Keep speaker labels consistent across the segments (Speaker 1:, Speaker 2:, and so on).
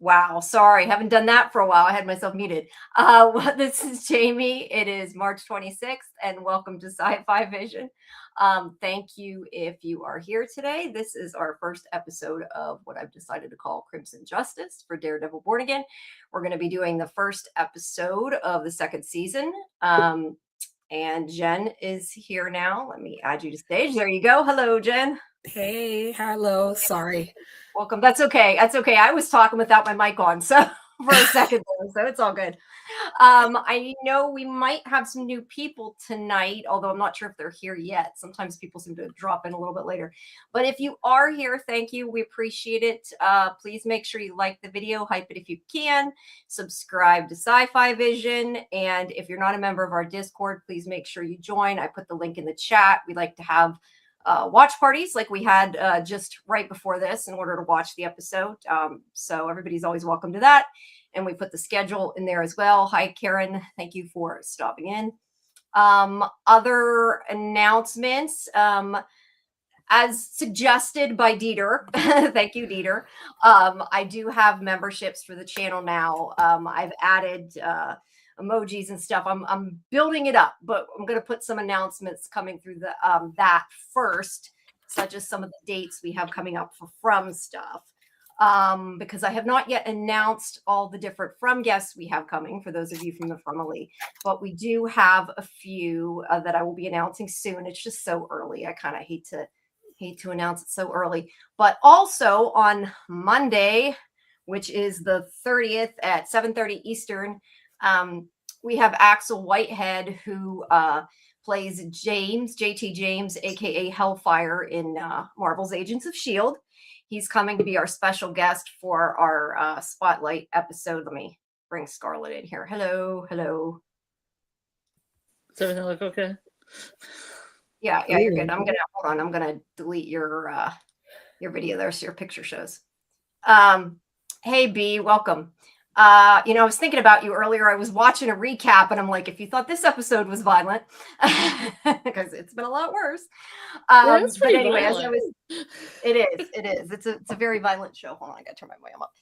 Speaker 1: Wow, sorry, haven't done that for a while. I had myself muted. This is Jamie. It is March 26th, and welcome to SciFi Vision. Thank you if you are here today. This is our first episode of what I've decided to call Crimson Justice for Daredevil Born Again. We're going to be doing the first episode of the second season. And Jenn is here now. Let me add you to stage. There you go. Hello, Jenn.
Speaker 2: Hey, hello. Sorry.
Speaker 1: Welcome. That's okay. That's okay. I was talking without my mic on, so for a second there, so it's all good. I know we might have some new people tonight, although I'm not sure if they're here yet. Sometimes people seem to drop in a little bit later. But if you are here, thank you. We appreciate it. Please make sure you like the video, hype it if you can, subscribe to SciFi Vision, and if you're not a member of our Discord, please make sure you join. I put the link in the chat. We like to have watch parties like we had just right before this in order to watch the episode. So everybody's always welcome to that. And we put the schedule in there as well. Hi, Karen. Thank you for stopping in. Other announcements, as suggested by Dieter. Thank you, Dieter. I do have memberships for the channel now. I've added emojis and stuff. I'm building it up, but I'm going to put some announcements coming through the that first, such as some of the dates we have coming up for From stuff. Because I have not yet announced all the different From guests we have coming for those of you from the Fromily, but we do have a few that I will be announcing soon. It's just so early. I kind of hate to announce it so early. But also on Monday, which is the 30th at 7:30 Eastern, we have Axel Whitehead, who plays JT James, aka Hellfire in Marvel's Agents of S.H.I.E.L.D. He's coming to be our special guest for our Spotlight episode. Let me bring Scarlet in here. Hello.
Speaker 3: Does everything look okay?
Speaker 1: Yeah, you're good. Hold on. I'm gonna delete your video there so your picture shows. Hey B, welcome. I was thinking about you earlier. I was watching a recap and I'm like, if you thought this episode was violent, because it's been a lot worse. But anyway, it is. It's a very violent show. Hold on, I gotta turn my volume up.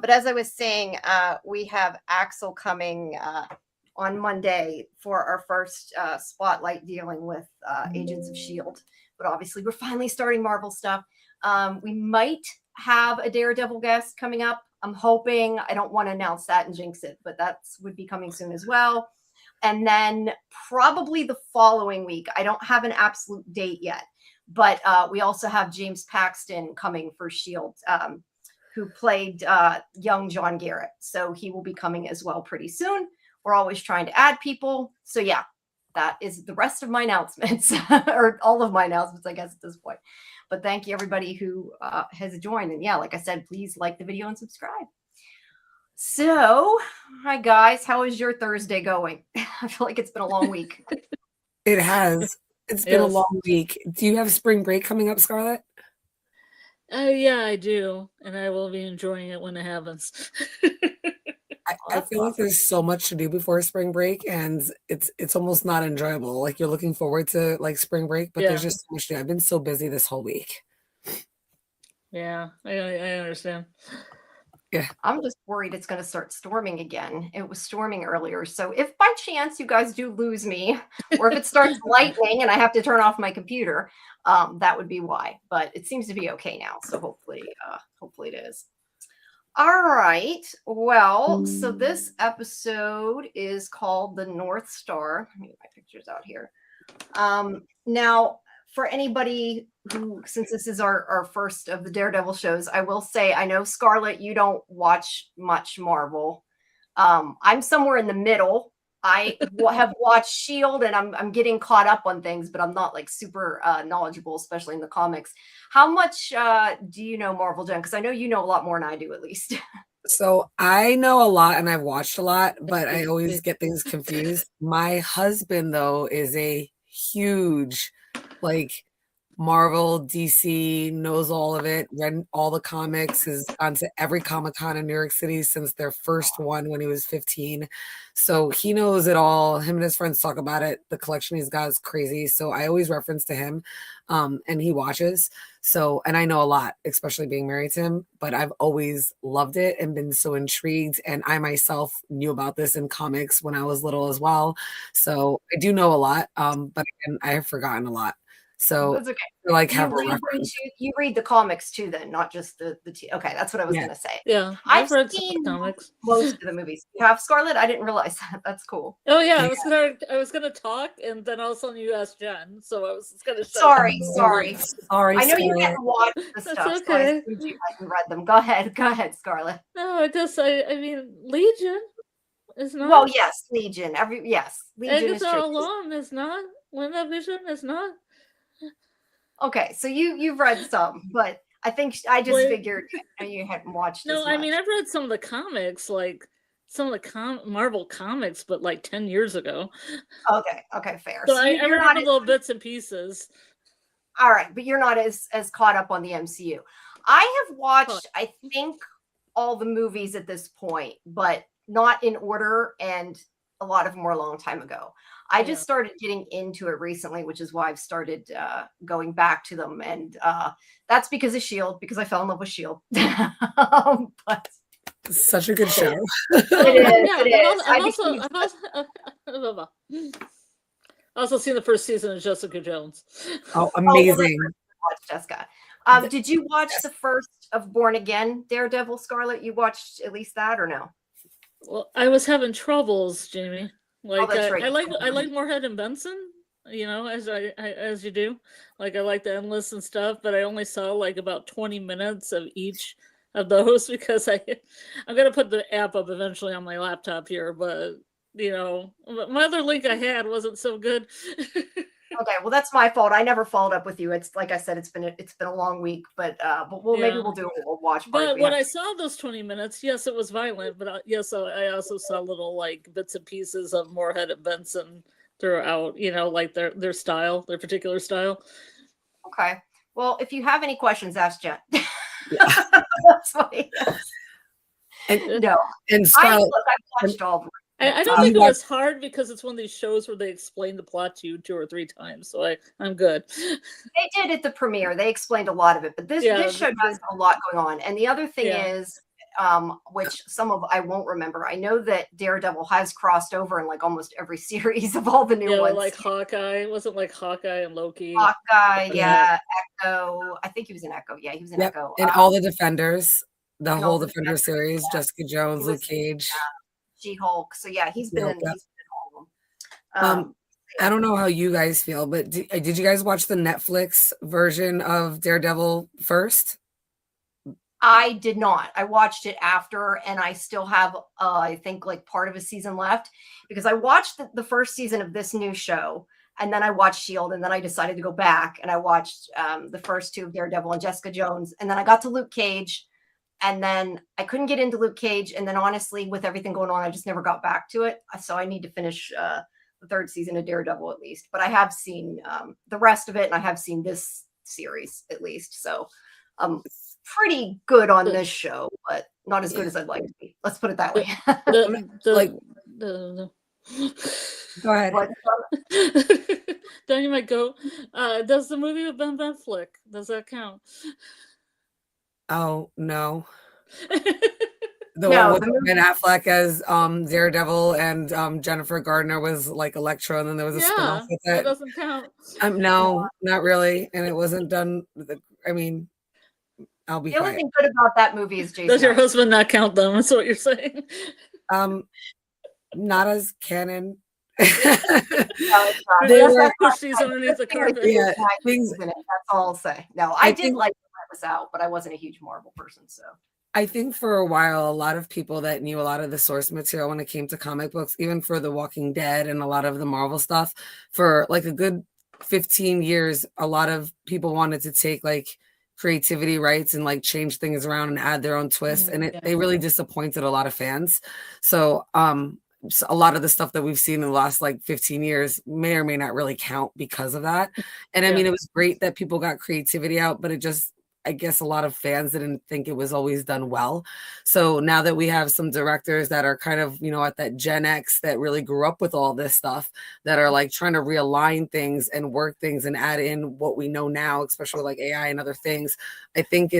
Speaker 1: But as I was saying, we have Axel coming on Monday for our first spotlight dealing with Agents of S.H.I.E.L.D. But obviously we're finally starting Marvel stuff. We might have a Daredevil guest coming up. I'm hoping. I don't want to announce that and jinx it, but that would be coming soon as well. And then probably the following week, I don't have an absolute date yet, but we also have James Paxton coming for S.H.I.E.L.D., who played young John Garrett. So he will be coming as well pretty soon. We're always trying to add people. So yeah, that is the rest of my announcements, or all of my announcements, I guess, at this point. But thank you, everybody who has joined. And yeah, like I said, please like the video and subscribe. So, hi, guys. How is your Thursday going? I feel like it's been a long week.
Speaker 2: It has. It's been a long week. Do you have spring break coming up, Scarlet?
Speaker 3: Yeah, I do. And I will be enjoying it when it happens.
Speaker 2: I feel like there's so much to do before spring break, and it's almost not enjoyable. Like, you're looking forward to like spring break, but there's just so much to do. I've been so busy this whole week.
Speaker 3: Yeah, I understand.
Speaker 2: Yeah,
Speaker 1: I'm just worried it's going to start storming again. It was storming earlier, so if by chance you guys do lose me, or if it starts lightning and I have to turn off my computer, that would be why. But it seems to be okay now, so hopefully it is. All right. Well, so this episode is called The North Star. Let me get my pictures out here. Now, for anybody who, since this is our first of the Daredevil shows, I will say, I know, Scarlet, you don't watch much Marvel. I'm somewhere in the middle. I have watched S.H.I.E.L.D. and I'm getting caught up on things, but I'm not like super knowledgeable, especially in the comics. How much do you know Marvel, Jenn? Because I know you know a lot more than I do, at least.
Speaker 2: So I know a lot and I've watched a lot, but I always get things confused. My husband, though, is a huge, like, Marvel, DC, knows all of it, read all the comics, has gone to every Comic-Con in New York City since their first one when he was 15. So he knows it all. Him and his friends talk about it. The collection he's got is crazy. So I always reference to him, and he watches. So, and I know a lot, especially being married to him, but I've always loved it and been so intrigued. And I myself knew about this in comics when I was little as well. So I do know a lot, but again, I have forgotten a lot. So
Speaker 1: That's okay.
Speaker 2: Like
Speaker 1: you read the comics too, then, not just the okay, that's what I was gonna say.
Speaker 3: Yeah,
Speaker 1: I've seen comics, most of the movies. You have, Scarlet? I didn't realize that. That's cool.
Speaker 3: Oh yeah, I was gonna talk, and then all of a sudden you asked Jen, so I was just gonna.
Speaker 1: Sorry.
Speaker 2: I
Speaker 1: know you hadn't watched the stuff,
Speaker 3: okay.
Speaker 1: so I assumed you hadn't read them. Go ahead, Scarlet.
Speaker 3: No, I mean Legion is not.
Speaker 1: Well, yes, Legion. Legion is
Speaker 3: Agatha alone is not. WandaVision is not.
Speaker 1: Okay, so you've read some, but I think I just figured you hadn't watched.
Speaker 3: No, I mean I've read some of the comics, like some of the Marvel comics, but like 10 years ago.
Speaker 1: Okay, fair.
Speaker 3: So I remember little bits and pieces.
Speaker 1: All right, but you're not as caught up on the MCU. I have watched, I think, all the movies at this point, but not in order, and a lot of them were a long time ago. I just started getting into it recently, which is why I've started going back to them. And that's because of S.H.I.E.L.D., because I fell in love with S.H.I.E.L.D. But
Speaker 2: such a good show.
Speaker 1: It is.
Speaker 3: I've also seen the first season of Jessica Jones.
Speaker 2: Oh, amazing.
Speaker 1: Jessica. Did you watch the first of Born Again, Daredevil, Scarlet? You watched at least that, or no?
Speaker 3: Well, I was having troubles, Jamie. Like
Speaker 1: right.
Speaker 3: I like Moorhead and Benson, you know, as you do. Like I like the Endless and stuff, but I only saw like about 20 minutes of each of those because I'm gonna put the app up eventually on my laptop here, but you know, my other link I had wasn't so good.
Speaker 1: Okay, well that's my fault. I never followed up with you. It's like I said, it's been a long week, but maybe we'll watch.
Speaker 3: But when I saw those 20 minutes, yes, it was violent, but I also saw little like bits and pieces of Moorhead and Benson throughout. You know, like their style, their particular style.
Speaker 1: Okay. Well, if you have any questions, ask Jen. That's funny.
Speaker 2: And Scarlet,
Speaker 1: I watched all of them.
Speaker 3: I don't think it was hard because it's one of these shows where they explain the plot to you 2 or 3 times, so I'm good.
Speaker 1: They did at the premiere. They explained a lot of it, but this show does have a lot going on. And the other thing is, which some of I won't remember. I know that Daredevil has crossed over in like almost every series of all the new ones.
Speaker 3: Like Hawkeye. Wasn't like Hawkeye and Loki.
Speaker 1: Hawkeye, Echo. I think he was in Echo. Yeah, he was in Echo.
Speaker 2: And all the Defenders, the whole Defender series, Jessica Jones, Luke Cage.
Speaker 1: She-Hulk. So yeah, he's been in all of them.
Speaker 2: I don't know how you guys feel, but did you guys watch the Netflix version of Daredevil first?
Speaker 1: I did not. I watched it after, and I still have, I think, like part of a season left because I watched the first season of this new show, and then I watched S.H.I.E.L.D., and then I decided to go back and I watched the first 2 of Daredevil and Jessica Jones, and then I got to Luke Cage. And then I couldn't get into Luke Cage. And then honestly, with everything going on, I just never got back to it. So I need to finish the 3rd season of Daredevil at least. But I have seen the rest of it, and I have seen this series at least. So I'm pretty good on this show, but not as good as I'd like to be. Let's put it that way.
Speaker 2: Go ahead.
Speaker 3: Then you might go, does the movie with Ben Affleck, does that count?
Speaker 2: Oh, no. One with Ben Affleck as Daredevil and Jennifer Gardner was like Elektra, and then there was a spin-off with it.
Speaker 3: That doesn't count.
Speaker 2: No, not really. And it wasn't done. I'll be quiet.
Speaker 1: The only thing good about that movie is Jason.
Speaker 3: Does your husband not count them? That's what you're saying.
Speaker 2: Not as canon.
Speaker 1: No, it's not.
Speaker 3: They were pushed these underneath the carpet.
Speaker 1: Yeah, that's all I'll say. No, I did like was out, but I wasn't a huge Marvel person, so
Speaker 2: I think for a while a lot of people that knew a lot of the source material when it came to comic books, even for The Walking Dead and a lot of the Marvel stuff, for like a good 15 years, a lot of people wanted to take like creativity rights and like change things around and add their own twist, and they really disappointed a lot of fans. So a lot of the stuff that we've seen in the last like 15 years may or may not really count because of that. And I mean, it was great that people got creativity out, but it just, I guess a lot of fans didn't think it was always done well. So now that we have some directors that are kind of, at that Gen X that really grew up with all this stuff, that are like trying to realign things and work things and add in what we know now, especially like AI and other things, I think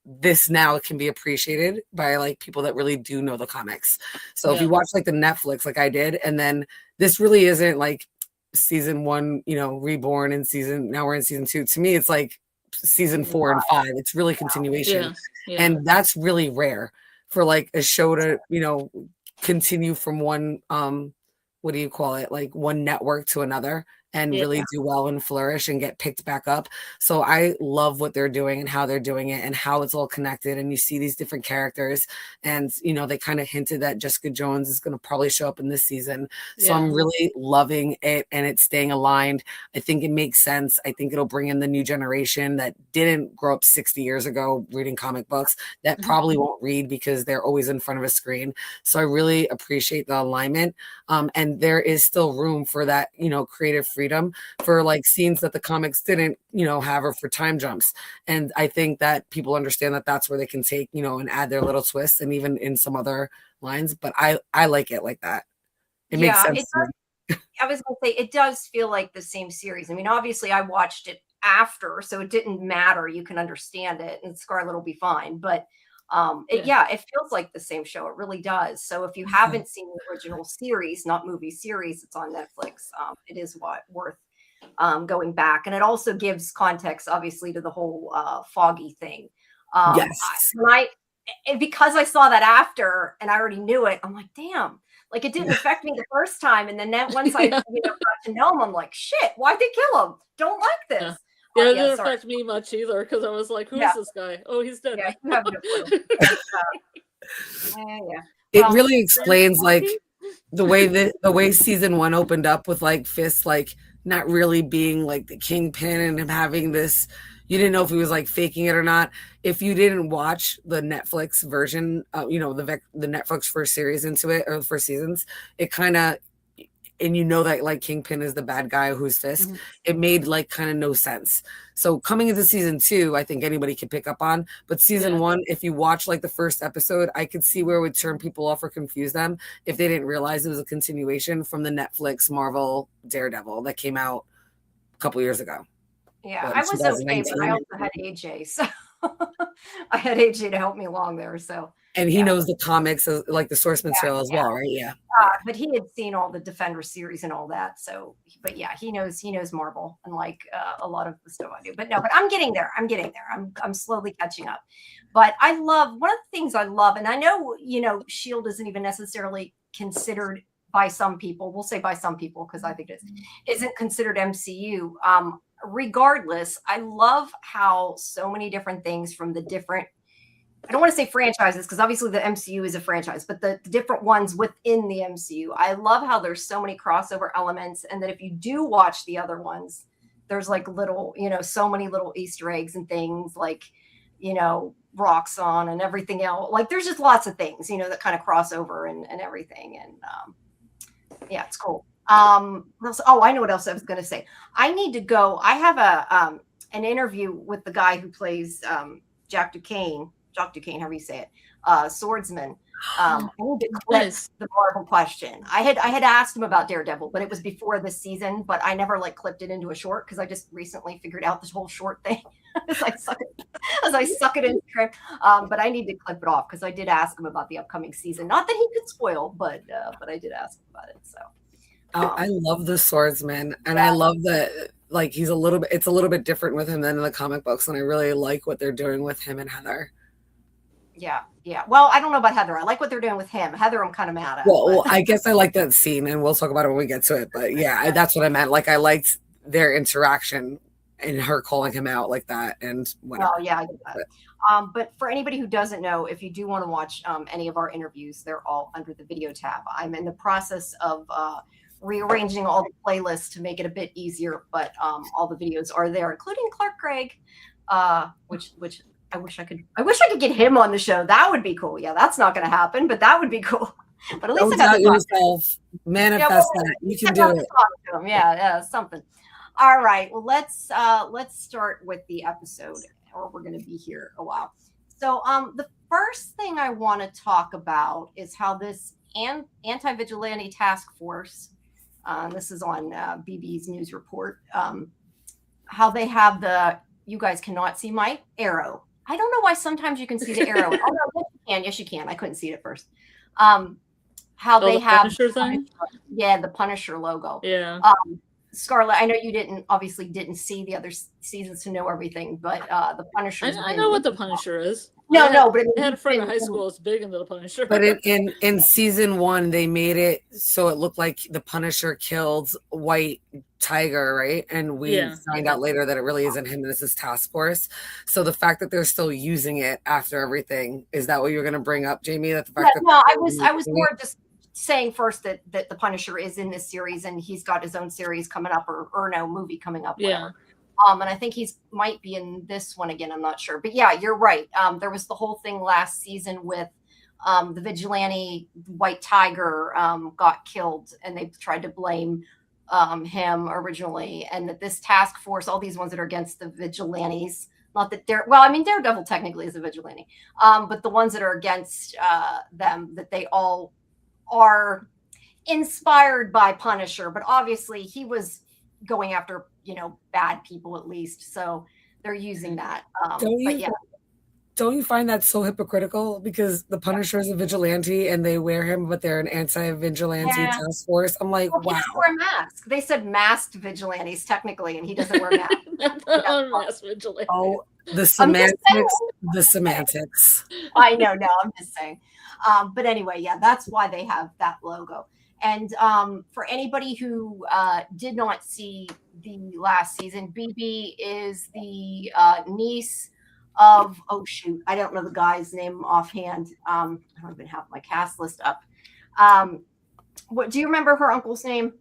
Speaker 2: this now can be appreciated by like people that really do know the comics. So if you watch like the Netflix, like I did, and then this really isn't like season 1, Reborn, and now we're in season 2. To me, it's like season 4 and 5. It's really continuation. And that's really rare for like a show to, continue from one, what do you call it? Like one network to another and really do well and flourish and get picked back up. So I love what they're doing and how they're doing it and how it's all connected. And you see these different characters, and, they kind of hinted that Jessica Jones is going to probably show up in this season. So I'm really loving it, and it's staying aligned. I think it makes sense. I think it'll bring in the new generation that didn't grow up 60 years ago reading comic books, that probably won't read because they're always in front of a screen. So I really appreciate the alignment. And there is still room for that, creative freedom for like scenes that the comics didn't, have, or for time jumps. And I think that people understand that that's where they can take, and add their little twist, and even in some other lines. But I like it like that. It makes sense.
Speaker 1: I was going to say, it does feel like the same series. I mean, obviously I watched it after, so it didn't matter. You can understand it, and Scarlet will be fine. But it feels like the same show. It really does. So if you haven't seen the original series, not movie series, it's on Netflix. It is worth going back. And it also gives context, obviously, to the whole Foggy thing. Because I saw that after and I already knew it, I'm like, damn, like it didn't affect me the first time. And then once I got to know him, I'm like, shit, why'd they kill him? Don't like this.
Speaker 3: Yeah, it didn't affect me much either, because I was like, who's this guy? Oh, he's dead.
Speaker 1: Yeah, you have no clue.
Speaker 2: It really explains like the way season 1 opened up with like Fist like not really being like the kingpin and him having this, you didn't know if he was like faking it or not. If you didn't watch the Netflix version, the Netflix first series into it, or the first seasons, it kind of, and that like Kingpin is the bad guy who's Fist, it made like kind of no sense. So coming into season 2, I think anybody can pick up on, but season 1, if you watch like the first episode, I could see where it would turn people off or confuse them if they didn't realize it was a continuation from the Netflix Marvel Daredevil that came out a couple years ago.
Speaker 1: Yeah, I was okay, but I also had AJ, so I had AJ to help me along there. So,
Speaker 2: and he knows the comics, like the source material as well, right? Yeah.
Speaker 1: But he had seen all the Defender series and all that. So, but yeah, he knows Marvel, and like a lot of the stuff I do. But I'm getting there. I'm slowly catching up. But I love, one of the things I love, and I know, SHIELD isn't even necessarily considered by some people. We'll say by some people, because I think it isn't considered MCU. Regardless, I love how so many different things from the different, I don't want to say franchises, because obviously the MCU is a franchise, but the different ones within the MCU, I love how there's so many crossover elements, and that if you do watch the other ones, there's like little, so many little Easter eggs and things like, Roxxon and everything else. Like there's just lots of things, that kind of cross over and everything. And yeah, it's cool. I know what else I was going to say. I need to go. I have an interview with the guy who plays Jack Duquesne, however you say it, swordsman. I need to clip the Marvel question. I had asked him about Daredevil, but it was before this season, but I never like clipped it into a short, because I just recently figured out this whole short thing as I suck it in script. But I need to clip it off, because I did ask him about the upcoming season. Not that he could spoil, but I did ask him about it. So
Speaker 2: I love the swordsman, and I love that like it's a little bit different with him than in the comic books, and I really like what they're doing with him and Heather.
Speaker 1: Yeah. Well, I don't know about Heather. I like what they're doing with him. Heather, I'm kind of mad at.
Speaker 2: Well, I guess I like that scene, and we'll talk about it when we get to it. But yeah, that's what I meant. Like I liked their interaction and her calling him out like that, and whatever.
Speaker 1: Oh yeah, I get that. But for anybody who doesn't know, if you do want to watch any of our interviews, they're all under the video tab. I'm in the process of rearranging all the playlists to make it a bit easier, but all the videos are there, including Clark Gregg, which I wish I could get him on the show. That would be cool. Yeah, that's not going to happen, but that would be cool. But at least
Speaker 2: Don't
Speaker 1: I got
Speaker 2: doubt
Speaker 1: to talk
Speaker 2: yourself. Manifest that. You can do it.
Speaker 1: to him. Yeah, something. All right. Well, let's start with the episode, or we're going to be here a while. So, the first thing I want to talk about is how this anti-vigilante task force, this is on BB's news report, how they have you guys cannot see my arrow. I don't know why sometimes you can see the arrow. Oh, no, yes, you can. I couldn't see it at first. How they have
Speaker 3: Punisher thing?
Speaker 1: Yeah, the Punisher logo.
Speaker 3: Yeah.
Speaker 1: Scarlet, I know you obviously didn't see the other seasons to know everything, but the Punisher.
Speaker 3: I know what the Punisher is.
Speaker 1: No, but
Speaker 3: I had a friend in high school who's big into the Punisher.
Speaker 2: But in season 1, they made it so it looked like the Punisher killed White Tiger, right? And we find out later that it really isn't him. This is Task Force. So the fact that they're still using it after everything, is that what you're going to bring up, Jamie? That the fact that
Speaker 1: I was more just saying first that the Punisher is in this series and he's got his own series coming up or no movie coming up. Whatever. And I think might be in this one again. I'm not sure, but yeah, you're right. There was the whole thing last season with the vigilante White Tiger got killed, and they tried to blame him originally, and that this task force, all these ones that are against the vigilantes, not that Daredevil technically is a vigilante, but the ones that are against them, that they all are inspired by Punisher, but obviously he was going after bad people at least, so they're using that.
Speaker 2: Don't you find that so hypocritical? Because the Punisher is a vigilante and they wear him, but they're an anti-vigilante task force. I'm like, wow.
Speaker 1: He doesn't wear masks. They said masked vigilantes technically, and he doesn't wear masks.
Speaker 3: Unmasked vigilante.
Speaker 2: Oh, the semantics. The semantics.
Speaker 1: I know. No, I'm just saying. But anyway, yeah, that's why they have that logo. And for anybody who did not see the last season, BB is the niece of, I don't know the guy's name offhand. I don't even have my cast list up. What do you remember her uncle's name?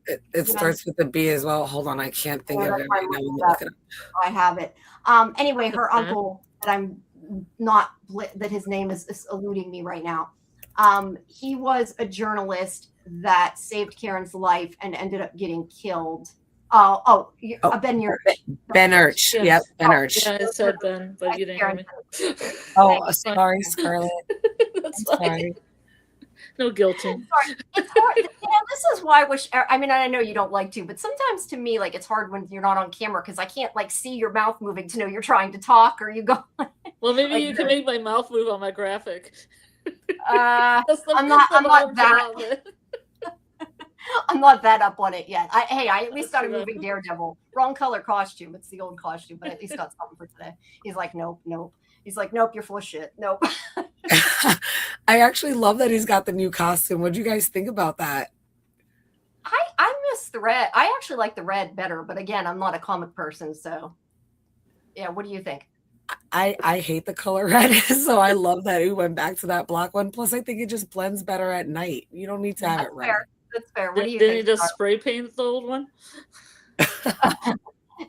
Speaker 2: It starts with a B as well. Hold on, I can't think of it right now. Look it up.
Speaker 1: I have it. Anyway, her uncle that I'm not that his name is eluding me right now. He was a journalist that saved Karen's life and ended up getting killed. Ben Urich.
Speaker 2: Ben Urich. Yep, Ben Urich.
Speaker 3: Yeah, I said Ben, but you didn't hear me.
Speaker 2: Sorry, Scarlet.
Speaker 3: That's fine. No guilty.
Speaker 1: It's hard. This is why I wish. I mean, I know you don't like to, but sometimes to me, like, it's hard when you're not on camera because I can't see your mouth moving to know you're trying to talk or you go.
Speaker 3: Well, maybe you can make my mouth move on my graphic.
Speaker 1: I'm not that. I'm not that up on it yet. I at least got a moving Daredevil. Wrong color costume. It's the old costume, but at least got something for today. He's like, nope. He's like, nope, you're full of shit. Nope.
Speaker 2: I actually love that he's got the new costume. What do you guys think about that?
Speaker 1: I miss the red. I actually like the red better, but again, I'm not a comic person, so yeah. What do you think?
Speaker 2: I hate the color red, so I love that he went back to that black one. Plus, I think it just blends better at night. You don't need to have it red.
Speaker 1: Fair. That's fair. What do you
Speaker 3: think?
Speaker 1: Did
Speaker 3: he just spray paint the old one?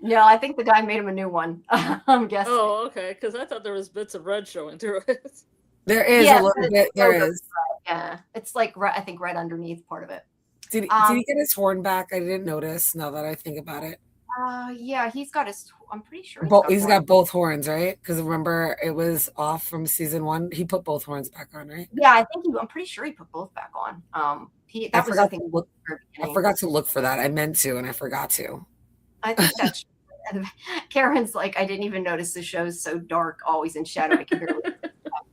Speaker 1: No, I think the guy made him a new one. I'm guessing.
Speaker 3: Oh, okay. Because I thought there was bits of red showing through it.
Speaker 2: There is a little bit. There is.
Speaker 1: Yeah, it's like I think red underneath part of it.
Speaker 2: Did he get his horn back? I didn't notice. Now that I think about it.
Speaker 1: Yeah, he's got his. I'm pretty sure
Speaker 2: he's got both horns, right? Because remember, it was off from season 1. He put both horns back on, right?
Speaker 1: Yeah, I'm pretty sure he put both back on. I
Speaker 2: forgot to look for that. I meant to, and I forgot to.
Speaker 1: I think that's. Karen's like, I didn't even notice the show's so dark, always in shadow. I can barely.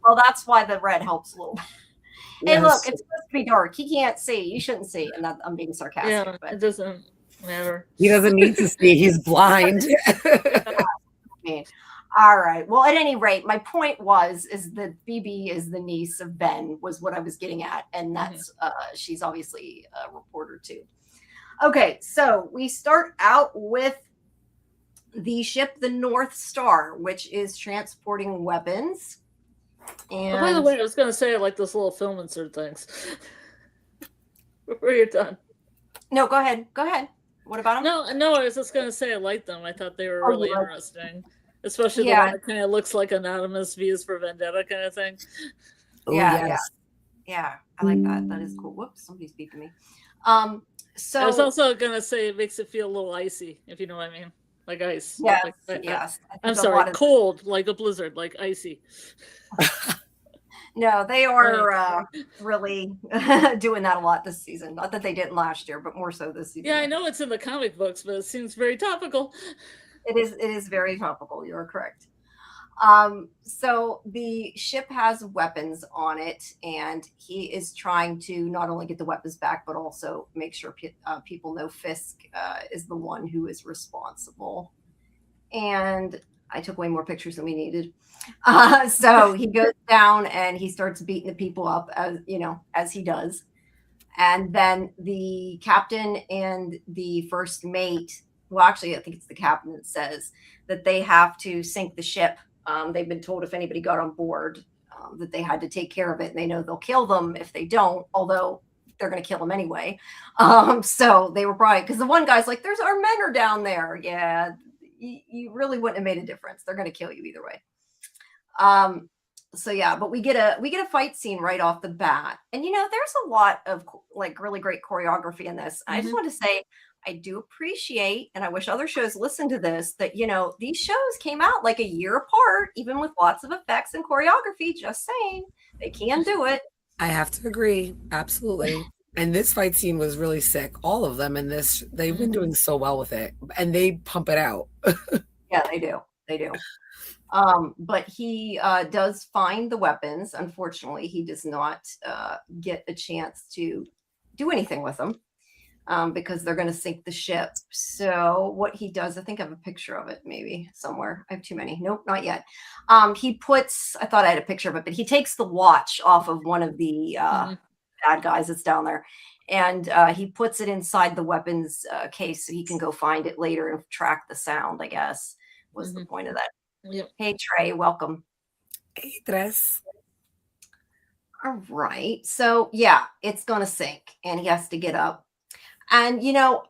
Speaker 1: Well, that's why the red helps a little bit. Hey, yes. Look, it's supposed to be dark. He can't see. You shouldn't see. And I'm being sarcastic.
Speaker 3: Yeah, but it doesn't matter.
Speaker 2: He doesn't need to see. He's blind.
Speaker 1: All right. Well, at any rate, my point is that BB is the niece of Ben, was what I was getting at. And that's she's obviously a reporter too. Okay, so we start out with the ship, the North Star, which is transporting weapons. And
Speaker 3: by the way, I was going to say I like those little film insert things. Before you're done.
Speaker 1: No, go ahead. What about them?
Speaker 3: No, I was just going to say I like them. I thought they were really interesting. Especially the one that kind of looks like Anonymous V's for Vendetta kind of thing.
Speaker 2: Yeah.
Speaker 1: Yeah, I like that. That is cool. Whoops, somebody's beeping me. So
Speaker 3: I was also gonna say it makes it feel a little icy, if you know what I mean, like ice.
Speaker 1: yes,
Speaker 3: Like,
Speaker 1: yes.
Speaker 3: I'm sorry, cold, like a blizzard, like icy.
Speaker 1: No, they are really doing that a lot this season. Not that they didn't last year, but more so this season.
Speaker 3: Yeah, I know it's in the comic books, but it seems very topical.
Speaker 1: It is very topical. You're correct. So the ship has weapons on it, and he is trying to not only get the weapons back, but also make sure people know Fisk is the one who is responsible. And I took way more pictures than we needed. So he goes down and he starts beating the people up, as he does. And then the captain and the first mate, well, actually, I think it's the captain that says that they have to sink the ship. They've been told if anybody got on board that they had to take care of it, and they know they'll kill them if they don't, although they're going to kill them anyway. So they were probably, because the one guy's like, "There's our men are down there." Yeah, you really wouldn't have made a difference. They're going to kill you either way. So yeah, but we get a fight scene right off the bat, and there's a lot of like really great choreography in this. I just want to say I do appreciate, and I wish other shows listened to this, that these shows came out like a year apart, even with lots of effects and choreography. Just saying, they can do it.
Speaker 2: I have to agree, absolutely. And this fight scene was really sick. All of them in this, they've been doing so well with it, and they pump it out.
Speaker 1: Yeah, they do. They do. But he does find the weapons. Unfortunately, he does not get a chance to do anything with them because they're going to sink the ship. So what he does, I think I have a picture of it maybe somewhere. I have too many. Nope, not yet. He puts, I thought I had a picture of it, but he takes the watch off of one of the bad guys that's down there. And he puts it inside the weapons case so he can go find it later and track the sound, I guess, was the point of that.
Speaker 3: Yep.
Speaker 1: Hey, Trey, welcome.
Speaker 2: Hey, Tres.
Speaker 1: All right. So, yeah, it's going to sink and he has to get up. And,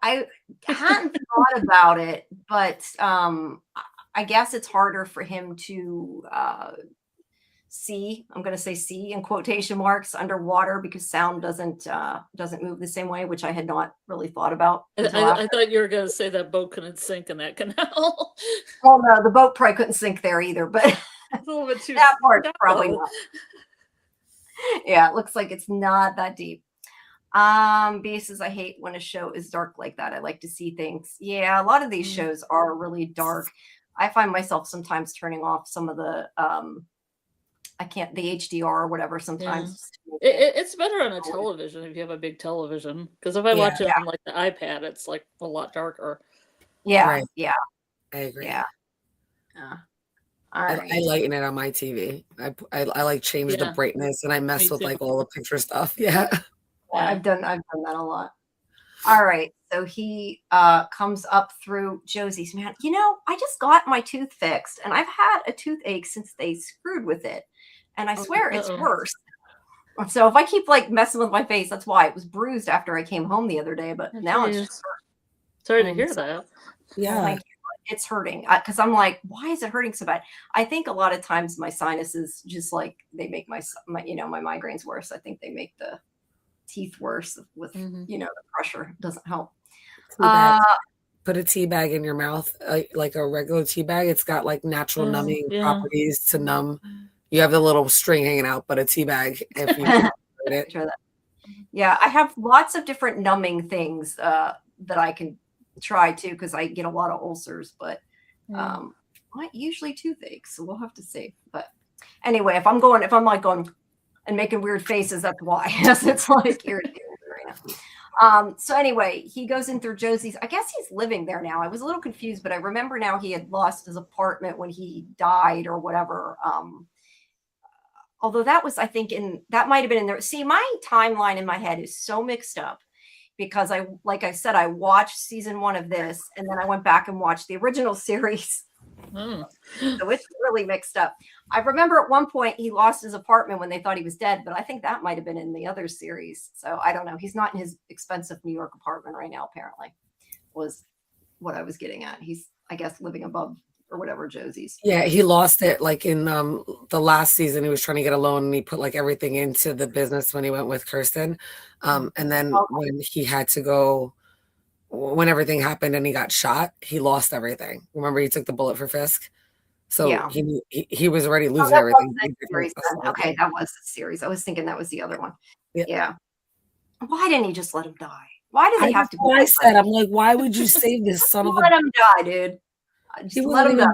Speaker 1: I hadn't thought about it, but I guess it's harder for him to see. I'm going to say see in quotation marks underwater because sound doesn't move the same way, which I had not really thought about.
Speaker 3: I thought you were going to say that boat couldn't sink in that canal.
Speaker 1: Well, no, the boat probably couldn't sink there either, but
Speaker 3: a little bit too
Speaker 1: that part's probably not. Yeah, it looks like it's not that deep. B says, I hate when a show is dark like that. I like to see things. Yeah, a lot of these shows are really dark. I find myself sometimes turning off some of the the HDR or whatever sometimes.
Speaker 3: Yeah. It's better on a television if you have a big television. Because if I watch it on like the iPad, it's like a lot darker.
Speaker 1: Yeah,
Speaker 2: right.
Speaker 1: Yeah.
Speaker 2: I agree.
Speaker 1: Yeah. All right.
Speaker 2: I lighten it on my TV. I like change the brightness and I mess with like all the picture stuff. Yeah.
Speaker 1: I've done that a lot. All right. So he comes up through Josie's. Man, I just got my tooth fixed and I've had a toothache since they screwed with it. And I swear it's worse. So if I keep like messing with my face, that's why it was bruised after I came home the other day. But now it's just
Speaker 3: sorry to hear that.
Speaker 2: Yeah.
Speaker 1: It's hurting because I'm like, why is it hurting so bad? I think a lot of times my sinuses just like they make my my migraines worse. I think they make the teeth worse with the pressure doesn't help.
Speaker 2: Put a tea bag in your mouth, like a regular tea bag. It's got like natural numbing properties to numb. You have the little string hanging out, but a tea bag if you it.
Speaker 1: Yeah, I have lots of different numbing things that I can try too because I get a lot of ulcers, but not usually toothaches. So we'll have to see. But anyway, if I'm like going and making weird faces, that's why. It's like irritating right now. So anyway, he goes in through Josie's. I guess he's living there now. I was a little confused, but I remember now he had lost his apartment when he died or whatever. Although that was, I think, that might have been in there. See, my timeline in my head is so mixed up because like I said, I watched season 1 of this and then I went back and watched the original series. So it's really mixed up. I remember at one point he lost his apartment when they thought he was dead, but I think that might have been in the other series. So I don't know. He's not in his expensive New York apartment right now, apparently, was what I was getting at. He's, I guess, living above or whatever, Josie's.
Speaker 2: Yeah, he lost it like in the last season. He was trying to get a loan and he put like everything into the business when he went with Kirsten. And then when he had to go, when everything happened and he got shot, he lost everything. Remember, he took the bullet for Fisk. So he was already losing everything.
Speaker 1: Okay, that was the series. I was thinking that was the other one.
Speaker 2: Yeah.
Speaker 1: Why didn't he just let him die? Why do they have to?
Speaker 2: I said, I'm like, why would you save this son of a?
Speaker 1: Let him die, dude. Just let him die.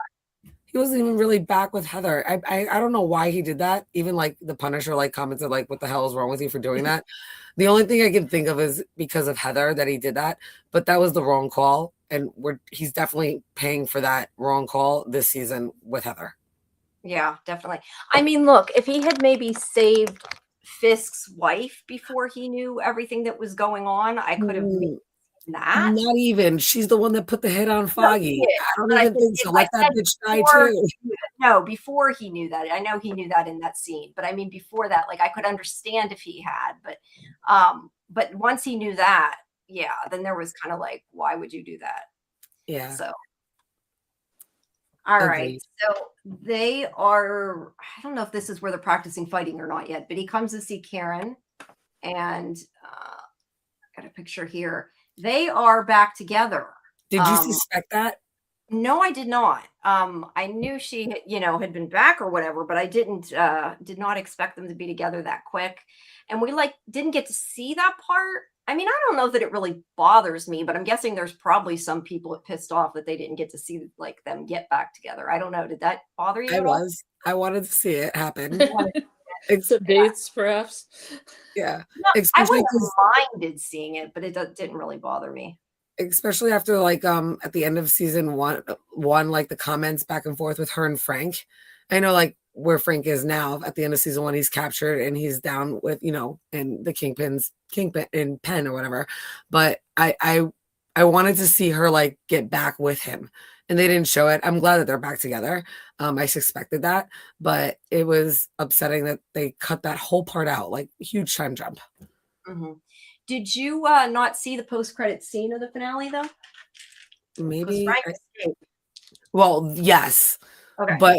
Speaker 2: He wasn't even really back with Heather. I don't know why he did that. Even like the Punisher like commented like, what the hell is wrong with you for doing that? The only thing I can think of is because of Heather that he did that, but that was the wrong call. And he's definitely paying for that wrong call this season with Heather.
Speaker 1: Yeah, definitely. I mean, look, if he had maybe saved Fisk's wife before he knew everything that was going on, I could have made that.
Speaker 2: Not even. She's the one that put the hit on Foggy. I don't even think so. Let that bitch die too.
Speaker 1: No, before he knew that. I know he knew that in that scene, but I mean before that, like I could understand if he had, but once he knew that, yeah, then there was kind of like, why would you do that?
Speaker 2: Yeah.
Speaker 1: So all right. So they are, I don't know if this is where they're practicing fighting or not yet, but he comes to see Karen and I got a picture here. They are back together.
Speaker 2: Did you suspect that?
Speaker 1: No, I did not. I knew she, had been back or whatever, but I did not expect them to be together that quick. And we didn't get to see that part. I mean, I don't know that it really bothers me, but I'm guessing there's probably some people pissed off that they didn't get to see them get back together. I don't know. Did that bother you?
Speaker 2: I wanted to see it happen.
Speaker 3: Some dates, perhaps.
Speaker 1: Yeah. No, I wouldn't have minded seeing it, but it didn't really bother me.
Speaker 2: Especially after at the end of season one, like the comments back and forth with her and Frank. I know where Frank is now at the end of season one, he's captured and he's down with, in the Kingpin in Penn or whatever. But I wanted to see her get back with him and they didn't show it. I'm glad that they're back together. I suspected that, but it was upsetting that they cut that whole part out, huge time jump.
Speaker 1: Mm-hmm. Did you not see the post-credit scene of the finale though?
Speaker 2: Maybe. Well, yes.
Speaker 1: Okay.
Speaker 2: But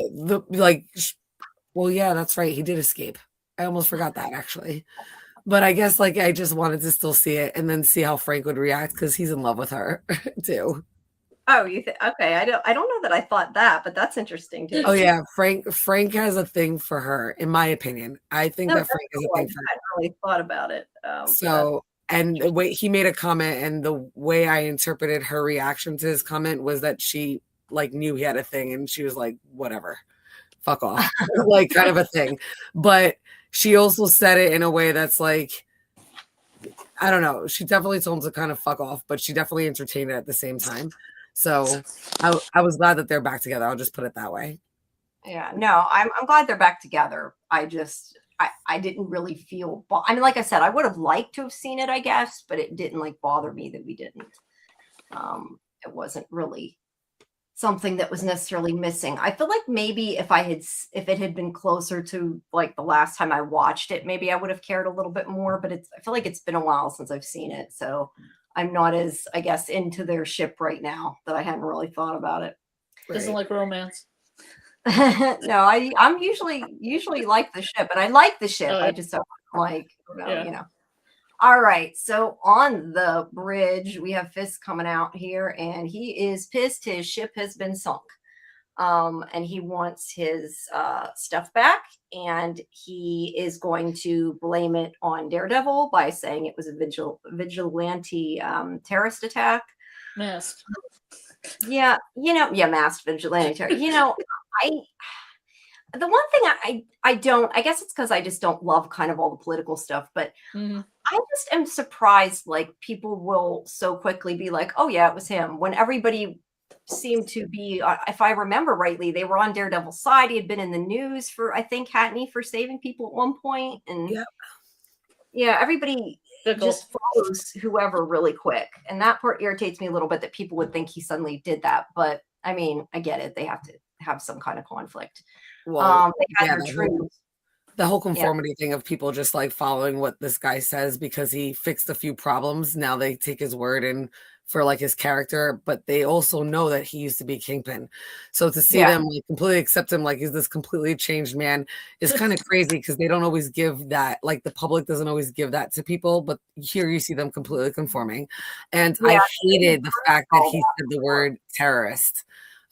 Speaker 2: yeah, that's right. He did escape. I almost forgot that actually. But I guess I just wanted to still see it and then see how Frank would react because he's in love with her too.
Speaker 1: Oh, you think? Okay, I don't know that I thought that, but that's interesting too.
Speaker 2: Oh yeah, Frank has a thing for her, in my opinion. I think that Frank has a thing for her.
Speaker 1: I really thought about it.
Speaker 2: And the way he made a comment, and the way I interpreted her reaction to his comment was that she knew he had a thing, and she was like, "Whatever, fuck off," kind of a thing. But she also said it in a way that's I don't know. She definitely told him to kind of fuck off, but she definitely entertained it at the same time. So I was glad that they're back together. I'll just put it that way.
Speaker 1: Yeah, no, I'm glad they're back together. I didn't really feel, I mean, like I said, I would have liked to have seen it, I guess, but it didn't bother me that we didn't. It wasn't really something that was necessarily missing. I feel like maybe if it had been closer to the last time I watched it, maybe I would have cared a little bit more, but I feel like it's been a while since I've seen it. So I'm not as, I guess, into their ship right now that I hadn't really thought about it.
Speaker 3: Doesn't like romance.
Speaker 1: No, I'm usually like the ship, and I like the ship. I just don't All right, so on the bridge we have Fisk coming out here, and he is pissed. His ship has been sunk, and he wants his stuff back, and he is going to blame it on Daredevil by saying it was a vigilante terrorist attack.
Speaker 3: Masked.
Speaker 1: Yeah, masked vigilante terror. The one thing I guess it's because I just don't love kind of all the political stuff, but I just am surprised people will so quickly be like, oh yeah, it was him, when everybody seemed to be, if I remember rightly, they were on Daredevil's side. He had been in the news for, I think, hadn't he, for saving people at one point? And everybody just follows whoever really quick. And that part irritates me a little bit, that people would think he suddenly did that. But I mean, I get it. They have to have some kind of conflict.
Speaker 2: Well,
Speaker 1: they had their truth.
Speaker 2: The whole conformity thing of people just following what this guy says because he fixed a few problems. Now they take his word and for like his character, but they also know that he used to be Kingpin. So to see them like completely accept him like he's this completely changed man is kind of crazy, because they don't always give that, like the public doesn't always give that to people, but here you see them completely conforming. And I hated the fact that he said the word terrorist.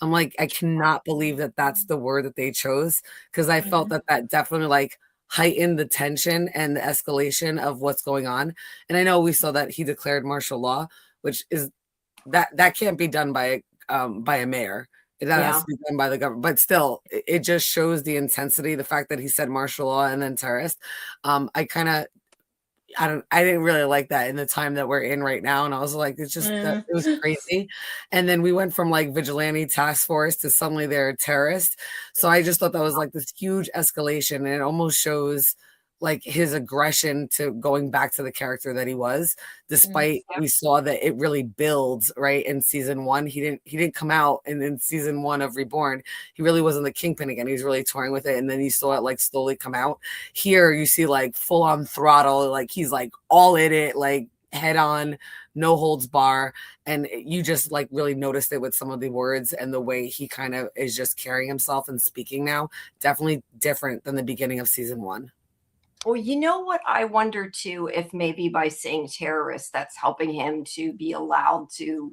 Speaker 2: I'm like, I cannot believe that that's the word that they chose, because I felt that that definitely like heightened the tension and the escalation of what's going on. And I know we saw that he declared martial law, which is that can't be done by a mayor. That has to be done by the government. But still, it just shows the intensity. The fact that he said martial law and then terrorist. I didn't really like that in the time that we're in right now. And I was like, it was crazy. And then we went from like vigilante task force to suddenly they're a terrorist. So I just thought that was like this huge escalation. And it almost shows like his aggression to going back to the character that he was, despite we saw that it really builds right in season 1. He didn't come out, and in season 1 of Reborn, he really wasn't the Kingpin again. He was really toying with it, and then you saw it like slowly come out. Here you see like full on throttle, like he's like all in it, like head on, no holds bar. And you just like really noticed it with some of the words and the way he kind of is just carrying himself and speaking now. Definitely different than the beginning of season 1.
Speaker 1: Well, you know what I wonder too, if maybe by saying terrorist, that's helping him to be allowed to,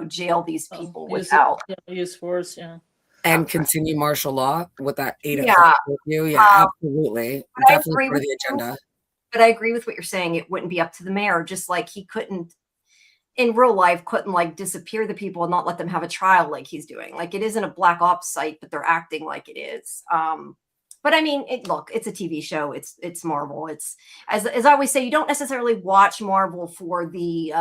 Speaker 1: jail these people without
Speaker 3: use force,
Speaker 2: and continue martial law with that 8 review. Absolutely, definitely part of the agenda.
Speaker 1: But I agree with what you're saying. It wouldn't be up to the mayor, just like he couldn't in real life like disappear the people and not let them have a trial like he's doing. Like it isn't a black ops site, but they're acting like it is. But I mean, it's a TV show. It's Marvel. It's as I always say, you don't necessarily watch Marvel for the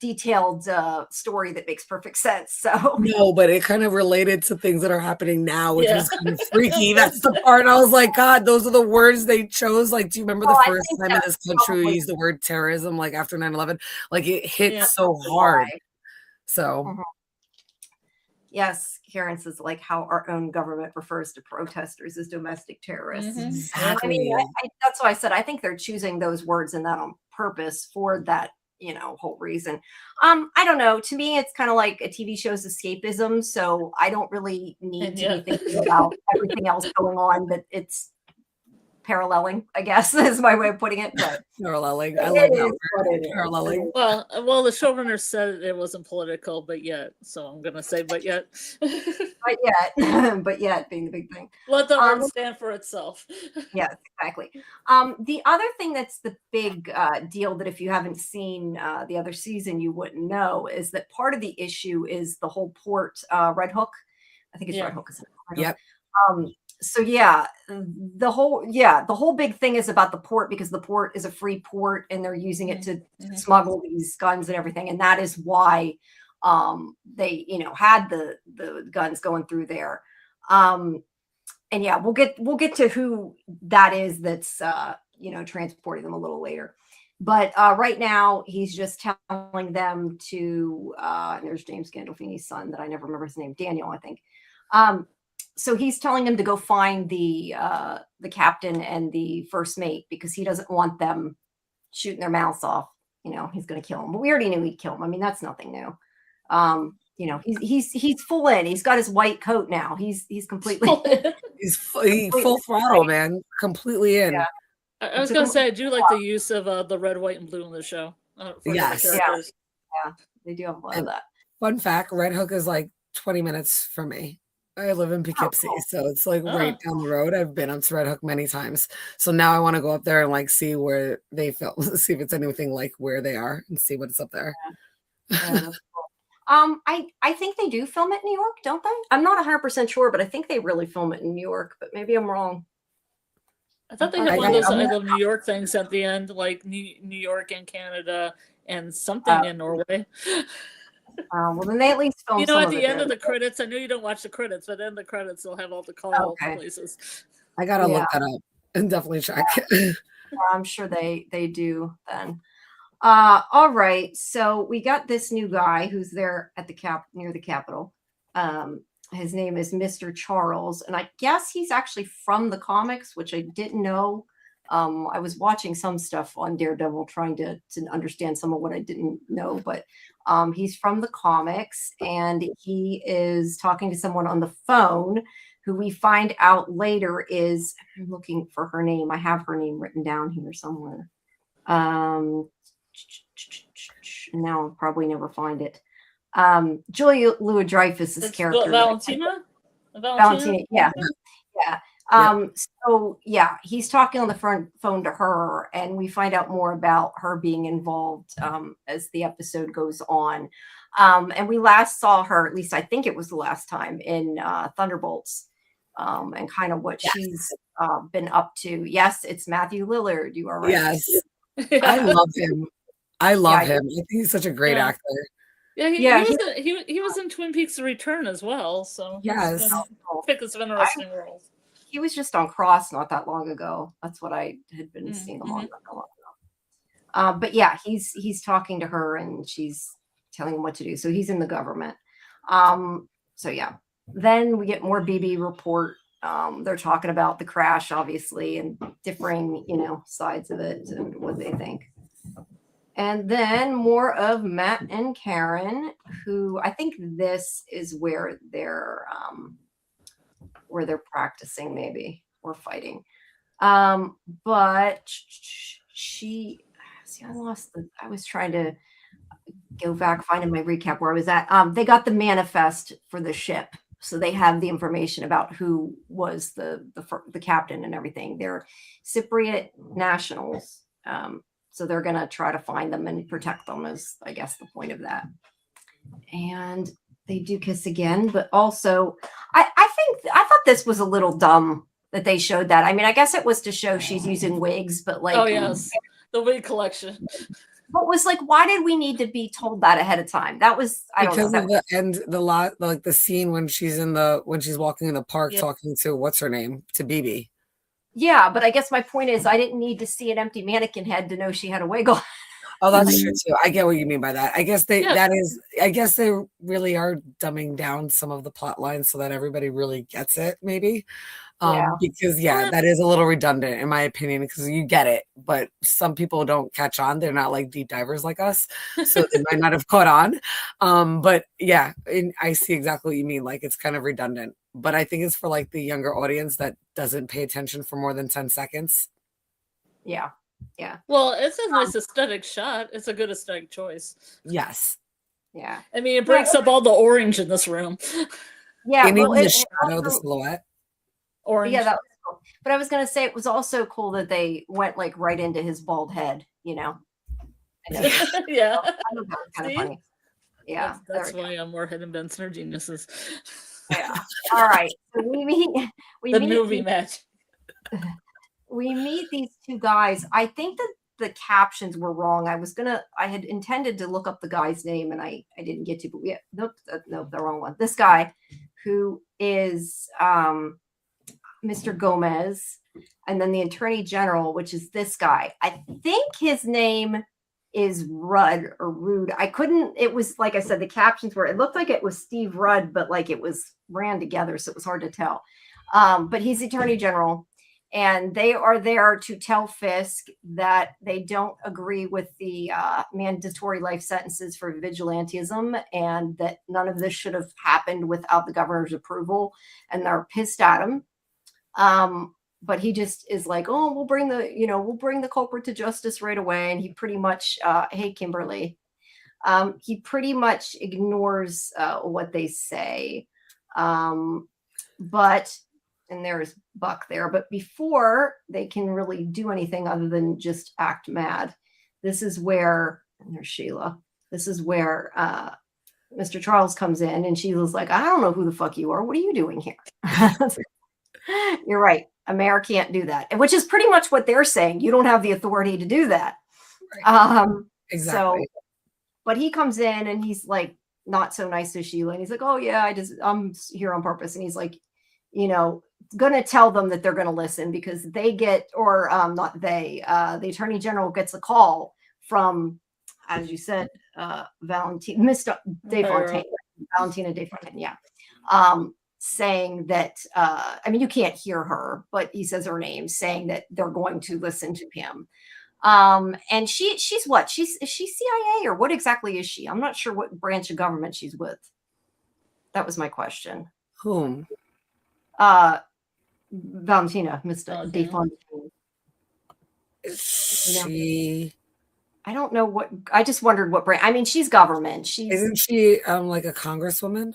Speaker 1: detailed story that makes perfect sense. So
Speaker 2: no, but it kind of related to things that are happening now, which was kind of freaky. That's the part. I was like, God, those are the words they chose. Like, do you remember the first time in this country we used the word terrorism, like after 9/11? Like it hit so hard. So.
Speaker 1: Yes, Karen says like how our own government refers to protesters as domestic terrorists.
Speaker 2: Exactly.
Speaker 1: I mean, that's why I said I think they're choosing those words and that on purpose for that, whole reason. I don't know. To me, it's kind of like a TV show's escapism. So I don't really need to be thinking about everything else going on, but it's paralleling, I guess, is my way of putting it. But
Speaker 2: paralleling. I love that word. Paralleling.
Speaker 3: Well, the showrunner said it wasn't political, but yet. So I'm gonna say, but yet.
Speaker 1: but yet being the big thing.
Speaker 3: Let the word stand for itself.
Speaker 1: Yes, exactly. The other thing that's the big deal that if you haven't seen the other season, you wouldn't know is that part of the issue is the whole port Red Hook. I think it's Red Hook.
Speaker 2: Yep.
Speaker 1: So the whole big thing is about the port, because the port is a free port and they're using it to smuggle these guns and everything, and that is why they had the guns going through there. And we'll get to who that is that's transporting them a little later. But right now he's just telling them to and there's James Gandolfini's son that I never remember his name, Daniel, I think. So he's telling them to go find the captain and the first mate, because he doesn't want them shooting their mouths off. He's going to kill them. But we already knew he'd kill them. I mean, that's nothing new. He's full in. He's got his white coat now. He's completely
Speaker 2: he's full throttle, man. Completely in.
Speaker 3: Yeah. I was going to say, I do like the use of the red, white, and blue in the show.
Speaker 2: Yes.
Speaker 1: Yeah, they do have a lot of that.
Speaker 2: Fun fact, Red Hook is like 20 minutes from me. I live in Poughkeepsie, so it's like right down the road. I've been up to Red Hook many times. So now I want to go up there and like see where they film, see if it's anything like where they are and see what's up there.
Speaker 1: Yeah, I think they do film it in New York, don't they? I'm not 100% sure, but I think they really film it in New York, but maybe I'm wrong.
Speaker 3: I thought they had one of those I Love New York things at the end, like New York and Canada and something in Norway.
Speaker 1: Well, then they at least film.
Speaker 3: At the end of the credits, I know you don't watch the credits, but in the credits they'll have all the call places.
Speaker 2: I gotta look that up and definitely check.
Speaker 1: I'm sure they do then. All right, so we got this new guy who's there at the near the Capitol. His name is Mr. Charles, and I guess he's actually from the comics, which I didn't know. I was watching some stuff on Daredevil, trying to understand some of what I didn't know, but he's from the comics, and he is talking to someone on the phone who we find out later is, I'm looking for her name. I have her name written down here somewhere. Now I'll probably never find it. Julia Louis-Dreyfus is character.
Speaker 3: Valentina?
Speaker 1: Valentina, yeah. So yeah, he's talking on the phone to her, and we find out more about her being involved as the episode goes on. And we last saw her, at least I think it was the last time, in Thunderbolts, and kind of what she's been up to. Yes, it's Matthew Lillard. You are right.
Speaker 2: Yes, I love him. I love him. I think he's such a great actor.
Speaker 3: Yeah, he was in Twin Peaks: The Return as well. So
Speaker 2: yes,
Speaker 3: pick some interesting roles.
Speaker 1: He was just on Cross not that long ago. That's what I had been seeing him on not that long ago. But yeah, he's talking to her, and she's telling him what to do. So he's in the government. So yeah, then we get more BB report. They're talking about the crash, obviously, and differing, sides of it and what they think. And then more of Matt and Karen, who I think this is where they're practicing, maybe, or fighting. But I was trying to go back, finding my recap where I was at. They got the manifest for the ship. So they have the information about who was the captain and everything. They're Cypriot nationals. So they're going to try to find them and protect them, is, I guess, the point of that. And they do kiss again, but also I thought this was a little dumb that they showed that. I mean, I guess it was to show she's using wigs, but like,
Speaker 3: oh yes, the wig collection.
Speaker 1: But was like, why did we need to be told that ahead of time? That was, I don't know.
Speaker 2: Because of the end, like the scene when she's walking in the park talking to what's her name, to BB.
Speaker 1: Yeah, but I guess my point is I didn't need to see an empty mannequin head to know she had a wig on.
Speaker 2: Oh, that's true too. I get what you mean by that. I guess they really are dumbing down some of the plot lines so that everybody really gets it, maybe. Because that is a little redundant in my opinion, because you get it, but some people don't catch on. They're not like deep divers like us, so they might not have caught on. But yeah, I see exactly what you mean. Like, it's kind of redundant, but I think it's for like the younger audience that doesn't pay attention for more than 10 seconds.
Speaker 1: Yeah.
Speaker 3: Well, it's a nice aesthetic shot. It's a good aesthetic choice.
Speaker 2: Yes.
Speaker 1: Yeah.
Speaker 3: I mean, it breaks up all the orange in this room.
Speaker 1: Yeah.
Speaker 2: And even the shadow, the silhouette.
Speaker 3: Orange.
Speaker 1: Yeah, that was cool. But I was going to say, it was also cool that they went like right into his bald head,
Speaker 3: Yeah.
Speaker 1: I know that was kind of funny. Yeah.
Speaker 3: That's why Moorhead and Benson are geniuses.
Speaker 1: Yeah. All right. So we meet
Speaker 3: movie match.
Speaker 1: We meet these two guys. I think that the captions were wrong. I had intended to look up the guy's name, and I didn't get to, but nope, the wrong one. This guy who is Mr. Gomez, and then the Attorney General, which is this guy. I think his name is Rudd or Rude. It was, like I said, the captions it looked like it was Steve Rudd, but like it was ran together, so it was hard to tell. But he's the Attorney General. And they are there to tell Fisk that they don't agree with the mandatory life sentences for vigilantism, and that none of this should have happened without the governor's approval. And they're pissed at him. But he just is like, oh, we'll bring the culprit to justice right away. And he pretty much, hey, Kimberly, he pretty much ignores what they say. And there's Buck there. But before they can really do anything other than just act mad, this is where, and there's Sheila, this is where Mr. Charles comes in, and Sheila's like, I don't know who the fuck you are. What are you doing here? You're right. A mayor can't do that, which is pretty much what they're saying. You don't have the authority to do that. Right.
Speaker 2: Exactly.
Speaker 1: But he comes in, and he's like, not so nice to Sheila. And he's like, oh yeah, I'm here on purpose. And he's like, going to tell them that they're going to listen, because they get, or not they, the Attorney General gets a call from, as you said, Valentina De Fontaine. Yeah. saying that, I mean, you can't hear her, but he says her name, saying that they're going to listen to him. And she's what? Is she CIA or what exactly is she? I'm not sure what branch of government she's with. That was my question.
Speaker 2: Whom?
Speaker 1: Valentina, Mr. DeFontaine.
Speaker 2: She.
Speaker 1: I don't know what. I just wondered what branch. I mean, she's government.
Speaker 2: Isn't she like a congresswoman?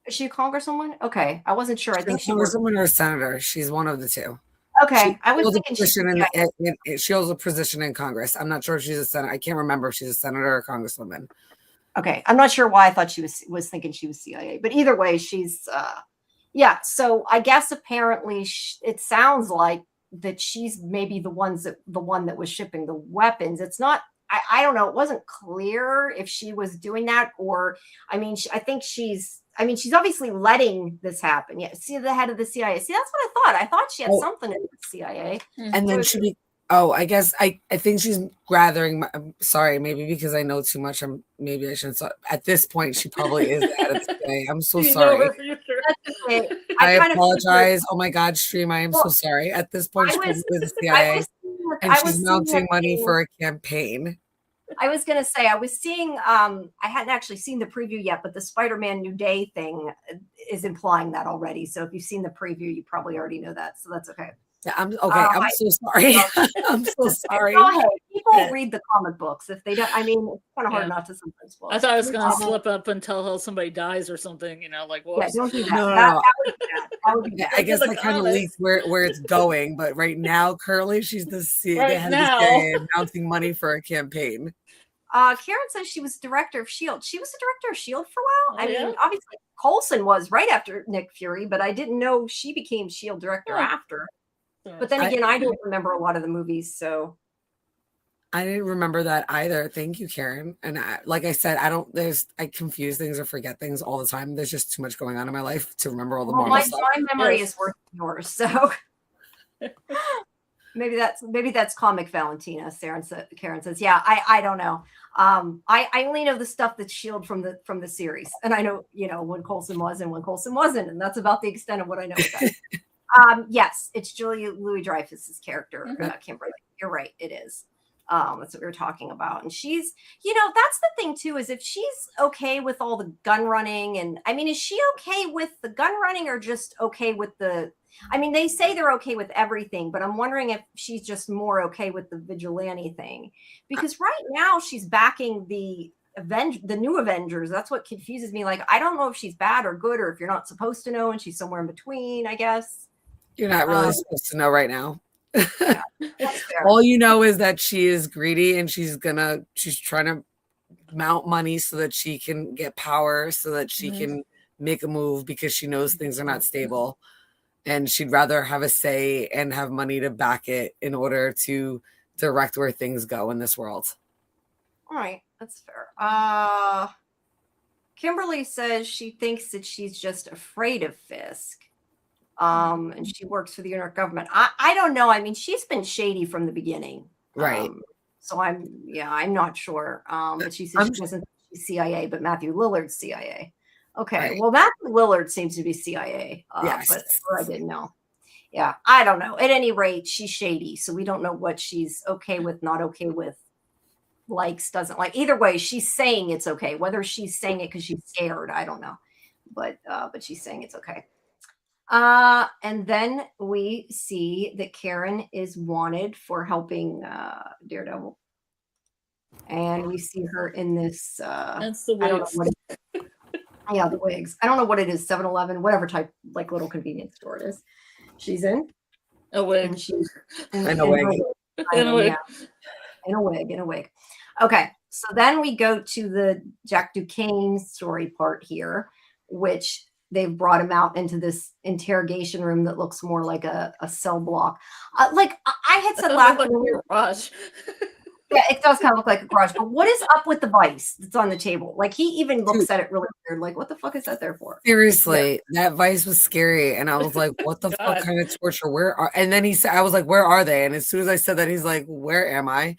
Speaker 1: Is she a congresswoman? Okay, I wasn't sure. I think
Speaker 2: she's a congresswoman or a senator. She's one of the two.
Speaker 1: Okay, I was thinking
Speaker 2: she holds a position in Congress. I'm not sure if she's a senator. I can't remember if she's a senator or a congresswoman.
Speaker 1: Okay, I'm not sure why I thought she was thinking she was CIA, but either way, she's yeah. So I guess apparently it sounds like that she's maybe the one that was shipping the weapons. It's not. I don't know. It wasn't clear if she was doing that or. I mean, I think she's obviously letting this happen. Yeah. See, the head of the CIA. See, that's what I thought. I thought she had something in the CIA.
Speaker 2: And then I guess I think she's gathering. I'm sorry, maybe because I know too much. Maybe I shouldn't. At this point, she probably is the head of the CIA. I'm so sorry. I apologize. Oh my God, stream. I am so sorry. At this point, she is the CIA. And she's mounting money for a campaign.
Speaker 1: I was going to say, I was seeing, I hadn't actually seen the preview yet, but the Spider-Man New Day thing is implying that already. So if you've seen the preview, you probably already know that. So that's okay.
Speaker 2: Yeah, I'm okay. I'm so sorry. I'm so sorry.
Speaker 1: People read the comic books. If they don't, I mean, it's kind of hard not to sometimes.
Speaker 3: I thought I was going to slip up and tell how somebody dies or something, like what?
Speaker 1: Yeah, don't do that.
Speaker 2: No.
Speaker 1: That would be bad.
Speaker 2: I guess I kind of leaked where it's going, but right now, currently, she's the head of the CIA announcing money for a campaign.
Speaker 1: Karen says she was director of S.H.I.E.L.D. She was the director of S.H.I.E.L.D. for a while. I mean, obviously, Coulson was right after Nick Fury, but I didn't know she became S.H.I.E.L.D. director after. But then again, I don't remember a lot of the movies, so.
Speaker 2: I didn't remember that either. Thank you, Karen. And like I said, I confuse things or forget things all the time. There's just too much going on in my life to remember all the Marvel stuff. My
Speaker 1: memory is worse than yours, so. Maybe that's comic Valentina. Karen says, yeah, I don't know. I only know the stuff that's S.H.I.E.L.D. from the series. And I know, when Coulson was and when Coulson wasn't. And that's about the extent of what I know about it. Yes, it's Julia Louis-Dreyfus's character, Kimberly. You're right, it is. That's what we were talking about. And she's, that's the thing too, is if she's okay with all the gun running and is she okay with the gun running or just okay with they say they're okay with everything, but I'm wondering if she's just more okay with the vigilante thing, because right now she's backing the new Avengers. That's what confuses me. Like, I don't know if she's bad or good, or if you're not supposed to know and she's somewhere in between, I guess.
Speaker 2: You're not really supposed to know right now. Yeah, all you know is that she is greedy and she's trying to mount money so that she can get power, so that she can make a move, because she knows things are not stable and she'd rather have a say and have money to back it in order to direct where things go in this world.
Speaker 1: All right, that's fair. Kimberly says she thinks that she's just afraid of Fisk. And she works for the New York government. I don't know. She's been shady from the beginning.
Speaker 2: Right.
Speaker 1: So I'm not sure. But she says she wasn't CIA, but Matthew Lillard's CIA. Okay. Right. Well, Matthew Lillard seems to be CIA.
Speaker 2: Yes.
Speaker 1: But I didn't know. Yeah. I don't know. At any rate, she's shady. So we don't know what she's okay with, not okay with, likes, doesn't like. Either way, she's saying it's okay. Whether she's saying it because she's scared, I don't know. But she's saying it's okay. And then we see that Karen is wanted for helping Daredevil. And we see her in this
Speaker 3: that's the wigs.
Speaker 1: The wigs. I don't know what it is, 7-Eleven, whatever type, like, little convenience store it is. She's in
Speaker 3: a wig.
Speaker 1: And she's
Speaker 2: in a wig.
Speaker 1: In a wig. Okay. So then we go to the Jack Duquesne story part here, which they've brought him out into this interrogation room that looks more like a cell block. Like I had said last
Speaker 3: garage.
Speaker 1: Yeah, it does kind of look like a garage. But what is up with the vice that's on the table? Like, he even looks at it really weird. Like, what the fuck is that there for?
Speaker 2: Seriously, that vice was scary, and I was like, "What the fuck kind of torture? Where are?" And then he said, "I was like, where are they?" And as soon as I said that, he's like, "Where am I?"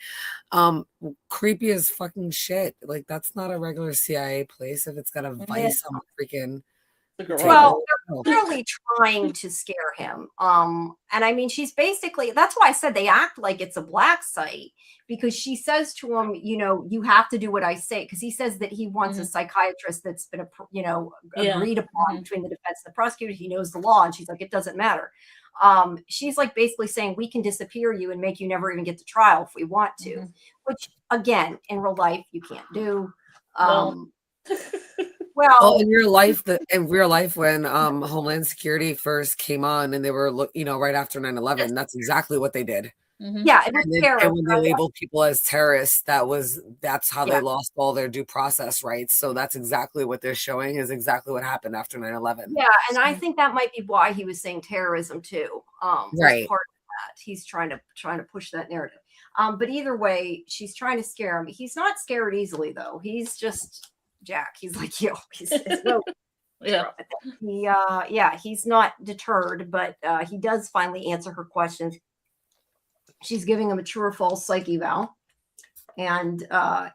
Speaker 2: Creepy as fucking shit. Like, that's not a regular CIA place if it's got a vice on the freaking
Speaker 1: Well, they're clearly trying to scare him. And I mean, she's basically, that's why I said they act like it's a black site, because she says to him, you know, you have to do what I say. Because he says that he wants a psychiatrist that's been, agreed upon between the defense and the prosecutor. He knows the law. And she's like, it doesn't matter. She's like basically saying, we can disappear you and make you never even get to trial if we want to, which again, in real life, you can't do. Well,
Speaker 2: in real life, when Homeland Security first came on and they were, right after 9/11, that's exactly what they did.
Speaker 1: Yeah,
Speaker 2: and when they labeled people as terrorists, that's how they lost all their due process rights. So that's exactly what they're showing is exactly what happened after 9/11.
Speaker 1: Yeah, and I think that might be why he was saying terrorism too.
Speaker 2: Right.
Speaker 1: Part of that. He's trying to push that narrative. But either way, she's trying to scare him. He's not scared easily though. He's just Jack. He's like, yo, he's no. He's not deterred, but he does finally answer her questions. She's giving him a true or false psych eval, and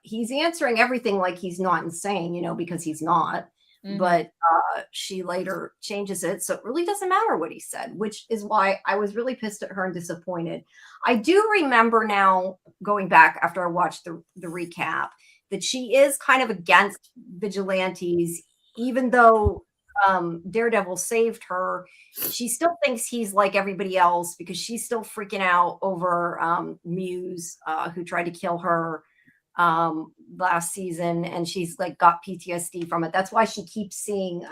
Speaker 1: he's answering everything like he's not insane, because he's not. But she later changes it, so it really doesn't matter what he said, which is why I was really pissed at her and disappointed. I do remember now, going back after I watched the recap, that she is kind of against vigilantes, even though Daredevil saved her. She still thinks he's like everybody else because she's still freaking out over Muse, who tried to kill her last season, and she's like got PTSD from it. That's why she keeps seeing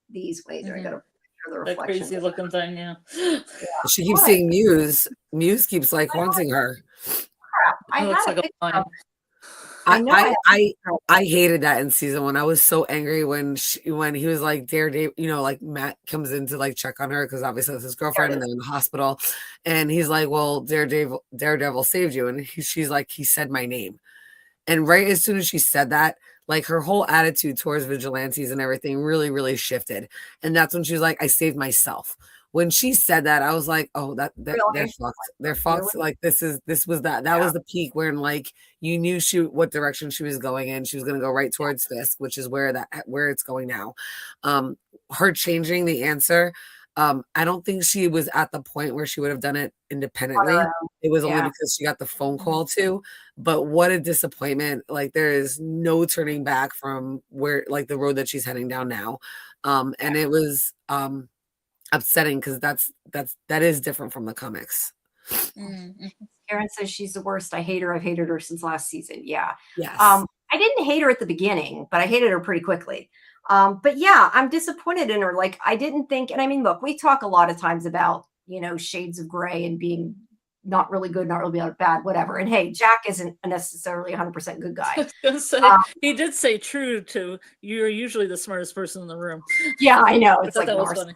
Speaker 1: these ways. I gotta picture the reflection.
Speaker 3: That crazy looking thing, yeah.
Speaker 2: She keeps seeing Muse. Muse keeps like haunting her. I hated that in season 1. I was so angry when he was like Daredevil, like Matt comes in to like check on her because obviously it's his girlfriend and they're in the hospital, and he's like, well, Daredevil saved you, and she's like, he said my name. And right as soon as she said that, like her whole attitude towards vigilantes and everything really, really shifted. And that's when she was like, I saved myself. When she said that, I was like, oh, they're fucked. They're fucked. Like that was the peak where like you knew what direction she was going in. She was going to go right towards Fisk, which is where it's going now. Her changing the answer. I don't think she was at the point where she would have done it independently. It was only because she got the phone call too. But what a disappointment. Like there is no turning back from where like the road that she's heading down now. And it was upsetting because that is different from the comics.
Speaker 1: Karen says she's the worst. I hate her. I've hated her since last season. Yeah.
Speaker 2: Yes.
Speaker 1: I didn't hate her at the beginning, but I hated her pretty quickly. But yeah, I'm disappointed in her. Like I didn't think, and I mean, look, we talk a lot of times about, shades of gray and being not really good, not really bad, whatever. And hey, Jack isn't necessarily 100% good guy.
Speaker 3: He did say true to you're usually the smartest person in the room.
Speaker 1: Yeah, I know. It's like
Speaker 3: that was funny.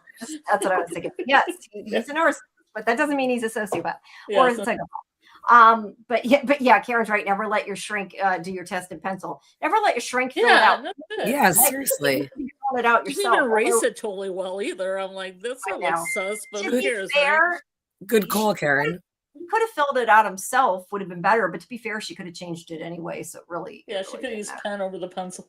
Speaker 1: That's what I was thinking. Yes, he's a nurse, but that doesn't mean he's a sociopath or a psychopath. But yeah, Karen's right. Never let your shrink do your test in pencil. Never let your shrink fill it out.
Speaker 2: Yeah, seriously.
Speaker 1: Fill it out yourself.
Speaker 3: You didn't erase it totally well either. I'm like, that's not like sus, but who cares?
Speaker 1: Right?
Speaker 2: Good call, Karen.
Speaker 1: He could have filled it out himself, would have been better. But to be fair, she could have changed it anyway. So really,
Speaker 3: she could have used pen over the pencil.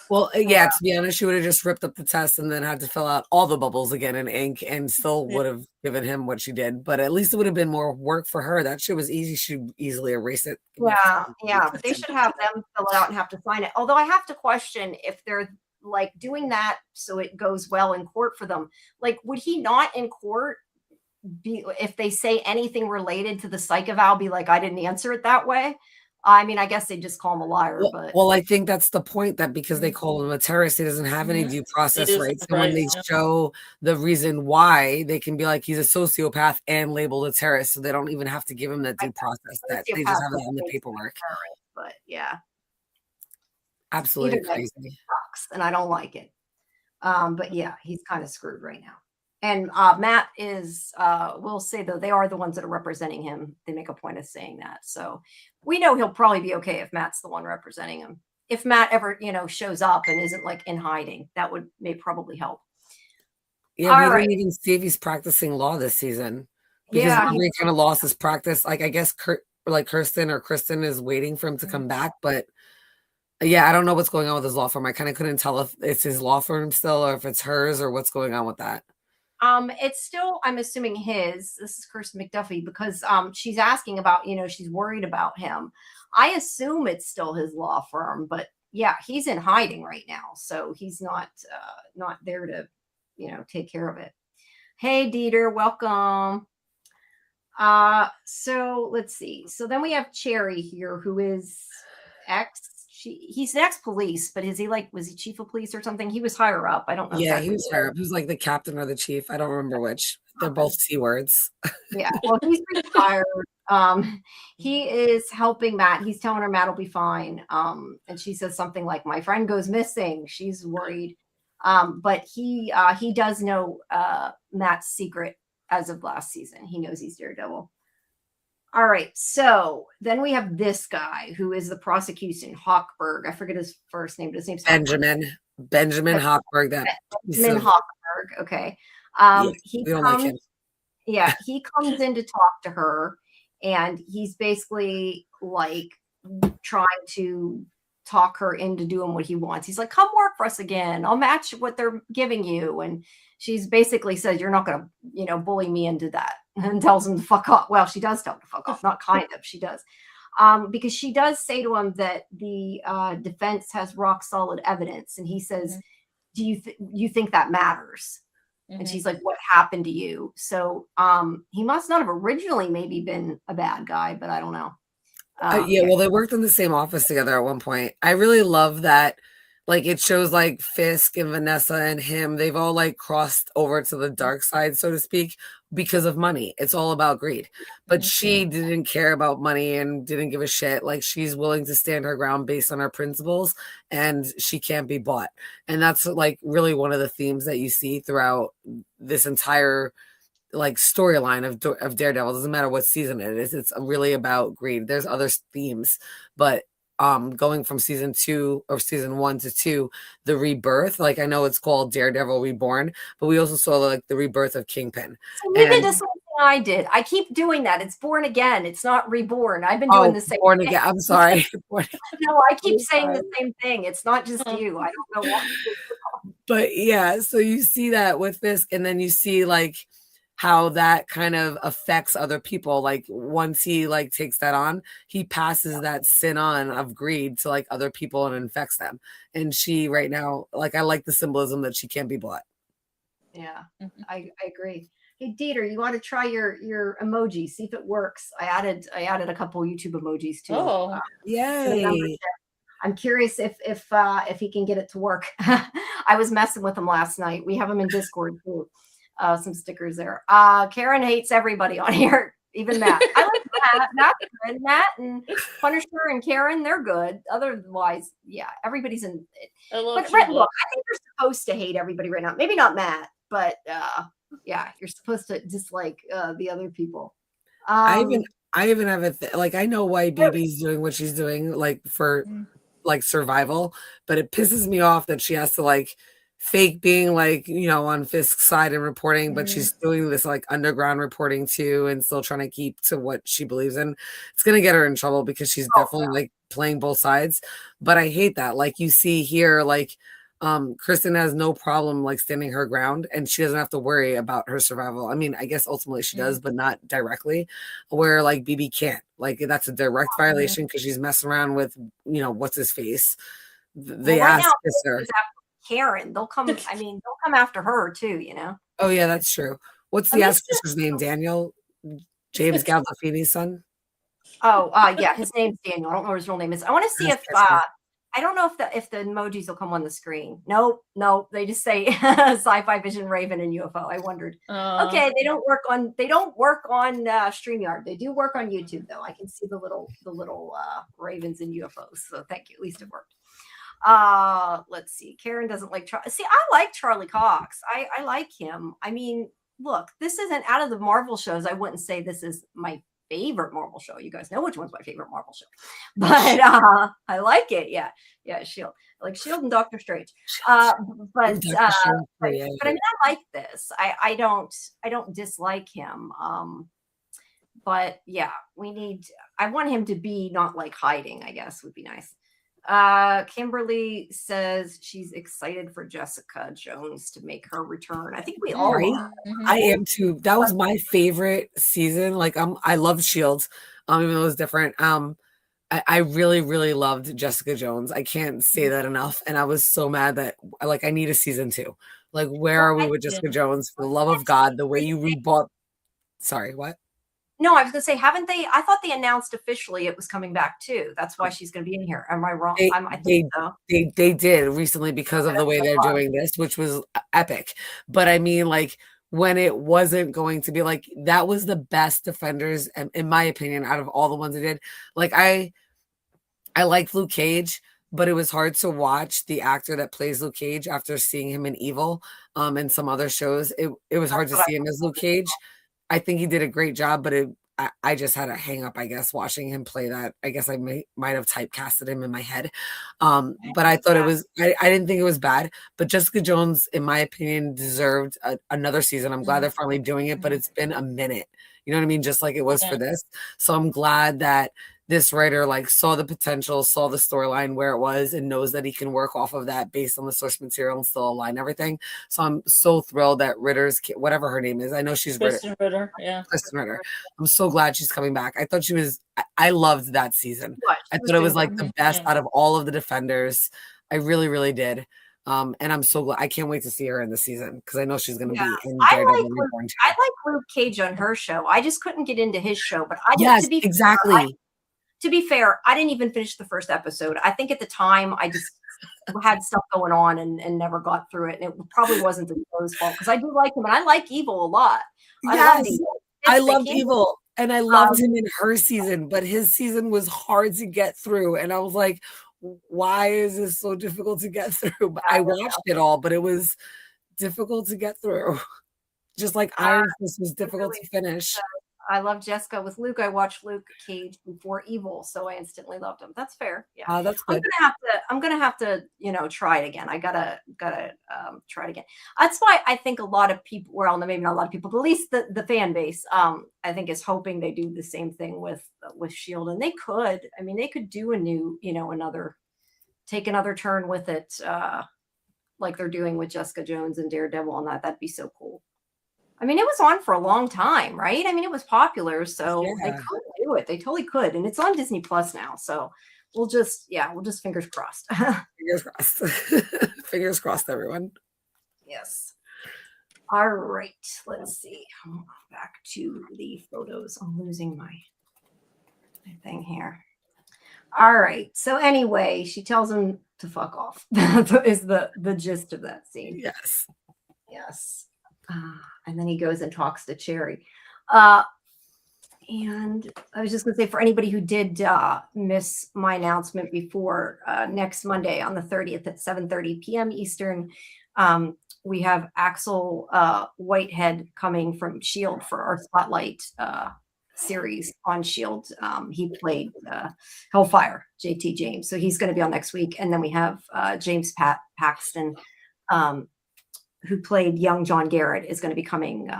Speaker 2: Well, to be honest, she would have just ripped up the test and then had to fill out all the bubbles again in ink and still would have given him what she did. But at least it would have been more work for her. That shit was easy. She'd easily erase it.
Speaker 1: Yeah. But they should have them fill it out and have to sign it. Although I have to question if they're like doing that so it goes well in court for them. Like, would he not in court be, if they say anything related to the psych eval, be like, I didn't answer it that way? I mean, I guess they just call him a liar.
Speaker 2: Well, I think that's the point, that because they call him a terrorist, he doesn't have any due process rights. And when they show the reason why, they can be like, he's a sociopath and labeled a terrorist. So they don't even have to give him that due process. That they just have it on the paperwork.
Speaker 1: But yeah,
Speaker 2: absolutely crazy.
Speaker 1: Sucks, and I don't like it. But yeah, he's kind of screwed right now. And Matt is, we'll say though, they are the ones that are representing him. They make a point of saying that. So we know he'll probably be okay if Matt's the one representing him. If Matt ever, shows up and isn't like in hiding, that may probably help.
Speaker 2: Yeah, we didn't even see if he's practicing law this season. Because he kind of lost his practice. Like, I guess Kristen is waiting for him to come back, but Yeah, I don't know what's going on with his law firm. I kind of couldn't tell if it's his law firm still or if it's hers or what's going on with that.
Speaker 1: It's still, I'm assuming his. This is Kirsten McDuffie because she's asking about, she's worried about him. I assume it's still his law firm, but yeah, he's in hiding right now, so he's not there to, take care of it. Hey, Dieter, welcome. So let's see. So then we have Cherry here, who is he's an ex-police, but was he chief of police or something? He was higher up. I don't know.
Speaker 2: Yeah,
Speaker 1: exactly
Speaker 2: he was higher up. He was like the captain or the chief. I don't remember which. They're both C words.
Speaker 1: Yeah, well, he's retired. He is helping Matt. He's telling her Matt will be fine. And she says something like, "My friend goes missing." She's worried. But he does know Matt's secret as of last season. He knows he's Daredevil. All right, so then we have this guy who is the prosecution, Hochberg. I forget his first name, but his name's
Speaker 2: Benjamin Hochberg.
Speaker 1: Benjamin Hochberg. Okay.
Speaker 2: We don't like him.
Speaker 1: Yeah, he comes in to talk to her, and he's basically like trying to talk her into doing what he wants. He's like, "Come work for us again. I'll match what they're giving you." And she's basically says, "You're not going to, bully me into that," and tells him to fuck off. Well, she does tell him to fuck off. Not kind of. She does. Because she does say to him that the defense has rock solid evidence. And he says, "Do you think that matters?" And she's like, "What happened to you?" So he must not have originally maybe been a bad guy, but I don't know.
Speaker 2: Well, they worked in the same office together at one point. I really love that. Like, it shows like Fisk and Vanessa and him, they've all like crossed over to the dark side, so to speak, because of money. It's all about greed. But she didn't care about money and didn't give a shit. Like, she's willing to stand her ground based on her principles, and she can't be bought. And that's like really one of the themes that you see throughout this entire like storyline of Daredevil. It doesn't matter what season it is. It's really about greed. There's other themes, but going from season 2 or season 1 to 2, the rebirth, like I know it's called Daredevil Reborn, but we also saw like the rebirth of Kingpin.
Speaker 1: So you did the same thing I did. I keep doing that. It's born again. It's not reborn. I've been doing the same
Speaker 2: born
Speaker 1: thing.
Speaker 2: Again. I'm sorry.
Speaker 1: No, I keep saying the same thing. It's not just you. I don't know why.
Speaker 2: But yeah, so you see that with Fisk, and then you see like how that kind of affects other people. Like once he like takes that on, he passes that sin on of greed to like other people and infects them. And she right now, like, I like the symbolism that she can't be bought.
Speaker 1: Yeah, I agree. Hey, Dieter, you want to try your emoji? See if it works. I added a couple YouTube emojis too.
Speaker 3: Oh,
Speaker 2: yay!
Speaker 1: I'm curious if he can get it to work. I was messing with him last night. We have him in Discord too. Some stickers there. Karen hates everybody on here, even Matt. I like Matt. Matt and Punisher and Karen, they're good. Otherwise, yeah, everybody's in. But look, I think you're supposed to hate everybody right now. Maybe not Matt, but yeah, you're supposed to dislike the other people.
Speaker 2: I even have a like I know why BB's doing what she's doing, like for like survival, but it pisses me off that she has to like fake being like, on Fisk's side and reporting, but she's doing this like underground reporting too and still trying to keep to what she believes in. It's going to get her in trouble because she's definitely like playing both sides. But I hate that. Like you see here, like Kristen has no problem like standing her ground, and she doesn't have to worry about her survival. I mean, I guess ultimately she does, but not directly, where like BB can't. Like that's a direct violation because she's messing around with, what's his face. They asked her.
Speaker 1: Karen, they'll come. I mean, they'll come after her too.
Speaker 2: Oh yeah, that's true. What's the ass-kisser's name? Daniel, James Gandolfini's son.
Speaker 1: Oh, yeah, his name's Daniel. I don't know what his real name is. I want to see if I don't know if the emojis will come on the screen. Nope. They just say SciFi Vision, Raven, and UFO. I wondered. Okay, they don't work on StreamYard. They do work on YouTube though. I can see the little ravens and UFOs. So thank you. At least it worked. Let's see. Karen doesn't like Charlie. See, I like Charlie Cox. I like him. I mean, look, this isn't out of the Marvel shows. I wouldn't say this is my favorite Marvel show. You guys know which one's my favorite Marvel show, but I like it. Yeah, Shield. I like Shield and Doctor Strange. But I mean, I like this. I don't dislike him. But yeah, I want him to be not like hiding, I guess would be nice. Kimberly says she's excited for Jessica Jones to make her return. I think we all
Speaker 2: Right?
Speaker 1: are.
Speaker 2: I am too. That was my favorite season. Like I loved Shields, even though it was different. I really, really loved Jessica Jones. I can't say that enough. And I was so mad that like I need a season 2. Like, where are we with Jessica Jones? For the love of God, the way you rebought. Sorry, what?
Speaker 1: No, I was gonna say, haven't they? I thought they announced officially it was coming back too. That's why she's gonna be in here. Am I wrong? I think so.
Speaker 2: They did recently because of the way they're doing this, which was epic. But I mean, like, when it wasn't going to be like, that was the best Defenders, in my opinion, out of all the ones they did. Like, I liked Luke Cage, but it was hard to watch the actor that plays Luke Cage after seeing him in Evil, and some other shows. It was hard to see him as Luke Cage. I think he did a great job, but I just had a hang up, I guess, watching him play that. I guess I might have typecasted him in my head. But I thought I didn't think it was bad. But Jessica Jones, in my opinion, deserved another season. I'm glad they're finally doing it, but it's been a minute. You know what I mean? Just like it was for this. So I'm glad that this writer like saw the potential, saw the storyline where it was, and knows that he can work off of that based on the source material and still align everything. So I'm so thrilled that Ritter's, whatever her name is, I know she's
Speaker 3: Kristen Ritter. Yeah,
Speaker 2: Kristen Ritter. I'm so glad she's coming back. I thought she was. I loved that season. I thought it was like the best out of all of the Defenders. I really, really did. And I'm so glad. I can't wait to see her in the season because I know she's going to be in Daredevil.
Speaker 1: I like Luke Cage on her show. I just couldn't get into his show, but I
Speaker 2: exactly.
Speaker 1: To be fair, I didn't even finish the first episode. I think at the time I just had stuff going on and never got through it. And it probably wasn't the show's fault because I do like him and I like Evil a lot.
Speaker 2: I loved Evil and I loved him in her season, but his season was hard to get through. And I was like, why is this so difficult to get through? But I watched it all, but it was difficult to get through. Just like Iron Fist was difficult to finish.
Speaker 1: I love Jessica with Luke. I watched Luke Cage before Evil, so I instantly loved him. That's fair. Yeah,
Speaker 2: that's good.
Speaker 1: I'm gonna have to, try it again. I gotta try it again. That's why I think a lot of people, well, maybe not a lot of people, but at least the fan base, I think is hoping they do the same thing with Shield, and they could. I mean, they could do a new, take another turn with it, like they're doing with Jessica Jones and Daredevil, and that'd be so cool. I mean, it was on for a long time, right? I mean, it was popular, so they could do it. They totally could. And it's on Disney Plus now. So we'll just fingers crossed.
Speaker 2: Fingers crossed. Fingers crossed, everyone.
Speaker 1: Yes. All right. Let's see. Back to the photos. I'm losing my thing here. All right. So anyway, she tells him to fuck off. Is the gist of that scene.
Speaker 2: Yes.
Speaker 1: Yes. And then he goes and talks to Cherry. And I was just going to say, for anybody who did miss my announcement before, next Monday on the 30th at 7:30 p.m. Eastern, we have Axel Whitehead coming from S.H.I.E.L.D. for our Spotlight series on S.H.I.E.L.D. He played Hellfire, JT James. So he's going to be on next week. And then we have James Paxton, who played young John Garrett, is going to be coming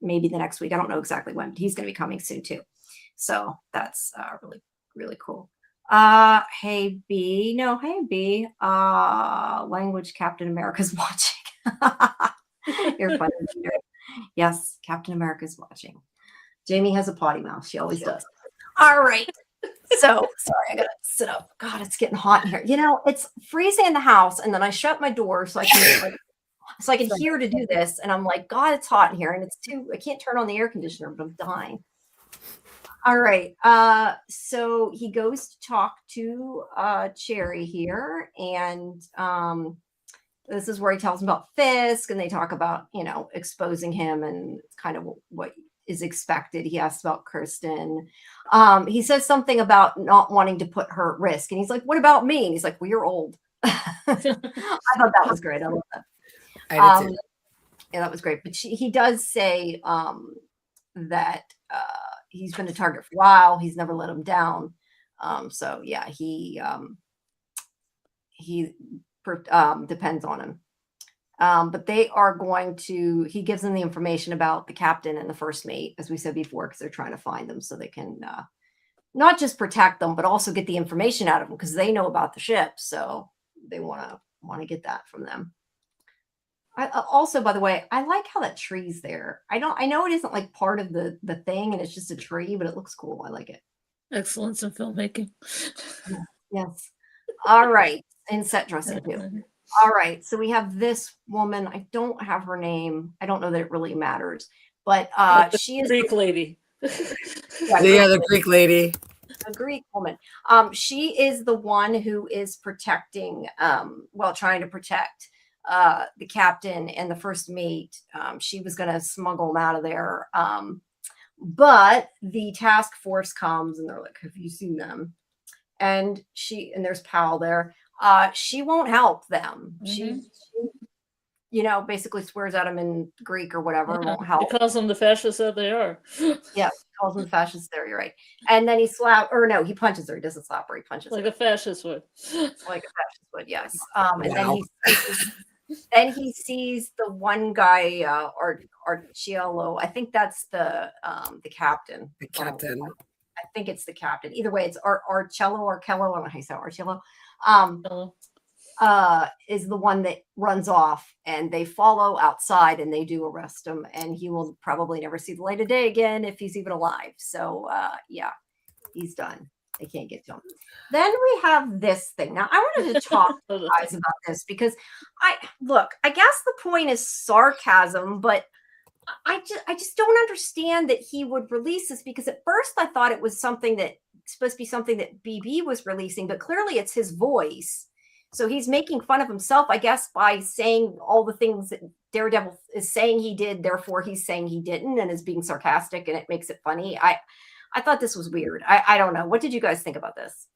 Speaker 1: maybe the next week. I don't know exactly when, but he's going to be coming soon too. So that's really, really cool. Hey B. Language Captain America's watching. You're funny. Yes, Captain America's watching. Jamie has a potty mouth. She always does. All right. So sorry, I gotta sit up. God, it's getting hot in here. It's freezing in the house, and then I shut my door so I can hear to do this. And I'm like, God, it's hot in here, and I can't turn on the air conditioner, but I'm dying. All right. So he goes to talk to Cherry here, and this is where he tells him about Fisk, and they talk about, exposing him and kind of what is expected. He asks about Kirsten. He says something about not wanting to put her at risk. And he's like, what about me? And he's like, well, you're old. I thought that was great. I love that.
Speaker 2: I did too.
Speaker 1: Yeah, that was great. But he does say that he's been a target for a while. He's never let him down. So yeah, he depends on him. But they are going to, he gives them the information about the captain and the first mate, as we said before, because they're trying to find them so they can not just protect them, but also get the information out of them because they know about the ship. So they want to get that from them. Also, by the way, I like how that tree's there. I know it isn't like part of the thing and it's just a tree, but it looks cool. I like it.
Speaker 3: Excellence in filmmaking.
Speaker 1: Yes. All right. And set dressing too. All right. So we have this woman. I don't have her name. I don't know that it really matters, but she is
Speaker 3: Greek lady.
Speaker 2: Yeah, the Greek lady.
Speaker 1: A Greek woman. She is the one who is protecting, trying to protect the captain and the first mate. She was going to smuggle them out of there. But the task force comes and they're like, have you seen them? And there's Pal there. She won't help them. She basically swears at them in Greek or whatever.
Speaker 3: Yeah,
Speaker 1: won't help.
Speaker 3: He calls them the fascists that they are.
Speaker 1: Yeah, calls them fascists there. You're right. And then he punches her. He doesn't slap her. He punches
Speaker 3: like
Speaker 1: her.
Speaker 3: a fascist would.
Speaker 1: Like a fascist would, yes. And then he sees the one guy, Arciello. I think that's the captain.
Speaker 2: The captain.
Speaker 1: I think it's the captain. Either way, it's Arcello. I don't know how you say Arcello. Is the one that runs off, and they follow outside and they do arrest him, and he will probably never see the light of day again if he's even alive. So he's done. They can't get to him. Then we have this thing. Now I wanted to talk to you guys about this because I guess the point is sarcasm, but I just don't understand that he would release this, because at first I thought it was supposed to be something that BB was releasing, but clearly it's his voice. So he's making fun of himself, I guess, by saying all the things that Daredevil is saying he did. Therefore, he's saying he didn't and is being sarcastic, and it makes it funny. I thought this was weird. I don't know. What did you guys think about this?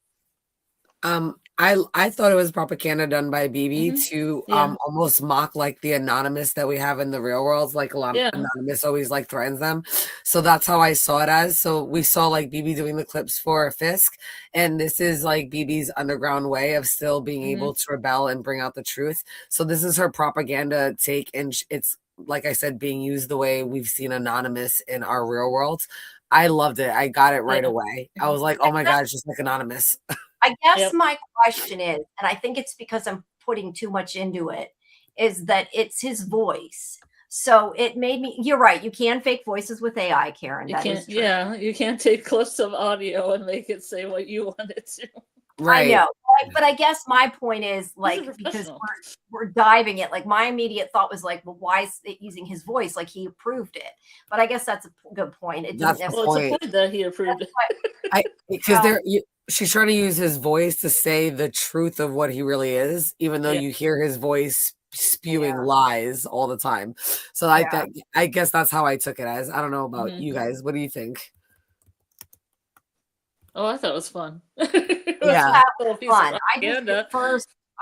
Speaker 2: I thought it was propaganda done by BB to almost mock like the anonymous that we have in the real world. Like a lot of anonymous always like threatens them. So that's how I saw it as. So we saw like BB doing the clips for Fisk, and this is like BB's underground way of still being able to rebel and bring out the truth. So this is her propaganda take, and it's, like I said, being used the way we've seen anonymous in our real world. I loved it. I got it right away. I was like, oh my God, it's just like anonymous.
Speaker 1: I guess my question is, and I think it's because I'm putting too much into it, is that it's his voice. So it made me, you're right. You can fake voices with AI, Karen.
Speaker 3: You can't take clips of audio and make it say what you want it to.
Speaker 2: Right.
Speaker 1: I know. But I guess my point is, like, because we're diving it, like my immediate thought was like, well, why is it using his voice? Like he approved it. But I guess that's a good point. It
Speaker 2: that's
Speaker 1: didn't
Speaker 2: the point.
Speaker 3: It's a point that he approved it.
Speaker 2: Because she's trying to use his voice to say the truth of what he really is, even though you hear his voice spewing lies all the time. So I guess that's how I took it as. I don't know about you guys. What do you think?
Speaker 3: Oh, I thought it was fun.
Speaker 1: Yeah, fun.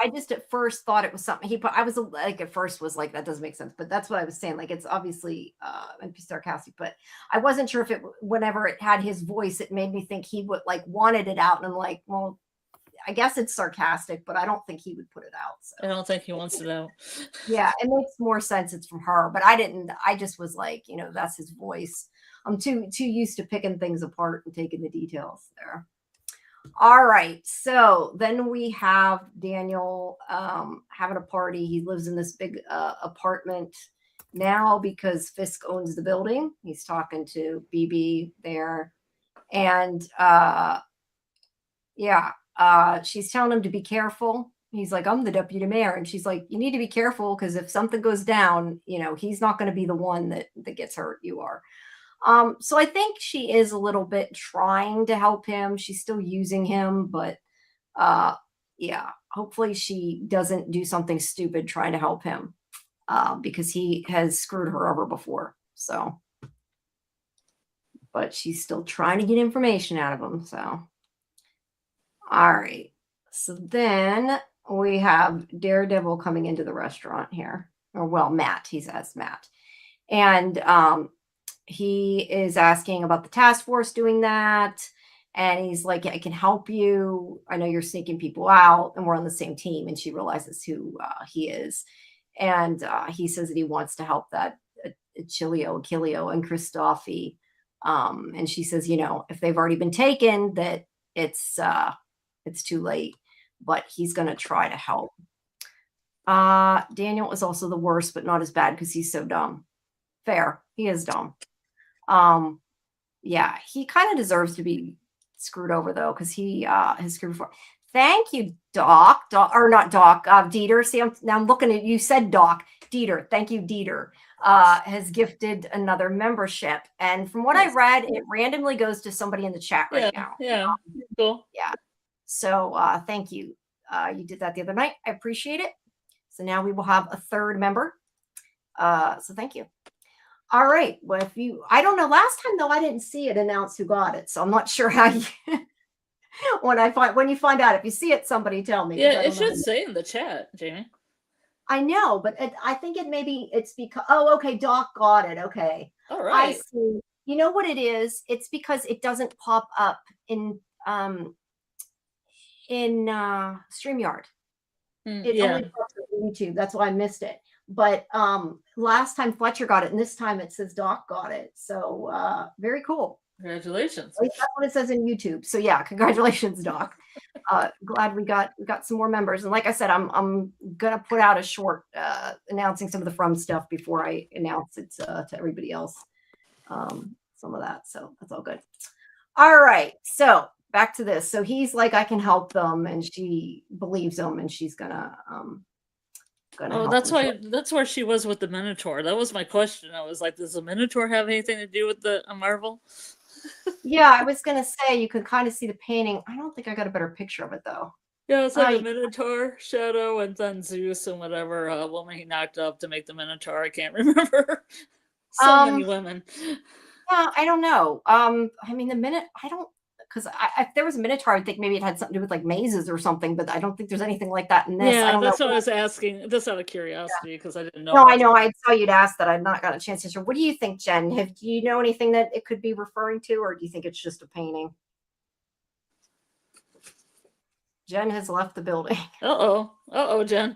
Speaker 1: I just at first thought it was something he put. I was like, at first was like, that doesn't make sense, but that's what I was saying. Like, it's obviously sarcastic, but I wasn't sure if whenever it had his voice, it made me think he would like wanted it out, and I'm like, well, I guess it's sarcastic, but I don't think he would put it out. So.
Speaker 3: I don't think he wants it out.
Speaker 1: Yeah, it makes more sense. It's from her, but I didn't. I just was like, that's his voice. I'm too used to picking things apart and taking the details there. All right. So then we have Daniel having a party. He lives in this big apartment now because Fisk owns the building. He's talking to BB there. And she's telling him to be careful. He's like, I'm the deputy mayor. And she's like, you need to be careful because if something goes down, he's not going to be the one that gets hurt. You are. So I think she is a little bit trying to help him. She's still using him, but hopefully she doesn't do something stupid trying to help him because he has screwed her over before. So, but she's still trying to get information out of him. So, all right. So then we have Daredevil coming into the restaurant here, Matt. He says Matt, and he is asking about the task force doing that. And he's like, I can help you. I know you're sneaking people out and we're on the same team. And she realizes who he is. And he says that he wants to help that Achillio and Christofi And she says, if they've already been taken, that it's too late, but he's going to try to help. Daniel is also the worst, but not as bad because he's so dumb. Fair. He is dumb. Yeah, he kind of deserves to be screwed over though, because he has screwed before. Thank you, Doc. Or not Doc, Dieter. See, I'm looking at you said Doc. Dieter. Thank you, Dieter. Has gifted another membership. And from what I read, it randomly goes to somebody in the chat right now.
Speaker 3: Yeah. Cool.
Speaker 1: Yeah. So thank you. You did that the other night. I appreciate it. So now we will have a third member. So thank you. All right. Well, I don't know. Last time though, I didn't see it announced who got it. So I'm not sure how you when you find out. If you see it, somebody tell me.
Speaker 3: Yeah, it should say in the chat, Jamie.
Speaker 1: I know, but I think it's because okay, Doc got it. Okay.
Speaker 3: All right.
Speaker 1: I see. You know what it is? It's because it doesn't pop up in StreamYard. It only pops up on YouTube. That's why I missed it. But last time Fletcher got it, and this time it says Doc got it. So very cool.
Speaker 3: Congratulations.
Speaker 1: At least that's what it says in YouTube. So yeah, congratulations, Doc. Glad we got some more members. And like I said, I'm gonna put out a short announcing some of the From stuff before I announce it to everybody else. Some of that. So that's all good. All right. So back to this. So he's like, I can help them, and she believes him, and she's gonna
Speaker 3: that's where she was with the Minotaur. That was my question. I was like, does the Minotaur have anything to do with the Marvel?
Speaker 1: Yeah, I was gonna say you could kind of see the painting. I don't think I got a better picture of it though.
Speaker 3: Yeah, it's like a Minotaur shadow, and then Zeus and whatever woman he knocked up to make the Minotaur. I can't remember. So many women.
Speaker 1: Yeah, I don't know. I mean, because if there was a Minotaur, I'd think maybe it had something to do with like mazes or something, but I don't think there's anything like that in this.
Speaker 3: Yeah, that's what I was asking, just out of curiosity, because I didn't know.
Speaker 1: No, I know. I saw you'd asked that. I've not got a chance to answer. What do you think, Jen? Do you know anything that it could be referring to, or do you think it's just a painting? Jen has left the building.
Speaker 3: Uh-oh, Jen.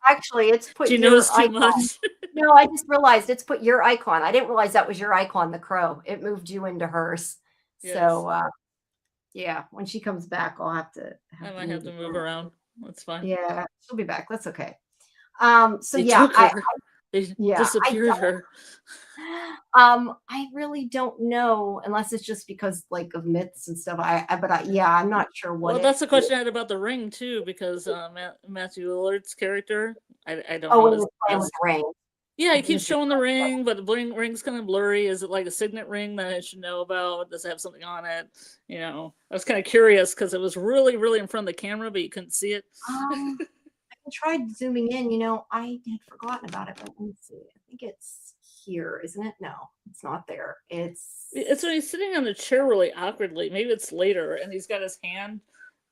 Speaker 1: Actually, it's put
Speaker 3: she
Speaker 1: your
Speaker 3: knows too
Speaker 1: icon.
Speaker 3: much.
Speaker 1: No, I just realized it's put your icon. I didn't realize that was your icon, the crow. It moved you into hers. Yes. So, yeah, when she comes back, I'll have to.
Speaker 3: I might have to move around. That's fine.
Speaker 1: Yeah, she'll be back. That's okay. So
Speaker 3: they
Speaker 1: yeah,
Speaker 3: they disappeared her.
Speaker 1: I really don't know, unless it's just because like of myths and stuff. I'm not sure what.
Speaker 3: Well, that's the question I had about the ring too, because Matthew Lillard's character, I don't know.
Speaker 1: Playing with the ring.
Speaker 3: Yeah, he keeps showing the ring, but the ring's kind of blurry. Is it like a signet ring that I should know about? Does it have something on it? I was kind of curious because it was really, really in front of the camera, but you couldn't see it.
Speaker 1: I tried zooming in. I had forgotten about it, but let me see. I think it's here, isn't it? No, it's not there. It's
Speaker 3: when he's sitting on the chair really awkwardly. Maybe it's later, and he's got his hand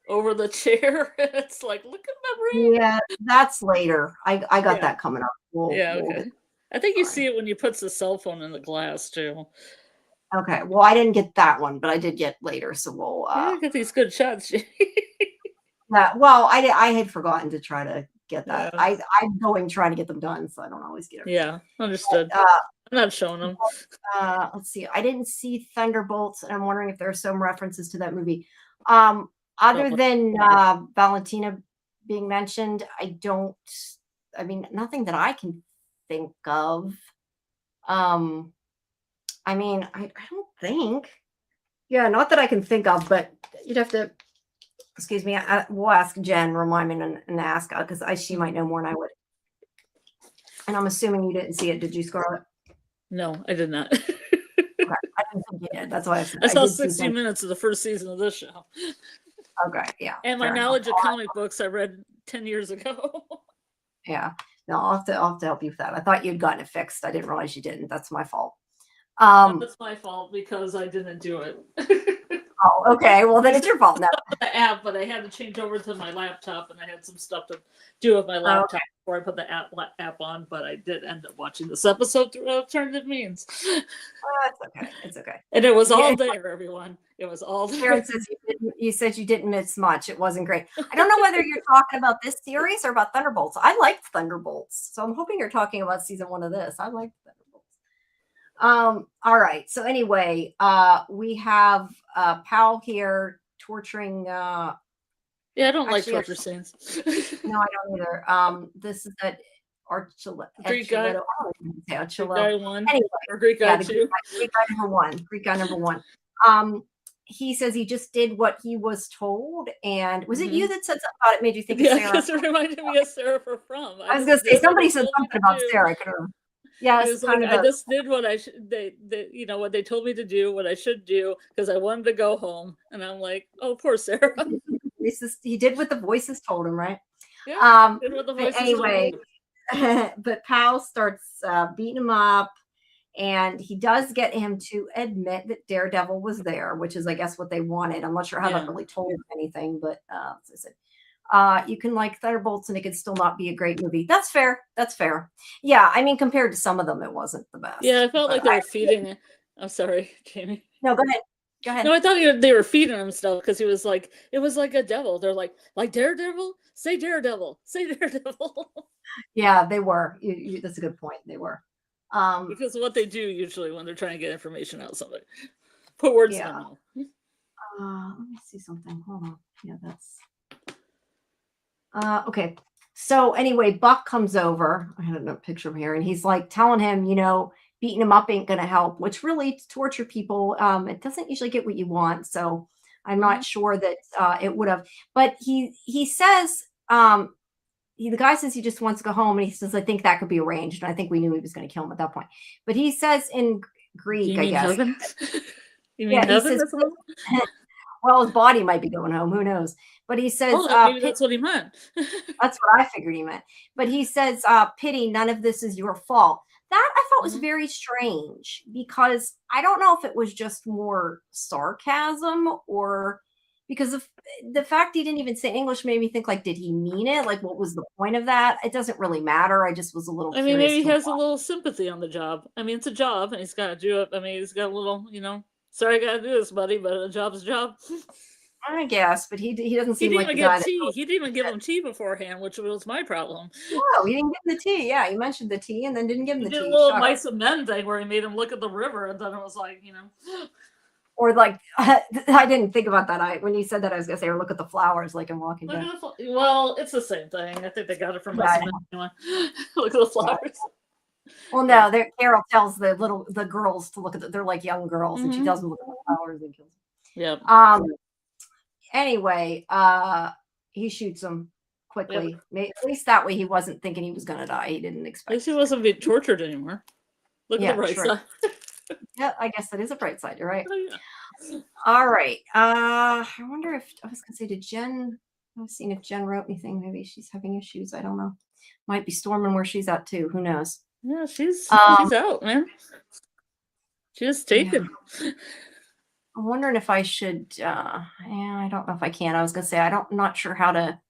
Speaker 3: over the chair. It's like, look at my ring.
Speaker 1: Yeah, that's later. I got that coming up.
Speaker 3: Okay. I think you see it when you put the cell phone in the glass too.
Speaker 1: Okay. Well, I didn't get that one, but I did get later. So we'll
Speaker 3: get these good shots.
Speaker 1: Yeah. Well, I had forgotten to try to get that. Yeah. I'm going trying to get them done, so I don't always get it.
Speaker 3: Yeah, understood. I'm not showing them.
Speaker 1: Let's see. I didn't see Thunderbolts, and I'm wondering if there are some references to that movie. Other than Valentina being mentioned, nothing that I can think of. I don't think. Yeah, not that I can think of, but you'd have to. Excuse me. We'll ask Jen. Remind me and ask because she might know more than I would. And I'm assuming you didn't see it, did you, Scarlet?
Speaker 3: No, I did not.
Speaker 1: Okay. I didn't think you did. That's why
Speaker 3: I saw 60 minutes of the first season of this show.
Speaker 1: Okay, yeah.
Speaker 3: And my knowledge of comic books I read 10 years ago.
Speaker 1: Yeah. No, I'll have to help you with that. I thought you'd gotten it fixed. I didn't realize you didn't. That's my fault.
Speaker 3: That's my fault because I didn't do it.
Speaker 1: Oh, okay. Well, then it's your fault now.
Speaker 3: The app, but I had to change over to my laptop, and I had some stuff to do with my laptop before I put the app on. But I did end up watching this episode through alternative means.
Speaker 1: It's okay. It's okay.
Speaker 3: And it was all there, everyone. It was all there.
Speaker 1: Karen says you said you didn't miss much. It wasn't great. I don't know whether you're talking about this series or about Thunderbolts. I liked Thunderbolts, so I'm hoping you're talking about season 1 of this. I liked Thunderbolts. All right. So anyway, we have Powell here torturing.
Speaker 3: Yeah, I don't like
Speaker 1: actually,
Speaker 3: torture scenes.
Speaker 1: no, I don't either. This is that
Speaker 3: Greek guy.
Speaker 1: Archuleta. Oh, I didn't say
Speaker 3: Greek
Speaker 1: Archuleta.
Speaker 3: guy 1
Speaker 1: Anyway,
Speaker 3: or Greek
Speaker 1: yeah,
Speaker 3: guy
Speaker 1: the
Speaker 3: 2.
Speaker 1: Greek guy number one. Greek guy number one. He says he just did what he was told. And was it you that said something about it made you think of
Speaker 3: Yeah,
Speaker 1: Sarah?
Speaker 3: because it reminded me of Sarah for From.
Speaker 1: I was going to say somebody said something about Sarah. I could remember. Yeah,
Speaker 3: it was like I just did what I should. They, you know, what they told me to do, what I should do, because I wanted to go home. And I'm like, oh, poor Sarah.
Speaker 1: He did what the voices told him, right?
Speaker 3: Yeah. Did what the voices
Speaker 1: anyway,
Speaker 3: told him.
Speaker 1: but Powell starts beating him up, and he does get him to admit that Daredevil was there, which is, I guess, what they wanted. I'm not sure how that really told him anything, but as I said. You can like Thunderbolts and it could still not be a great movie. That's fair. That's fair. Yeah, I mean, compared to some of them, it wasn't the best.
Speaker 3: Yeah, I felt like they were feeding it. I'm sorry, Jamie.
Speaker 1: No, go ahead. Go ahead.
Speaker 3: No, I thought they were feeding him stuff because he was like, it was like a devil. They're like Daredevil? Say Daredevil. Say Daredevil.
Speaker 1: Yeah, they were. That's a good point. They were.
Speaker 3: Because what they do usually when they're trying to get information out of somebody. Put words in their mouth.
Speaker 1: Let me see something. Hold on. Yeah, that's... okay. So anyway, Buck comes over. I had a picture of here, and he's like telling him, beating him up ain't going to help, which really to torture people. It doesn't usually get what you want. So I'm not sure that it would have, but he says, the guy says he just wants to go home, and he says, I think that could be arranged. And I think we knew he was going to kill him at that point, but he says in Greek, I guess.
Speaker 3: Heaven? You mean heaven?
Speaker 1: Says, well, his body might be going home. Who knows? But he says,
Speaker 3: maybe that's what he meant.
Speaker 1: That's what I figured he meant. But he says, pity, none of this is your fault. That I thought was very strange, because I don't know if it was just more sarcasm, or because of the fact he didn't even say English made me think, like, did he mean it? Like, what was the point of that? It doesn't really matter. I just was a little curious.
Speaker 3: I mean, maybe he has a little sympathy on the job. I mean, it's a job, and he's got to do it. I mean, he's got a little, sorry I got to do this, buddy, but a job's a job.
Speaker 1: I guess, but he doesn't seem like the guy.
Speaker 3: He didn't even give him tea beforehand, which was my problem.
Speaker 1: Oh, he didn't give him the tea. Yeah, you mentioned the tea and then didn't give him the tea.
Speaker 3: He did a little Mice and Men thing where he made him look at the river, and then it was like,
Speaker 1: Or like, I didn't think about that. When you said that, I was going to say, or look at the flowers like I'm walking down.
Speaker 3: Well, it's the same thing. I think they got it from Mice and Men anyway. Look at the flowers.
Speaker 1: Well, no, Carol tells the girls to look at they're like young girls, and she tells them to look at the flowers and kills them.
Speaker 3: Yeah.
Speaker 1: Anyway, he shoots him quickly. Yep. At least that way he wasn't thinking he was going to die. He didn't expect.
Speaker 3: At least he wasn't being tortured anymore. Look at the bright side.
Speaker 1: Yeah, I guess that is a bright side. You're right.
Speaker 3: Oh, yeah.
Speaker 1: All right. I wonder if I was going to say to Jen. I was seeing if Jen wrote anything. Maybe she's having issues. I don't know. Might be storming where she's at too. Who knows?
Speaker 3: Yeah, she's out, man. She's taken.
Speaker 1: Yeah. I'm wondering if I should. I don't know if I can. I was gonna say I'm not sure how to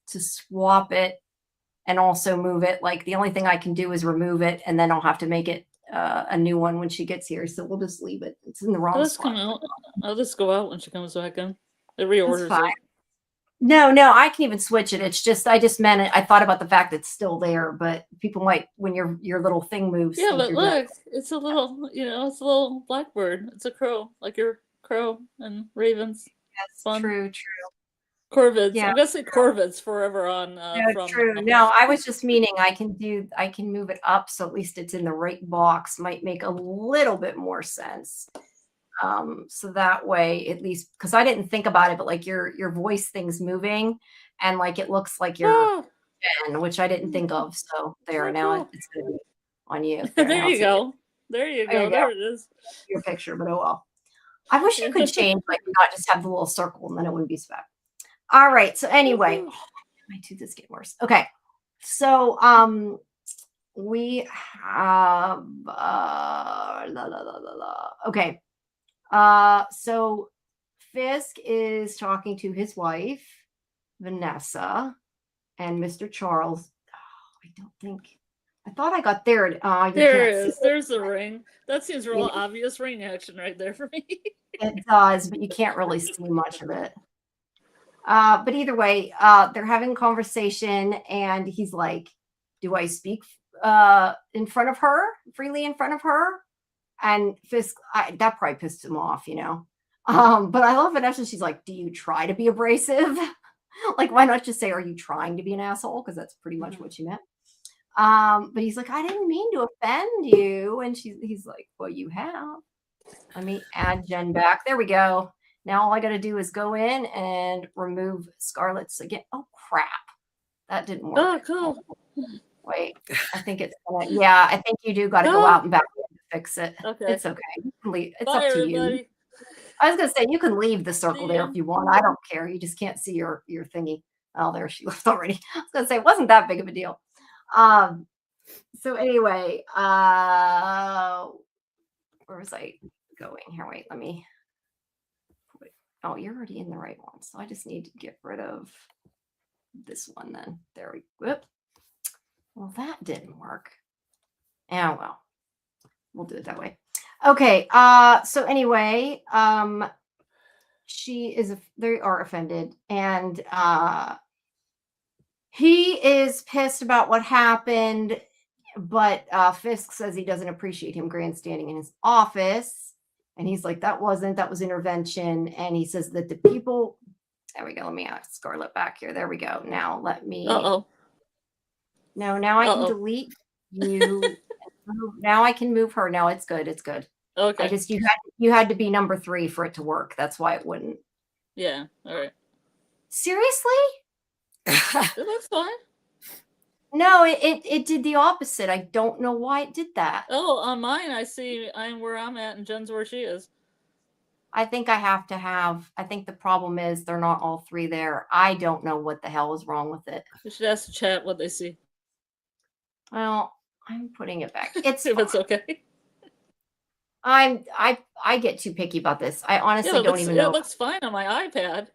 Speaker 1: swap it and also move it. Like the only thing I can do is remove it, and then I'll have to make it a new one when she gets here. So we'll just leave it. It's in the wrong spot.
Speaker 3: I'll just go out when she comes back in. It reorders it.
Speaker 1: No, I can even switch it. It's just I just meant it. I thought about the fact it's still there, but people might when your little thing moves.
Speaker 3: Yeah, but look, it's a little, it's a little blackbird. It's a crow, like your crow and ravens.
Speaker 1: That's true.
Speaker 3: Corvids. Yeah. I'm gonna say corvids forever on.
Speaker 1: True. No, I was just meaning I can move it up so at least it's in the right box. Might make a little bit more sense. So that way, at least, because I didn't think about it, but like your voice thing's moving, and like it looks like you're Jenn, which I didn't think of. So there, now it's gonna be on you.
Speaker 3: There you go. There you go. There it is.
Speaker 1: Your picture, but oh well. I wish you could change, like not just have the little circle, and then it wouldn't be so bad. All right. So anyway, my tooth is getting worse. Okay. So we have okay. So Fisk is talking to his wife, Vanessa, and Mr. Charles. I thought I got there.
Speaker 3: There it is. There's the ring. That seems real obvious ring action right there for me.
Speaker 1: It does, but you can't really see much of it. But either way, they're having a conversation, and he's like, do I speak in front of her, freely in front of her. And Fisk, that probably pissed him off, you know. But I love Vanessa. She's like, do you try to be abrasive? Like, why not just say, are you trying to be an asshole? Because that's pretty much what she meant. But he's like, I didn't mean to offend you. And he's like, well, you have. Let me add Jenn back. There we go. Now all I got to do is go in and remove Scarlet's again. Oh, crap. That didn't work.
Speaker 3: Oh, cool.
Speaker 1: Wait, I think it's gonna, yeah, I think you do got to go out and back to fix it.
Speaker 3: Okay.
Speaker 1: It's okay. You can leave. It's
Speaker 3: Bye,
Speaker 1: up to
Speaker 3: everybody.
Speaker 1: you. I was gonna say you can leave the circle there if you want. I don't care. You just can't see your thingy. Oh, there she left already. I was gonna say it wasn't that big of a deal. So anyway, where was I going here? Wait, let me. Oh, you're already in the right one. So I just need to get rid of this one then. There we go. Well, that didn't work. Oh, well, we'll do it that way. Okay. So anyway, they are offended, and he is pissed about what happened, but Fisk says he doesn't appreciate him grandstanding in his office. And he's like, that was intervention. And he says that the people, there we go. Let me ask Scarlet back here. There we go. Now let me. No, now I can delete you. Now I can move her. No, it's good. It's good.
Speaker 3: Okay.
Speaker 1: I just you had to be number 3 for it to work. That's why it wouldn't.
Speaker 3: Yeah. All right.
Speaker 1: Seriously?
Speaker 3: It looks fine.
Speaker 1: No, it did the opposite. I don't know why it did that.
Speaker 3: Oh, on mine, I see I'm where I'm at and Jenn's where she is.
Speaker 1: I think I think the problem is they're not all 3 there. I don't know what the hell is wrong with it.
Speaker 3: You should ask the chat what they see.
Speaker 1: Well, I'm putting it back. It's
Speaker 3: if it's okay.
Speaker 1: I get too picky about this. I honestly don't even know.
Speaker 3: It looks fine on my iPad.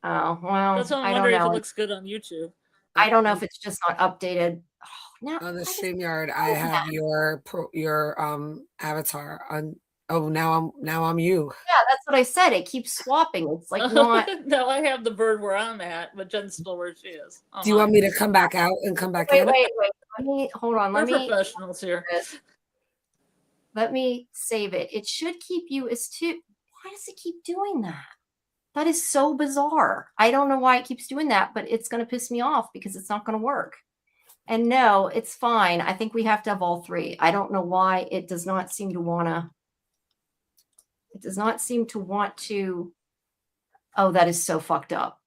Speaker 1: Oh, well,
Speaker 3: that's why I'm wondering if it looks good on YouTube.
Speaker 1: I don't know if it's just not updated. Oh, now,
Speaker 2: on the StreamYard, I have your avatar on. Oh, now I'm you.
Speaker 1: Yeah, that's what I said. It keeps swapping. It's like not.
Speaker 3: No, I have the bird where I'm at, but Jenn's still where she is.
Speaker 2: Do you want me to come back out and come back in?
Speaker 1: Wait. Let me hold on.
Speaker 3: We're professionals here.
Speaker 1: Let me save it. It should keep you as 2. Why does it keep doing that? That is so bizarre. I don't know why it keeps doing that, but it's going to piss me off because it's not going to work. And no, it's fine. I think we have to have all 3. I don't know why it does not seem to want to. It does not seem to want to. Oh, that is so fucked up.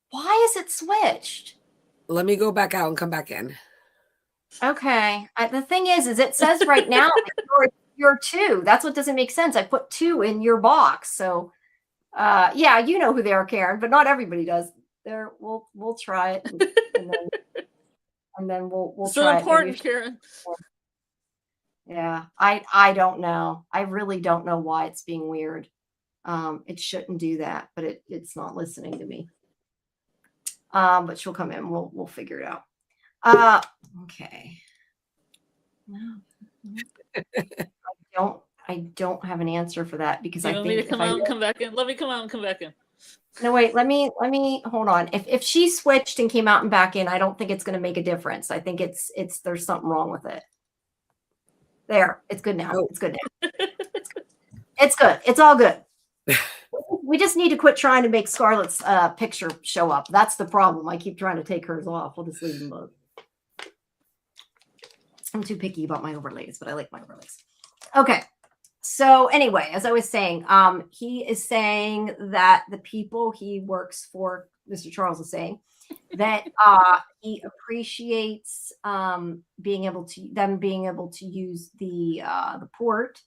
Speaker 1: Why is it switched?
Speaker 2: Let me go back out and come back in.
Speaker 1: Okay. The thing is it says right now that you're 2. That's what doesn't make sense. I put 2 in your box. So, yeah, you know who they are, Karen, but not everybody does. There, we'll try it, and then we'll
Speaker 3: so
Speaker 1: try
Speaker 3: important,
Speaker 1: it.
Speaker 3: Karen.
Speaker 1: Yeah, I don't know. I really don't know why it's being weird. It shouldn't do that, but it's not listening to me. But she'll come in. We'll figure it out. Okay. No, I don't have an answer for that because I think
Speaker 3: me to come out and come back in. Let me come out and come back in.
Speaker 1: No, wait, let me hold on. If she switched and came out and back in, I don't think it's going to make a difference. I think there's something wrong with it. There, it's good now. It's good now. It's good. It's all good. We just need to quit trying to make Scarlet's picture show up. That's the problem. I keep trying to take hers off. We'll just leave them both. I'm too picky about my overlays, but I like my overlays. Okay. So anyway, as I was saying, he is saying that the people he works for, Mr. Charles is saying that he appreciates being able to use the port.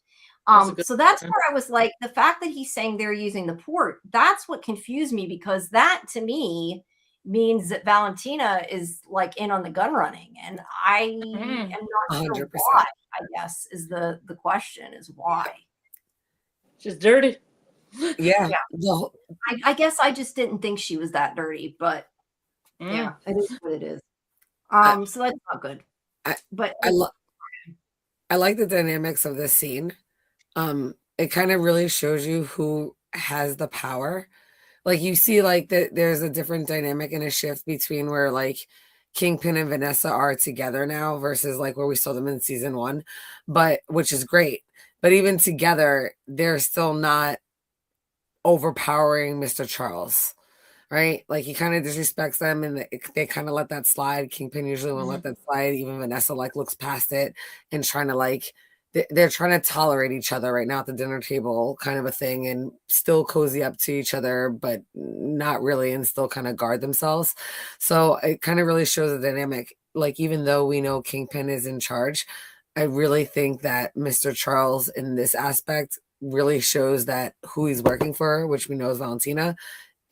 Speaker 1: So that's where I was like, the fact that he's saying they're using the port, that's what confused me, because that to me means that Valentina is like in on the gun running, and I am not sure
Speaker 2: 100%.
Speaker 1: why. I guess is the question is why.
Speaker 3: She's dirty.
Speaker 2: Yeah.
Speaker 1: I guess I just didn't think she was that dirty, but yeah, it is what it is. So that's not good. But
Speaker 2: I like the dynamics of this scene. It kind of really shows you who has the power. Like you see, like there's a different dynamic and a shift between where like Kingpin and Vanessa are together now versus like where we saw them in season 1, but which is great. But even together, they're still not overpowering Mr. Charles, right? Like he kind of disrespects them, and they kind of let that slide. Kingpin usually won't let that slide. Even Vanessa like looks past it and trying to like they're trying to tolerate each other right now at the dinner table, kind of a thing, and still cozy up to each other, but not really, and still kind of guard themselves. So it kind of really shows the dynamic. Like even though we know Kingpin is in charge, I really think that Mr. Charles in this aspect really shows that who he's working for, which we know is Valentina,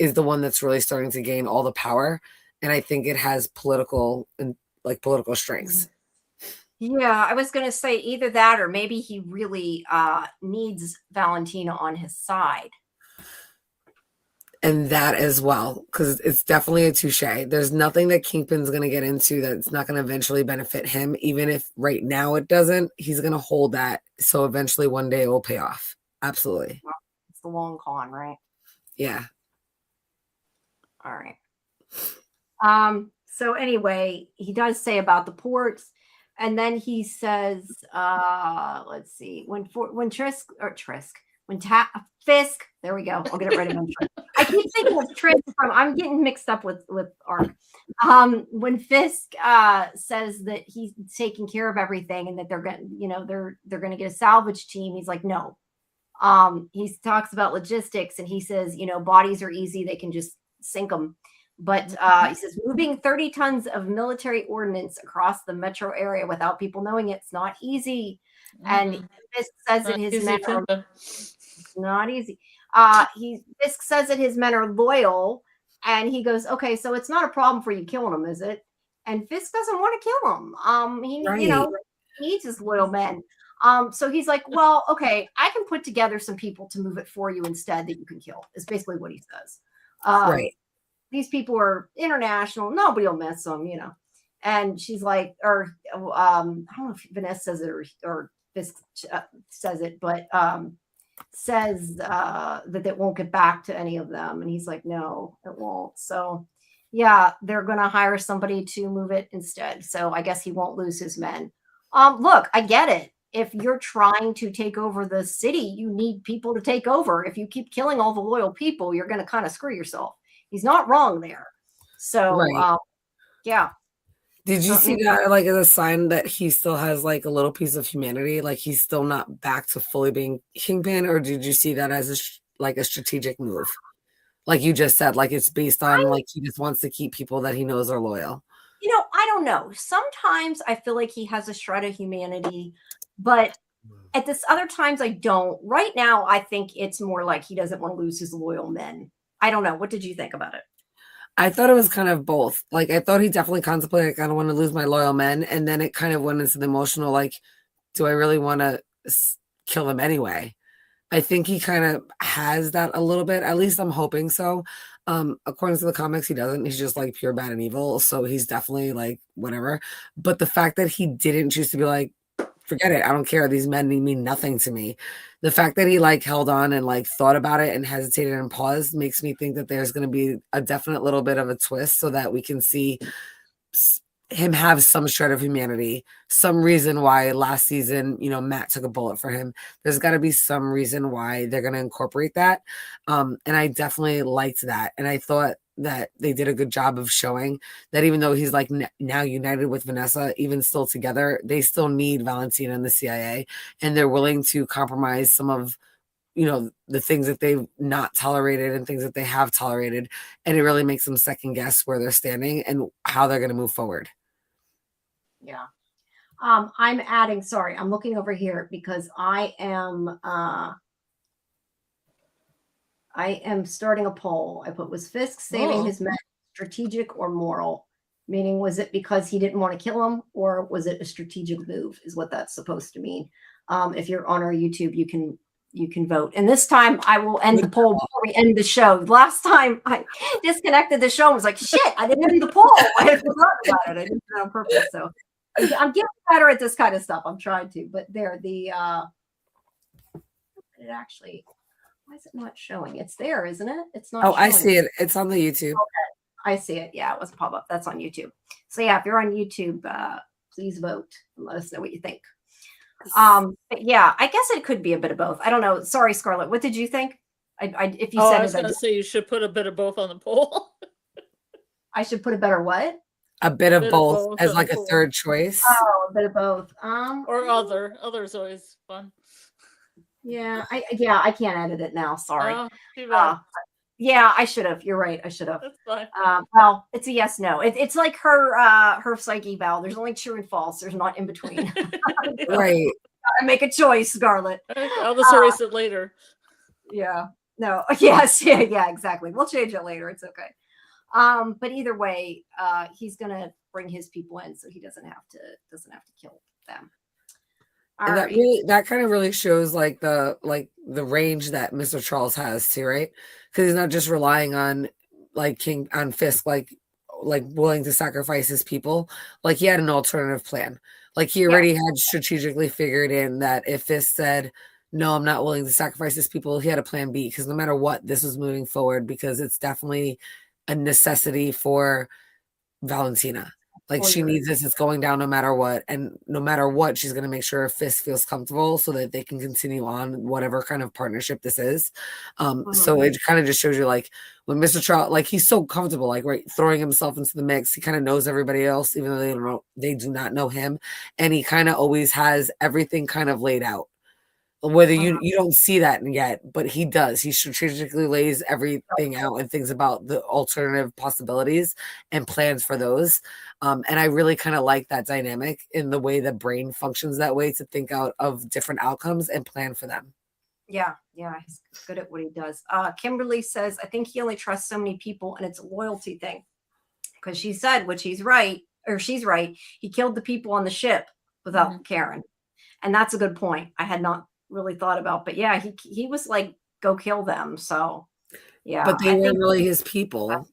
Speaker 2: is the one that's really starting to gain all the power. And I think it has political and like political strengths.
Speaker 1: Yeah, I was going to say either that or maybe he really needs Valentina on his side.
Speaker 2: And that as well, because it's definitely a touche. There's nothing that Kingpin's going to get into that's not going to eventually benefit him. Even if right now it doesn't, he's going to hold that. So eventually one day it will pay off. Absolutely.
Speaker 1: It's the long con, right?
Speaker 2: Yeah.
Speaker 1: All right. So anyway, he does say about the ports, and then he says, let's see, when Fisk, there we go. I'll get it right again. I keep thinking of Trisk I'm getting mixed up with Ark. When Fisk says that he's taking care of everything and that they're going to get a salvage team, he's like, no. He talks about logistics and he says, bodies are easy. They can just sink them. But he says moving 30 tons of military ordnance across the metro area without people knowing it's not easy. And Fisk says that his men are not easy. Fisk says that his men are loyal, and he goes, okay, so it's not a problem for you killing them, is it? And Fisk doesn't want to kill them. He needs his loyal men. So he's like, well, okay, I can put together some people to move it for you instead that you can kill, is basically what he says.
Speaker 2: Right.
Speaker 1: These people are international. Nobody will mess them, And she's like, or I don't know if Vanessa says it or Fisk says it, but says that it won't get back to any of them. And he's like, no, it won't. So yeah, they're going to hire somebody to move it instead. So I guess he won't lose his men. Look, I get it. If you're trying to take over the city, you need people to take over. If you keep killing all the loyal people, you're going to kind of screw yourself. He's not wrong there. So,
Speaker 2: right.
Speaker 1: Yeah.
Speaker 2: Did you see that like as a sign that he still has like a little piece of humanity? Like he's still not back to fully being Kingpin, or did you see that as a strategic move? Like you just said, like it's based on like he just wants to keep people that he knows are loyal.
Speaker 1: I don't know. Sometimes I feel like he has a shred of humanity, but at this other times I don't. Right now, I think it's more like he doesn't want to lose his loyal men. I don't know. What did you think about it?
Speaker 2: I thought it was kind of both. Like I thought he definitely contemplated, like, I don't want to lose my loyal men, and then it kind of went into the emotional, like, do I really want to kill them anyway? I think he kind of has that a little bit. At least I'm hoping so. According to the comics, he doesn't. He's just like pure bad and evil. So he's definitely like whatever. But the fact that he didn't choose to be like, forget it, I don't care. These men mean nothing to me. The fact that he like held on and like thought about it and hesitated and paused makes me think that there's going to be a definite little bit of a twist so that we can see him have some shred of humanity, some reason why last season, Matt took a bullet for him. There's got to be some reason why they're going to incorporate that. And I definitely liked that. And I thought that they did a good job of showing that even though he's like now united with Vanessa, even still together, they still need Valentina and the CIA, and they're willing to compromise some of the things that they've not tolerated and things that they have tolerated. And it really makes them second guess where they're standing and how they're going to move forward.
Speaker 1: Yeah. I'm looking over here because I am starting a poll. I put, was Fisk saving his men strategic or moral? Meaning, was it because he didn't want to kill him, or was it a strategic move? Is what that's supposed to mean. If you're on our YouTube, you can vote. And this time I will end the poll before we end the show. Last time I disconnected the show and was like, shit, I didn't end the poll. I had forgotten about it. I did it on purpose. So I'm getting better at this kind of stuff. I'm trying to, but there, it actually, why is it not showing? It's there, isn't it? It's not.
Speaker 2: Oh, showing. I see it. It's on the YouTube.
Speaker 1: I see it. Yeah, it was a pop-up. That's on YouTube. So yeah, if you're on YouTube, please vote and let us know what you think. But yeah, I guess it could be a bit of both. I don't know. Sorry, Scarlet. What did you think? If you said
Speaker 3: I was going to say you should put a bit of both on the poll.
Speaker 1: I should put a better what?
Speaker 2: A bit of both as like a third choice.
Speaker 1: Oh, a bit of both.
Speaker 3: Or other's always fun.
Speaker 1: Yeah, I can't edit it now. Sorry.
Speaker 3: Too bad.
Speaker 1: Yeah, I should have. You're right. I should have.
Speaker 3: That's fine.
Speaker 1: Well, it's a yes, no. It's like her psyche eval. There's only true and false. There's not in between.
Speaker 2: Right.
Speaker 1: I make a choice, Scarlet.
Speaker 3: I'll just erase it later.
Speaker 1: Yeah. No. Yes. Yeah. Exactly. We'll change it later. It's okay. But either way, he's gonna bring his people in, so he doesn't have to kill them.
Speaker 2: And that kind of really shows like the range that Mr. Charles has too, right? Because he's not just relying on Fisk, like willing to sacrifice his people. Like he had an alternative plan. Like he already had strategically figured in that if Fisk said, no, I'm not willing to sacrifice his people, he had a plan B, because no matter what, this was moving forward, because it's definitely a necessity for Valentina. Like she needs this. It's going down no matter what. And no matter what, she's going to make sure Fisk feels comfortable so that they can continue on whatever kind of partnership this is. So it kind of just shows you like when Mr. Charles, like he's so comfortable, like right, throwing himself into the mix. He kind of knows everybody else, even though they do not know him. And he kind of always has everything kind of laid out. Whether you don't see that yet, but he does. He strategically lays everything out and thinks about the alternative possibilities and plans for those. And I really kind of like that dynamic in the way the brain functions that way, to think out of different outcomes and plan for them.
Speaker 1: Yeah, he's good at what he does. Kimberly says, I think he only trusts so many people, and it's a loyalty thing. Because she said, which she's right, he killed the people on the ship without Karen. And that's a good point. I had not really thought about, but yeah, he was like, go kill them. So yeah,
Speaker 2: but they weren't really his people,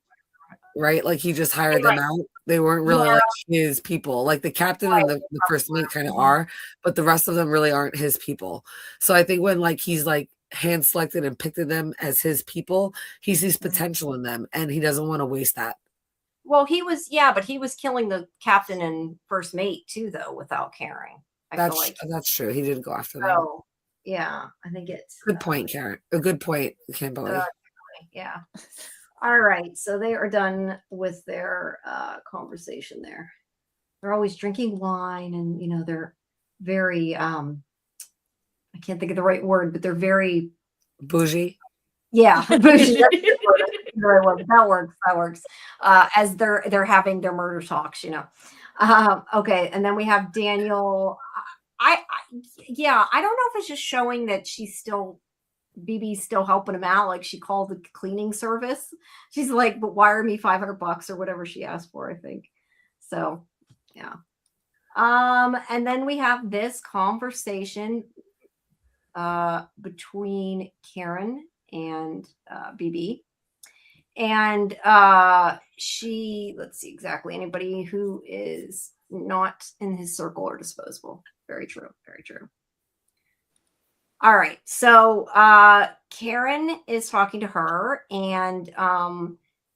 Speaker 2: right? Like he just hired them out. They weren't really like his people. Like the captain and the first mate kind of are, but the rest of them really aren't his people. So I think when like he's like hand selected and picked them as his people, he sees potential in them, and he doesn't want to waste that.
Speaker 1: Well, but he was killing the captain and first mate too, though, without caring.
Speaker 2: That's true. He didn't go after them.
Speaker 1: Yeah, I think it's
Speaker 2: good point, Karen. A good point, Kimberly.
Speaker 1: Yeah. All right, so they are done with their conversation there. They're always drinking wine, and they're very I can't think of the right word, but they're very
Speaker 2: bougie.
Speaker 1: Yeah, bougie. That works. As they're having their murder talks, Okay, and then we have Daniel. I don't know if it's just showing that BB's still helping him out. Like she called the cleaning service. She's like, but wire me $500 or whatever she asked for, I think. So yeah. And then we have this conversation between Karen and BB. And let's see exactly, anybody who is not in his circle or disposable. Very true. Very true. All right. So Karen is talking to her and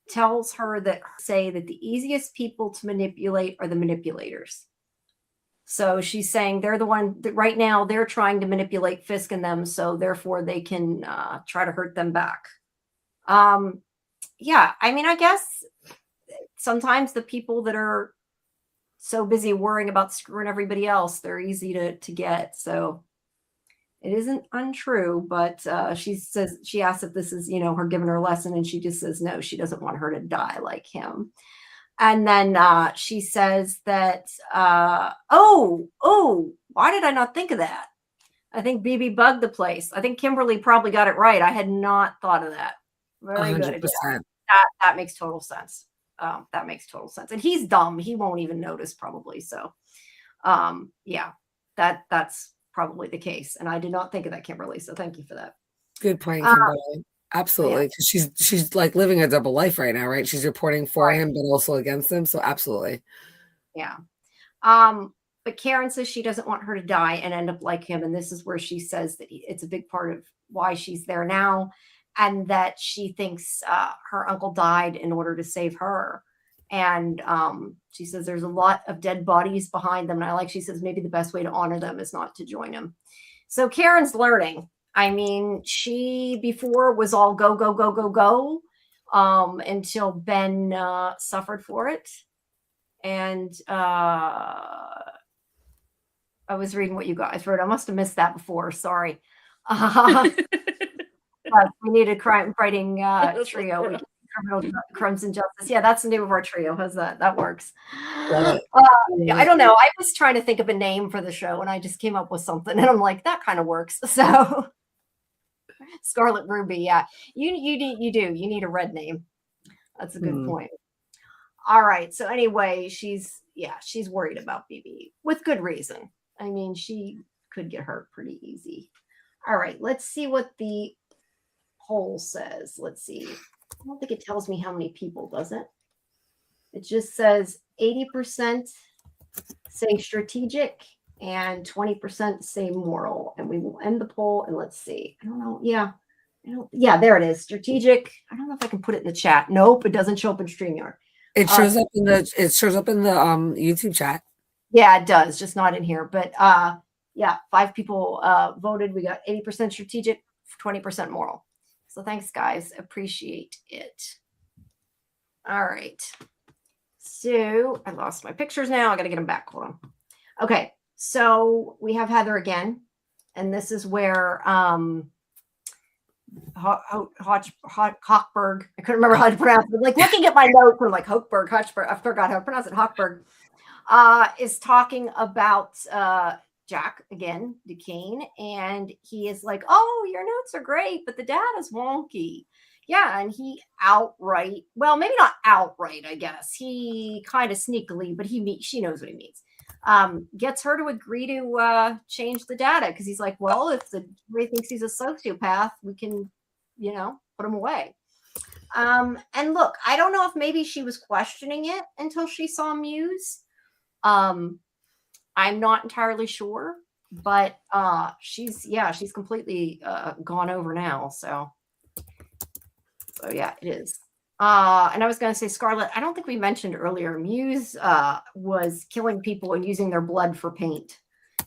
Speaker 1: tells her that the easiest people to manipulate are the manipulators. So she's saying they're the one that right now they're trying to manipulate Fisk and them. So therefore they can try to hurt them back. Yeah. I mean, I guess sometimes the people that are so busy worrying about screwing everybody else, they're easy to get. So it isn't untrue, but she asks if this is, her giving her a lesson, and she just says no, she doesn't want her to die like him. And then she says that, why did I not think of that? I think BB bugged the place. I think Kimberly probably got it right. I had not thought of that. Very 100%. Good. That makes total sense. That makes total sense. And he's dumb. He won't even notice probably. So, that's probably the case. And I did not think of that, Kimberly. So thank you for that.
Speaker 2: Good point, Kimberly. Absolutely. Because she's like living a double life right now, right? She's reporting for him, but also against him. So absolutely.
Speaker 1: Yeah. But Karen says she doesn't want her to die and end up like him. And this is where she says that it's a big part of why she's there now. and that she thinks her uncle died in order to save her. And she says there's a lot of dead bodies behind them. And she says maybe the best way to honor them is not to join them. So Karen's learning. I mean, she before was all go, go, go, go, go until Ben suffered for it. And I was reading what you guys wrote. I must have missed that before. Sorry. We need a crime fighting trio. Criminal Crimson Justice. Yeah, that's the name of our trio. How's that? That works. I don't know. I was trying to think of a name for the show, and I just came up with something, and I'm like, that kind of works. So, Scarlet Ruby. Yeah, you need a red name. That's a good point. All right. So anyway, she's worried about BB with good reason. I mean, she could get hurt pretty easy. All right. Let's see what the poll says. Let's see. I don't think it tells me how many people, does it? It just says 80% say strategic and 20% say moral. And we will end the poll and let's see. I don't know. Yeah, there it is. Strategic. I don't know if I can put it in the chat. Nope, it doesn't show up in StreamYard.
Speaker 2: It shows up in the YouTube chat.
Speaker 1: Yeah, it does, just not in here. But 5 people voted. We got 80% strategic, 20% moral. So thanks, guys. Appreciate it. All right. So I lost my pictures now. I got to get them back. Hold on. Okay. So we have Heather again. And this is where Hochberg, I couldn't remember how to pronounce it. Like looking at my notes, I'm like Hochberg, I forgot how to pronounce it. Hochberg is talking about Jack again, Duquesne, and he is like, "Oh, your notes are great, but the data's wonky." Yeah, and he outright, well, maybe not outright, I guess. He kind of sneakily, but she knows what he means. Gets her to agree to change the data because he's like, well, if the jury thinks he's a sociopath, we can, put him away. And look, I don't know if maybe she was questioning it until she saw Muse. I'm not entirely sure, but she's completely gone over now. So yeah, it is. And I was going to say, Scarlet, I don't think we mentioned earlier, Muse was killing people and using their blood for paint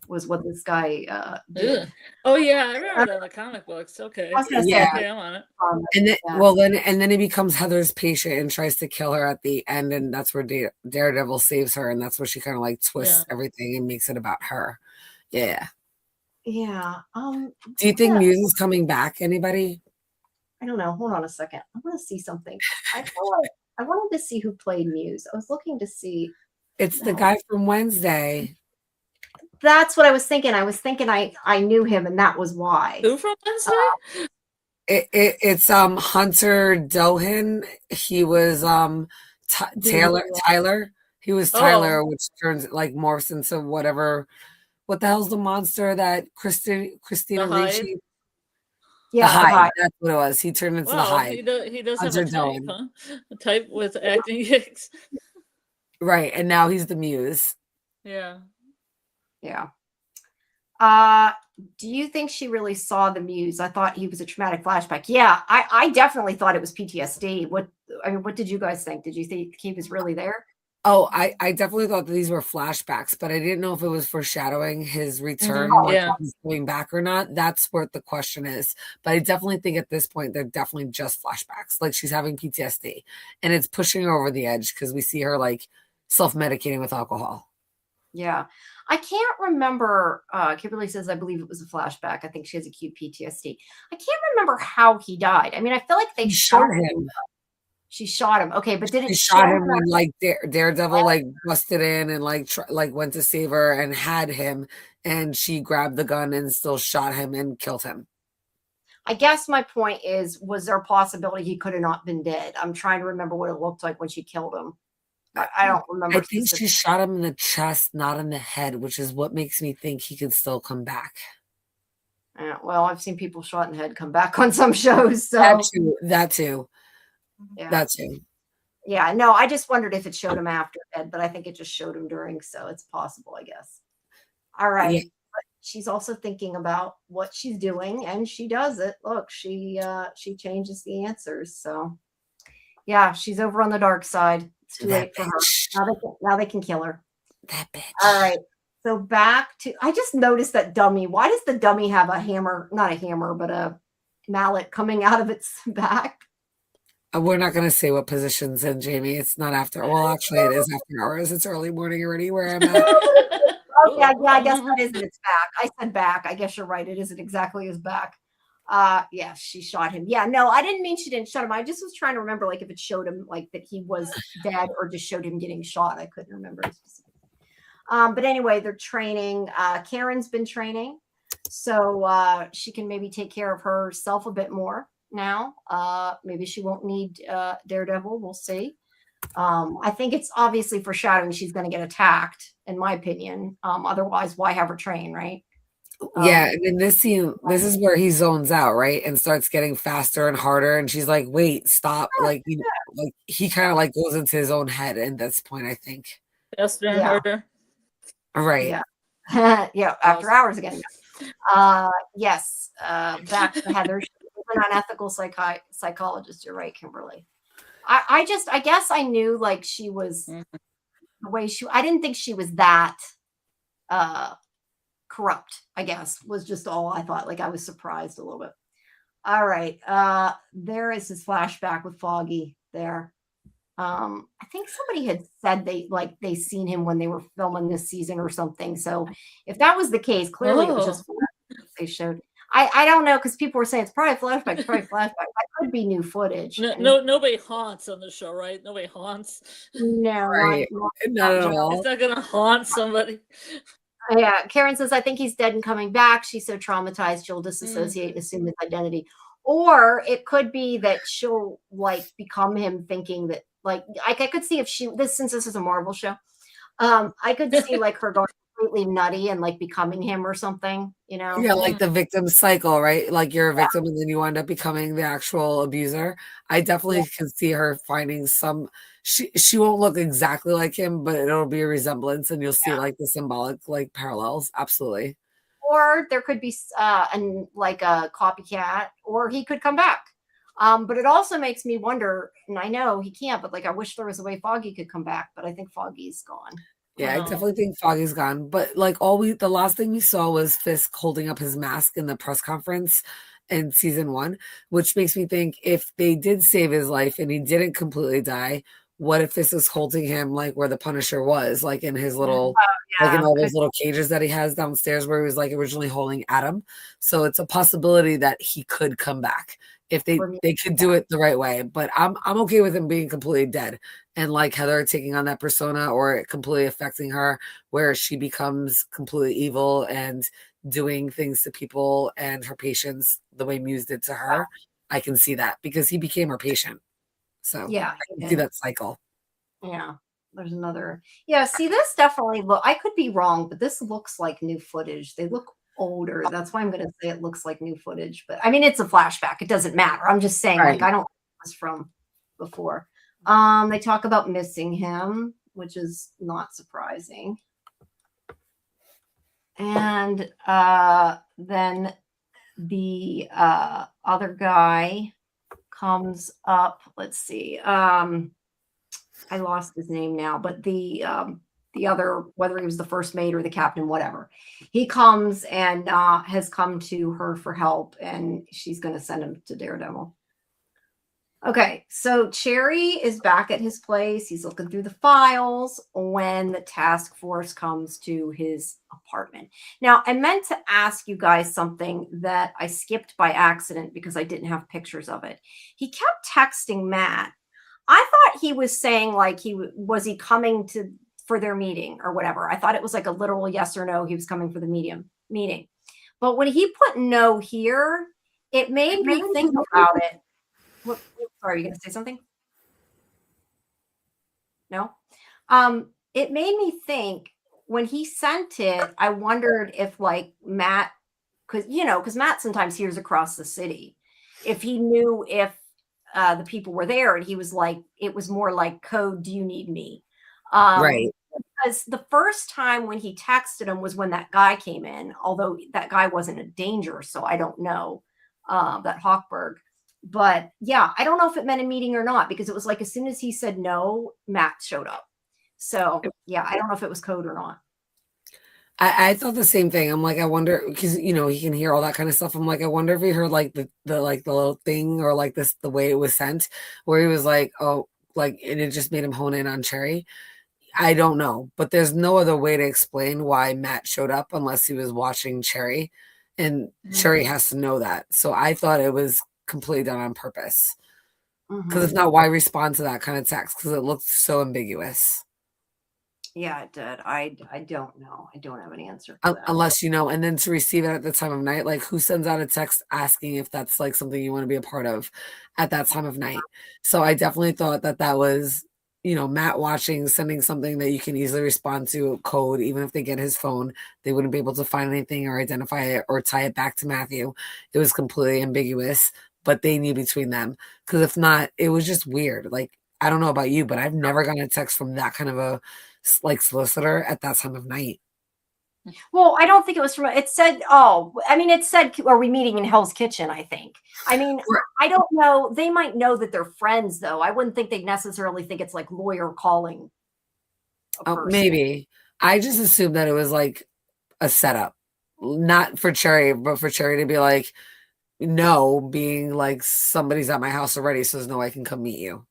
Speaker 1: was what this guy did.
Speaker 3: Oh yeah, I remember that in the comic books. Okay.
Speaker 1: I was going to
Speaker 2: Yeah.
Speaker 1: say,
Speaker 3: Okay, I'm on it.
Speaker 2: And then he becomes Heather's patient and tries to kill her at the end, and that's where Daredevil saves her, and that's where she kind of like twists everything and makes it about her. Yeah.
Speaker 1: Yeah.
Speaker 2: Do you think Muse is coming back? Anybody?
Speaker 1: I don't know. Hold on a second. I want to see something. I wanted to see who played Muse. I was looking to see.
Speaker 2: It's the guy from Wednesday.
Speaker 1: That's what I was thinking. I was thinking I knew him, and that was why.
Speaker 3: Who from Wednesday?
Speaker 2: It's Hunter Dohan. He was Tyler. He was Tyler, which turns like morphs into whatever. What the hell's the monster that Christina Ricci?
Speaker 1: Yeah,
Speaker 2: the Hyde. That's what it was. He turned into the Hyde.
Speaker 3: He does have a type, huh? A type with acting gigs.
Speaker 2: Right, and now he's the Muse.
Speaker 3: Yeah.
Speaker 1: Yeah. Do you think she really saw the Muse? I thought he was a traumatic flashback. Yeah, I definitely thought it was PTSD. What did you guys think? Did you think he was really there?
Speaker 2: Oh, I definitely thought that these were flashbacks, but I didn't know if it was foreshadowing his return, if he's going back or not. That's what the question is. But I definitely think at this point, they're definitely just flashbacks. Like she's having PTSD and it's pushing her over the edge because we see her like self-medicating with alcohol.
Speaker 1: Yeah. I can't remember. Kimberly says, I believe it was a flashback. I think she has acute PTSD. I can't remember how he died. I mean, I feel like they shot him. She shot him. Okay, but did it
Speaker 2: shot him when like Daredevil like busted in and like went to save her and had him, and she grabbed the gun and still shot him and killed him?
Speaker 1: I guess my point is, was there a possibility he could have not been dead? I'm trying to remember what it looked like when she killed him. I don't remember.
Speaker 2: I think she shot him in the chest, not in the head, which is what makes me think he could still come back.
Speaker 1: Well, I've seen people shot in the head come back on some shows. So
Speaker 2: that too.
Speaker 1: Yeah.
Speaker 2: That too.
Speaker 1: Yeah, no, I just wondered if it showed him after Ed, but I think it just showed him during, so it's possible, I guess. All right.
Speaker 2: Yeah.
Speaker 1: she's also thinking about what she's doing, and she does it. Look, she changes the answers. So yeah, she's over on the dark side. It's too late for her. Now they can kill her.
Speaker 2: That bitch.
Speaker 1: All right. So back to, I just noticed that dummy. Why does the dummy have a hammer, not a hammer, but a mallet coming out of its back?
Speaker 2: We're not going to say what position's in, Jamie. It's not after. Well, actually, it is after hours. It's early morning already where I'm at.
Speaker 1: Oh, yeah, I guess that isn't its back. I said back. I guess you're right. It isn't exactly his back. Yeah, she shot him. Yeah, no, I didn't mean she didn't shoot him. I just was trying to remember, like, if it showed him, like, that he was dead or just showed him getting shot. I couldn't remember specifically. But anyway, they're training. Karen's been training, so she can maybe take care of herself a bit more now. Maybe she won't need Daredevil. We'll see. I think it's obviously foreshadowing she's going to get attacked, in my opinion. Otherwise, why have her train, right?
Speaker 2: Yeah, and in this scene, this is where he zones out, right, and starts getting faster and harder. And she's like, "Wait, stop!" Like, like he kind of like goes into his own head at this point, I think.
Speaker 3: Faster and harder.
Speaker 2: Right.
Speaker 1: Yeah. Yeah. After hours again. Yes. Back to Heather. She's an unethical psychologist. You're right, Kimberly. I guess I knew, like, she was the way I didn't think she was that corrupt, I guess, was just all I thought. Like, I was surprised a little bit. All right. There is his flashback with Foggy there. I think somebody had said they seen him when they were filming this season or something. So if that was the case, clearly it was just they showed. I don't know, because people were saying it's probably flashback. That could be new footage.
Speaker 3: Nobody haunts on the show, right? Nobody haunts.
Speaker 1: No,
Speaker 2: right. Not at all.
Speaker 3: It's not gonna haunt somebody.
Speaker 1: Yeah, Karen says, I think he's dead and coming back. She's so traumatized she'll disassociate and assume his identity. Or it could be that she'll, like, become him, thinking that, like, I could see if since this is a Marvel show, I could see, like, her going completely nutty and, like, becoming him or something, you know?
Speaker 2: Yeah, like the victim cycle, right? Like, you're a victim and then you end up becoming the actual abuser. I definitely can see her finding some. She won't look exactly like him, but it'll be a resemblance, and you'll see like the symbolic, like, parallels. Absolutely.
Speaker 1: Or there could be like a copycat, or he could come back. But it also makes me wonder, and I know he can't, but, like, I wish there was a way Foggy could come back, but I think Foggy's gone.
Speaker 2: Yeah, I definitely think Foggy's gone. But, like, the last thing we saw was Fisk holding up his mask in the press conference in season 1, which makes me think, if they did save his life and he didn't completely die, what if this is holding him, like, where the Punisher was, like, in his little, like, in all those little cages that he has downstairs where he was, like, originally holding Adam. So it's a possibility that he could come back if they could do it the right way. But I'm okay with him being completely dead, and, like, Heather taking on that persona, or it completely affecting her where she becomes completely evil and doing things to people and her patients the way Muse did to her. I can see that, because he became her patient. So
Speaker 1: yeah,
Speaker 2: I can see that cycle.
Speaker 1: Yeah, there's another. Yeah, see, this definitely I could be wrong, but this looks like new footage. They look older. That's why I'm going to say it looks like new footage. But I mean, it's a flashback. It doesn't matter. I'm just saying, like, I don't know this from before. They talk about missing him, which is not surprising. And then the other guy comes up. Let's see. I lost his name now, but the other, whether he was the first mate or the captain, whatever, he comes and has come to her for help, and she's going to send him to Daredevil. Okay, so Cherry is back at his place. He's looking through the files when the task force comes to his apartment. Now, I meant to ask you guys something that I skipped by accident because I didn't have pictures of it. He kept texting Matt. I thought he was saying, like, was he coming for their meeting or whatever. I thought it was like a literal yes or no. He was coming for the meeting. But when he put no here, it made me think about it. What, sorry, are you going to say something? No? It made me think, when he sent it, I wondered if, like, Matt, because Matt sometimes hears across the city, if he knew if the people were there, and he was like, it was more like code, do you need me?
Speaker 2: Right.
Speaker 1: because the first time when he texted him was when that guy came in, although that guy wasn't a danger, so I don't know, that Hawkberg. But yeah, I don't know if it meant a meeting or not, because it was like as soon as he said no, Matt showed up. So yeah, I don't know if it was code or not.
Speaker 2: I thought the same thing. I'm like, I wonder, because he can hear all that kind of stuff. I'm like, I wonder if he heard like the little thing, or like the way it was sent, where he was like, oh, like, and it just made him hone in on Cherry. I don't know, but there's no other way to explain why Matt showed up unless he was watching Cherry, and Cherry has to know that. So I thought it was completely done on purpose. Because if not, why respond to that kind of text? Because it looked so ambiguous.
Speaker 1: Yeah, it did. I don't know. I don't have an answer for that.
Speaker 2: Unless and then to receive it at the time of night, like who sends out a text asking if that's like something you want to be a part of at that time of night? So I definitely thought that was, Matt watching, sending something that you can easily respond to code. Even if they get his phone, they wouldn't be able to find anything or identify it or tie it back to Matthew. It was completely ambiguous, but they knew between them. Because if not, it was just weird. Like, I don't know about you, but I've never gotten a text from that kind of a solicitor at that time of night.
Speaker 1: Well, I don't think it was from, it said, it said, are we meeting in Hell's Kitchen? I think. I mean, I don't know. They might know that they're friends, though. I wouldn't think they'd necessarily think it's like lawyer calling.
Speaker 2: Maybe. I just assumed that it was like a setup, not for Cherry, but for Cherry to be like, no, being like, somebody's at my house already, so there's no way I can come meet you.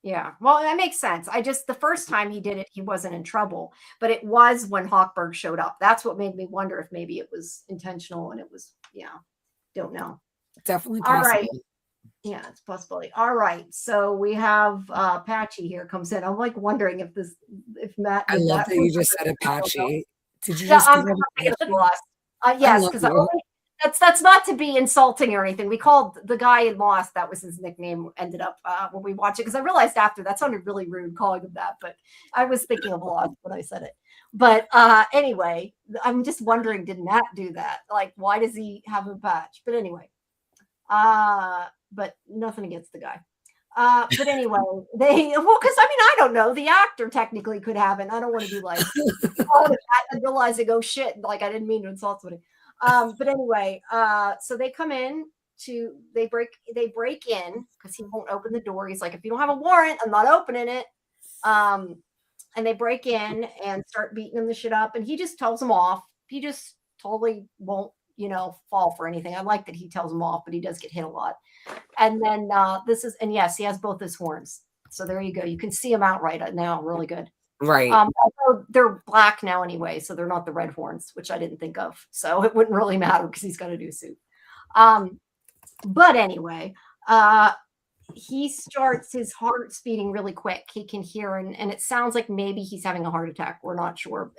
Speaker 1: Yeah, well, that makes sense. The first time he did it, he wasn't in trouble, but it was when Hawkberg showed up. That's what made me wonder if maybe it was intentional, and it was, don't know.
Speaker 2: Definitely possible.
Speaker 1: All right. Yeah, it's a possibility. All right. So we have Patchy here comes in. I'm like wondering if Matt.
Speaker 2: I love that you just said Apache. Did you
Speaker 1: just?
Speaker 2: Yeah,
Speaker 1: yes, because that's not to be insulting or anything. We called the guy in Lost, that was his nickname, ended up when we watched it, because I realized after that sounded really rude calling him that, but I was thinking of Lost when I said it. But anyway, I'm just wondering, did Matt do that? Like, why does he have a patch? But anyway, but nothing against the guy. But anyway, because I don't know, the actor technically could have it. I don't want to be like, and realizing, oh shit, like I didn't mean to insult somebody. But anyway, so they come in they break in because he won't open the door. He's like, if you don't have a warrant, I'm not opening it. And they break in and start beating him the shit up, and he just tells them off. He just totally won't, fall for anything. I like that he tells them off, but he does get hit a lot. And then yes, he has both his horns. So there you go. You can see him outright now. Really good.
Speaker 2: Right.
Speaker 1: They're black now anyway, so they're not the red horns, which I didn't think of. So it wouldn't really matter because he's got a new suit. But anyway, he starts his heart speeding really quick. He can hear, and it sounds like maybe he's having a heart attack. We're not sure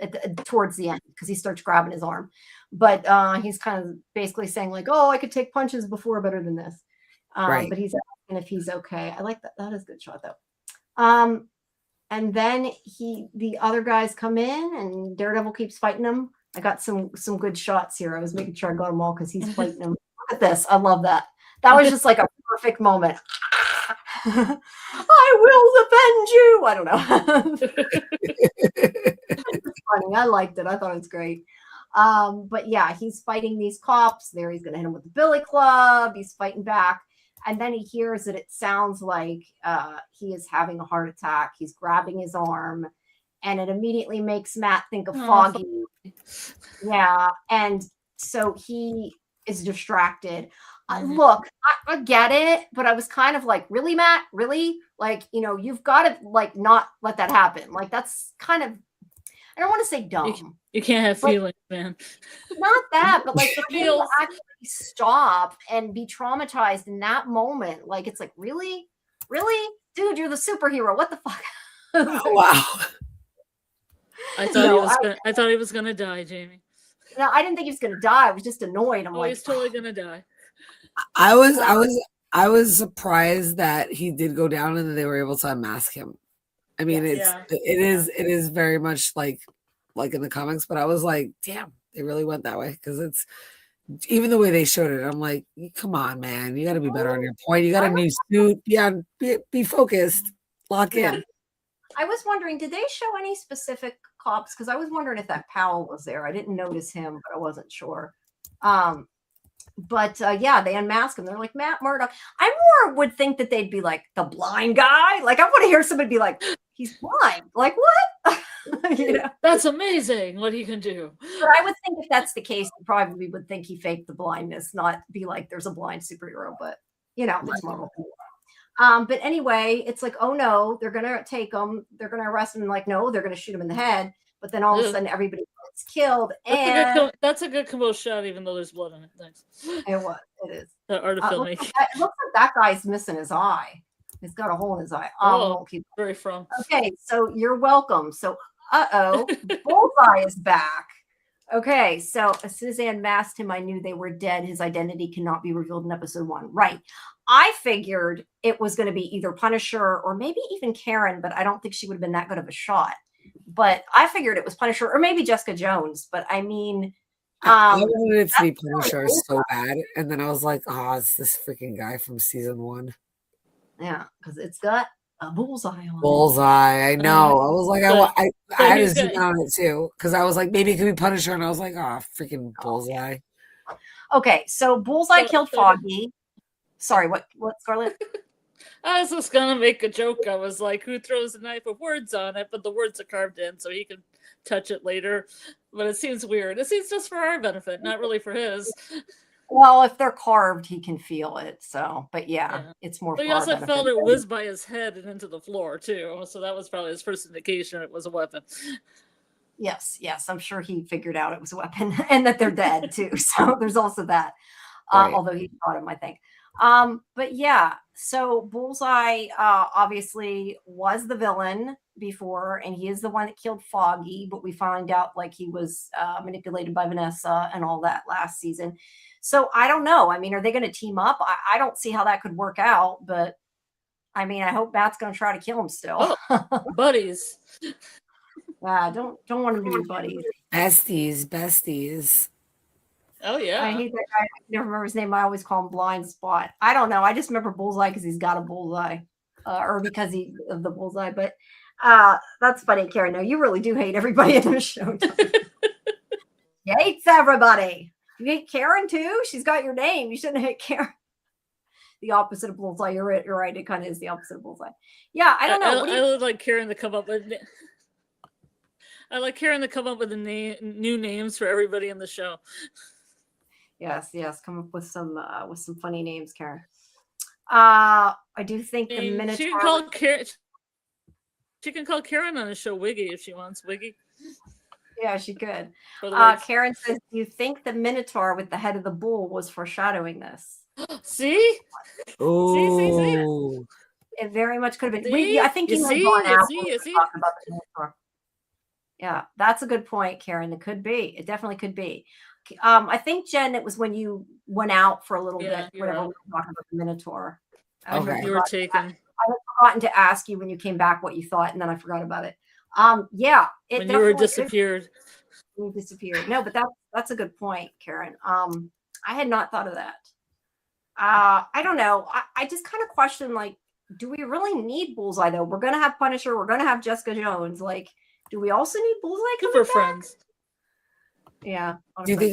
Speaker 1: towards the end because he starts grabbing his arm. But he's kind of basically saying like, oh, I could take punches before better than this. Right. But he's asking if he's okay. I like that. That is a good shot though. And then the other guys come in, and Daredevil keeps fighting them. I got some good shots here. I was making sure I got them all because he's fighting them. Look at this. I love that. That was just like a perfect moment. I will defend you. I don't know. It's funny. I liked it. I thought it was great. But yeah, he's fighting these cops. There, he's going to hit him with the billy club. He's fighting back. And then he hears that it sounds like he is having a heart attack. He's grabbing his arm, and it immediately makes Matt think of Foggy. Yeah, and so he is distracted. Look, I get it, but I was kind of like, really, Matt? Really? Like, you've got to like not let that happen. Like, that's kind of, I don't want to say dumb.
Speaker 3: You can't have feelings, man.
Speaker 1: Not that, but like the feel actually stop and be traumatized in that moment. Like, it's like, really? Dude, you're the superhero. What the fuck?
Speaker 2: Oh, wow.
Speaker 3: I thought he was gonna die, Jamie.
Speaker 1: No, I didn't think he was gonna die. I was just annoyed. I'm like,
Speaker 3: he's totally gonna die.
Speaker 2: I was surprised that he did go down and that they were able to unmask him. I mean, it is very much like in the comics, but I was like, damn, they really went that way, because it's even the way they showed it. I'm like, come on, man, you got to be better on your point. You got a new suit. Yeah, be focused, lock in.
Speaker 1: I was wondering, did they show any specific cops? Because I was wondering if that Powell was there. I didn't notice him, but I wasn't sure. But yeah, they unmask him. They're like, Matt Murdock. I more would think that they'd be like the blind guy. Like, I want to hear somebody be like, he's blind. Like, what?
Speaker 3: That's amazing what he can do.
Speaker 1: But I would think if that's the case, we probably would think he faked the blindness, not be like, there's a blind superhero. But it's Marvel. But anyway, it's like, oh no, they're gonna take him. They're gonna arrest him. Like, no, they're gonna shoot him in the head. But then all of a sudden, everybody gets killed.
Speaker 3: That's a good combo shot, even though there's blood in it. Thanks.
Speaker 1: It is.
Speaker 3: The art of filmmaking.
Speaker 1: It looks like that guy's missing his eye. He's got a hole in his eye.
Speaker 3: Very from.
Speaker 1: Okay, so you're welcome. So, Bullseye is back. Okay, so as soon as they unmasked him, I knew they were dead. His identity cannot be revealed in episode 1. Right. I figured it was going to be either Punisher or maybe even Karen, but I don't think she would have been that good of a shot. But I figured it was Punisher or maybe Jessica Jones. But I mean,
Speaker 2: I wanted it to be Punisher so bad, and then I was like, "Oh, it's this freaking guy from season 1."
Speaker 1: Yeah, because it's got a bullseye on
Speaker 2: Bullseye. I know. I was like, I had to zoom in on it too, because I was like, maybe it could be Punisher, and I was like, "Oh, freaking Bullseye."
Speaker 1: Okay, so Bullseye killed Foggy. Sorry, what, Scarlet?
Speaker 3: I was just gonna make a joke. I was like, who throws a knife with words on it? But the words are carved in, so he can touch it later. But it seems weird. It seems just for our benefit, not really for his.
Speaker 1: Well, if they're carved, he can feel it. So, but yeah. It's more.
Speaker 3: But he also felt it whiz by his head and into the floor too. So that was probably his first indication it was a weapon.
Speaker 1: Yes, I'm sure he figured out it was a weapon and that they're dead too. So there's also that.
Speaker 2: Right.
Speaker 1: Although he fought him, I think. But yeah, so Bullseye obviously was the villain before, and he is the one that killed Foggy, but we find out like he was manipulated by Vanessa and all that last season. So I don't know. I mean, are they going to team up? I don't see how that could work out, but I mean, I hope Matt's going to try to kill him still.
Speaker 3: Buddies.
Speaker 1: Don't want him to be buddies.
Speaker 2: Besties.
Speaker 3: Oh yeah.
Speaker 1: I hate that guy. I never remember his name. I always call him Blind Spot. I don't know. I just remember Bullseye because he's got a bullseye, or because of the bullseye. But that's funny, Karen. No, you really do hate everybody in the show. He hates everybody. You hate Karen too. She's got your name. You shouldn't hate Karen. The opposite of Bullseye. You're right. It kind of is the opposite of Bullseye. Yeah, I don't know.
Speaker 3: I would like Karen to come up with. I like Karen to come up with new names for everybody in the show.
Speaker 1: Yes. Come up with some funny names, Karen. I do think the Minotaur.
Speaker 3: She can call Karen. She can call Karen on the show Wiggy if she wants. Wiggy.
Speaker 1: Yeah, she could. Karen says, "Do you think the Minotaur with the head of the bull was foreshadowing this?"
Speaker 3: See?
Speaker 2: Oh,
Speaker 1: See? It very much could have been. I think
Speaker 3: you
Speaker 1: might gone out talking about the Minotaur. Yeah, that's a good point, Karen. It could be. It definitely could be. I think, Jen, it was when you went out for a little bit, whenever we were talking about the Minotaur.
Speaker 2: Okay.
Speaker 3: You were taken.
Speaker 1: I had forgotten to ask you when you came back what you thought, and then I forgot about it. Yeah, it
Speaker 3: when you were disappeared.
Speaker 1: You disappeared. No, but that's a good point, Karen. I had not thought of that. I don't know. I just kind of question, like, do we really need Bullseye though? We're gonna have Punisher. We're gonna have Jessica Jones. Like, do we also need Bullseye coming back?
Speaker 3: Friends.
Speaker 1: Yeah.
Speaker 2: Do you think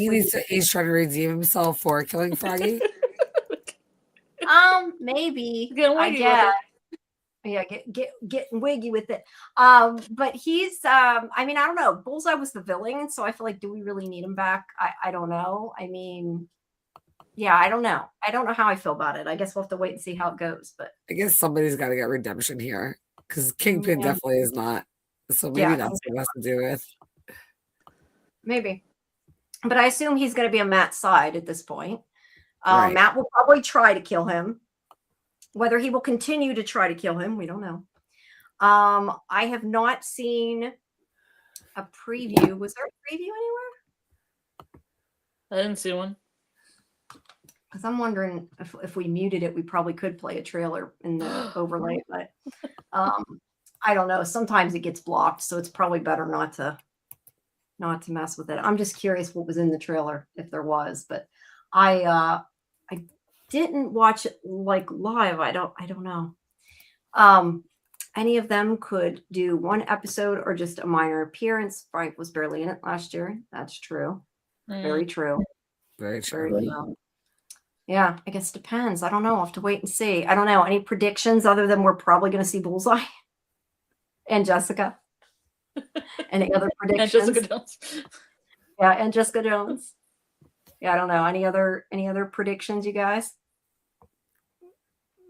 Speaker 2: he's trying to redeem himself for killing Froggy?
Speaker 1: Maybe.
Speaker 3: I guess.
Speaker 1: Yeah, get wiggy with it. But he's I mean, I don't know. Bullseye was the villain, so I feel like, do we really need him back? I don't know. I mean, yeah, I don't know. I don't know how I feel about it. I guess we'll have to wait and see how it goes. But
Speaker 2: I guess somebody's got to get redemption here, because Kingpin definitely is not. So maybe that's what it has to do with.
Speaker 1: Maybe. But I assume he's going to be on Matt's side at this point.
Speaker 2: Right.
Speaker 1: Matt will probably try to kill him. Whether he will continue to try to kill him, we don't know. I have not seen a preview. Was there a preview anywhere?
Speaker 3: I didn't see one.
Speaker 1: Because I'm wondering if we muted it, we probably could play a trailer in the overlay. But I don't know. Sometimes it gets blocked, so it's probably better not to mess with it. I'm just curious what was in the trailer, if there was. But I didn't watch it like live. I don't know. any of them could do one episode or just a minor appearance. Frank was barely in it last year. That's true. Very true.
Speaker 2: Very
Speaker 1: Very
Speaker 2: true.
Speaker 1: true. Yeah, I guess it depends. I don't know. I'll have to wait and see. I don't know. Any predictions other than we're probably going to see Bullseye and Jessica? Any other predictions?
Speaker 3: And Jessica Jones.
Speaker 1: Yeah, and Jessica Jones. Yeah, I don't know. Any other predictions, you guys?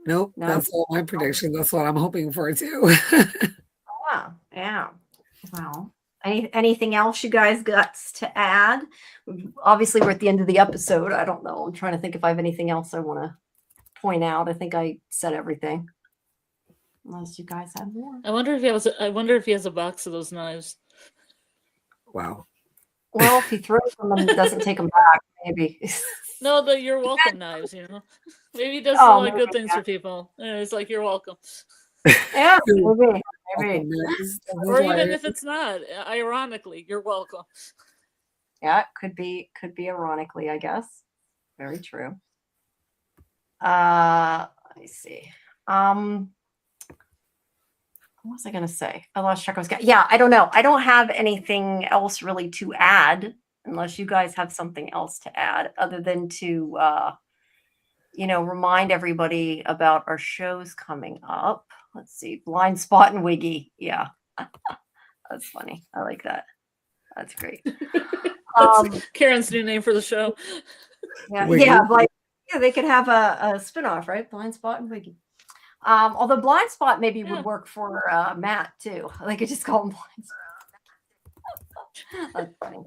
Speaker 2: Nope,
Speaker 1: No?
Speaker 2: that's all my prediction. That's what I'm hoping for too.
Speaker 1: Yeah. Well, anything else you guys got to add? Obviously, we're at the end of the episode. I don't know. I'm trying to think if I have anything else I want to point out. I think I said everything. Unless you guys have more.
Speaker 3: I wonder if he has a box of those knives.
Speaker 2: Wow.
Speaker 1: Well, if he throws them and doesn't take them back, maybe.
Speaker 3: No, the you're welcome knives, you know. Maybe he does
Speaker 1: Oh,
Speaker 3: some good
Speaker 1: maybe,
Speaker 3: things
Speaker 1: yeah.
Speaker 3: for people. And it's like you're welcome.
Speaker 1: Yeah, maybe.
Speaker 3: Or even if it's not, ironically, you're welcome.
Speaker 1: Yeah, it could be ironically, I guess. Very true. Let me see. What was I going to say? I lost track. Yeah, I don't know. I don't have anything else really to add, unless you guys have something else to add, other than to, remind everybody about our shows coming up. Let's see. Blind Spot and Wiggy. Yeah. That's funny. I like that. That's great.
Speaker 3: That's Karen's new name for the show.
Speaker 1: Yeah,
Speaker 2: Wiggy.
Speaker 1: they could have a spinoff, right? Blind Spot and Wiggy. Although Blind Spot maybe would work for Matt too. They could just call him Blind Spot. That's funny.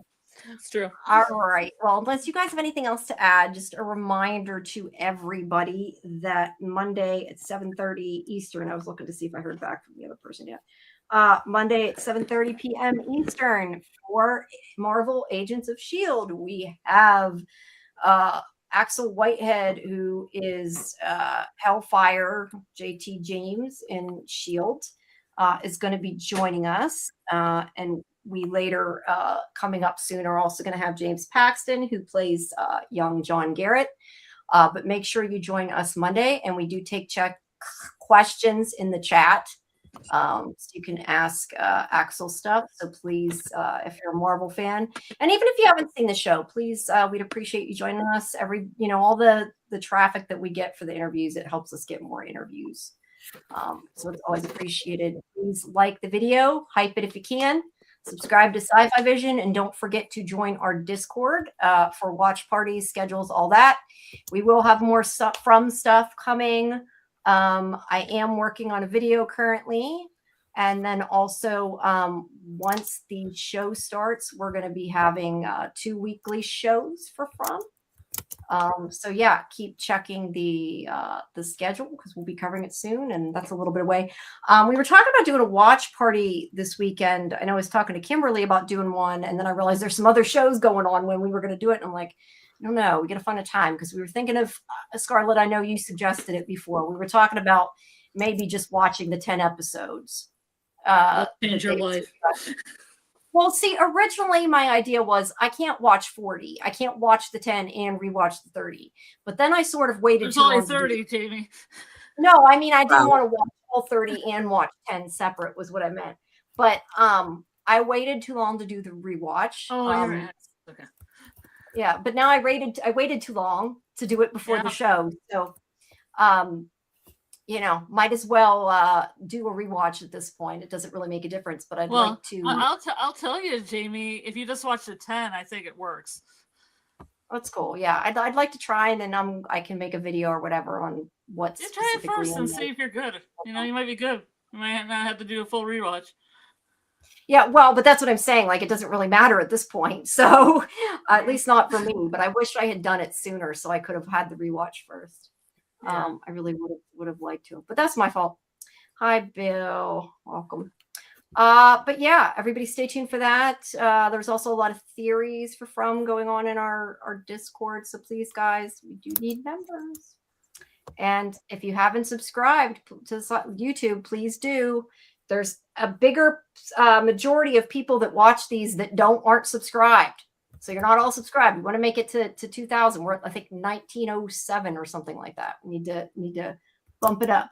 Speaker 3: That's true.
Speaker 1: All right. Well, unless you guys have anything else to add, just a reminder to everybody that Monday at 7:30 Eastern. I was looking to see if I heard back from the other person yet. Monday at 7:30 p.m. Eastern for Marvel Agents of S.H.I.E.L.D. We have Axel Whitehead, who is Hellfire JT James in S.H.I.E.L.D., is going to be joining us. And we later, coming up soon, are also going to have James Paxton, who plays young John Garrett. But make sure you join us Monday, and we do check questions in the chat. So you can ask Axel stuff. So please, if you're a Marvel fan, and even if you haven't seen the show, please, we'd appreciate you joining us. All the traffic that we get for the interviews, it helps us get more interviews. So it's always appreciated. Please like the video, hype it if you can, subscribe to SciFi Vision, and don't forget to join our Discord for watch parties, schedules, all that. We will have more stuff coming. I am working on a video currently. And then also, once the show starts, we're going to be having 2 weekly shows for From. So yeah, keep checking the schedule because we'll be covering it soon, and that's a little bit away. We were talking about doing a watch party this weekend. I know I was talking to Kimberly about doing one, and then I realized there's some other shows going on when we were going to do it. And I'm like, I don't know, we got to find a time because we were thinking of Scarlet. I know you suggested it before. We were talking about maybe just watching the 10 episodes.
Speaker 3: Change your life.
Speaker 1: Well, see, originally my idea was I can't watch 40. I can't watch the 10 and rewatch the 30. But then I sort of waited
Speaker 3: It's
Speaker 1: too
Speaker 3: only
Speaker 1: long.
Speaker 3: 30, Jamie.
Speaker 1: No, I mean, I didn't want to watch all 30 and watch 10 separate was what I meant. But I waited too long to do the rewatch.
Speaker 3: Oh, you're right. Okay.
Speaker 1: Yeah, but now I waited too long to do it before the show. So, might as well do a rewatch at this point. It doesn't really make a difference, but I'd like to.
Speaker 3: I'll tell you, Jamie, if you just watch the 10, I think it works.
Speaker 1: That's cool. Yeah, I'd like to try, and then I can make a video or whatever on what's.
Speaker 3: You try it first and see if you're good. You might be good. You might not have to do a full rewatch.
Speaker 1: Yeah, well, but that's what I'm saying. Like, it doesn't really matter at this point. So, at least not for me. But I wish I had done it sooner, so I could have had the rewatch first. Yeah. I really would have liked to, but that's my fault. Hi, Bill. Welcome. But yeah, everybody stay tuned for that. There's also a lot of theories for From going on in our Discord. So please, guys, we do need members. And if you haven't subscribed to YouTube, please do. There's a bigger majority of people that watch these that aren't subscribed. So you're not all subscribed. We want to make it to 2000. We're at, I think, 1907 or something like that. We need to bump it up.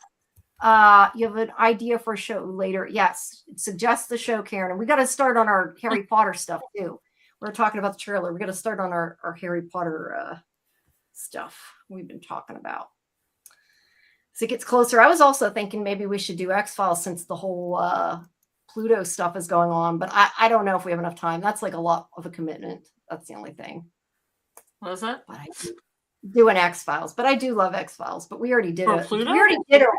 Speaker 1: You have an idea for a show later? Yes. Suggest the show, Karen. And we got to start on our Harry Potter stuff too. We're talking about the trailer. We got to start on our Harry Potter stuff we've been talking about. As it gets closer, I was also thinking maybe we should do X-Files since the whole Pluto stuff is going on, but I don't know if we have enough time. That's like a lot of a commitment. That's the only thing.
Speaker 3: What is that?
Speaker 1: But I do an X-Files, but I do love X-Files, but we already did it.
Speaker 3: Pluto?
Speaker 1: We already did it.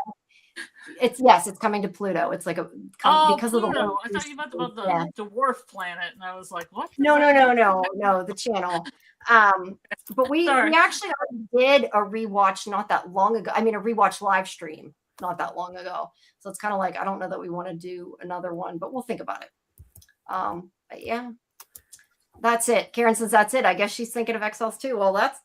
Speaker 1: It's coming to Pluto. It's like
Speaker 3: because Pluto. Of the I thought you meant about the dwarf planet, and I was like, what?
Speaker 1: No, the channel. But we actually did a rewatch not that long ago. I mean, a rewatch live stream not that long ago. So it's kind of like, I don't know that we want to do another one, but we'll think about it. But yeah, that's it. Karen says that's it. I guess she's thinking of X-Files too. Well, that's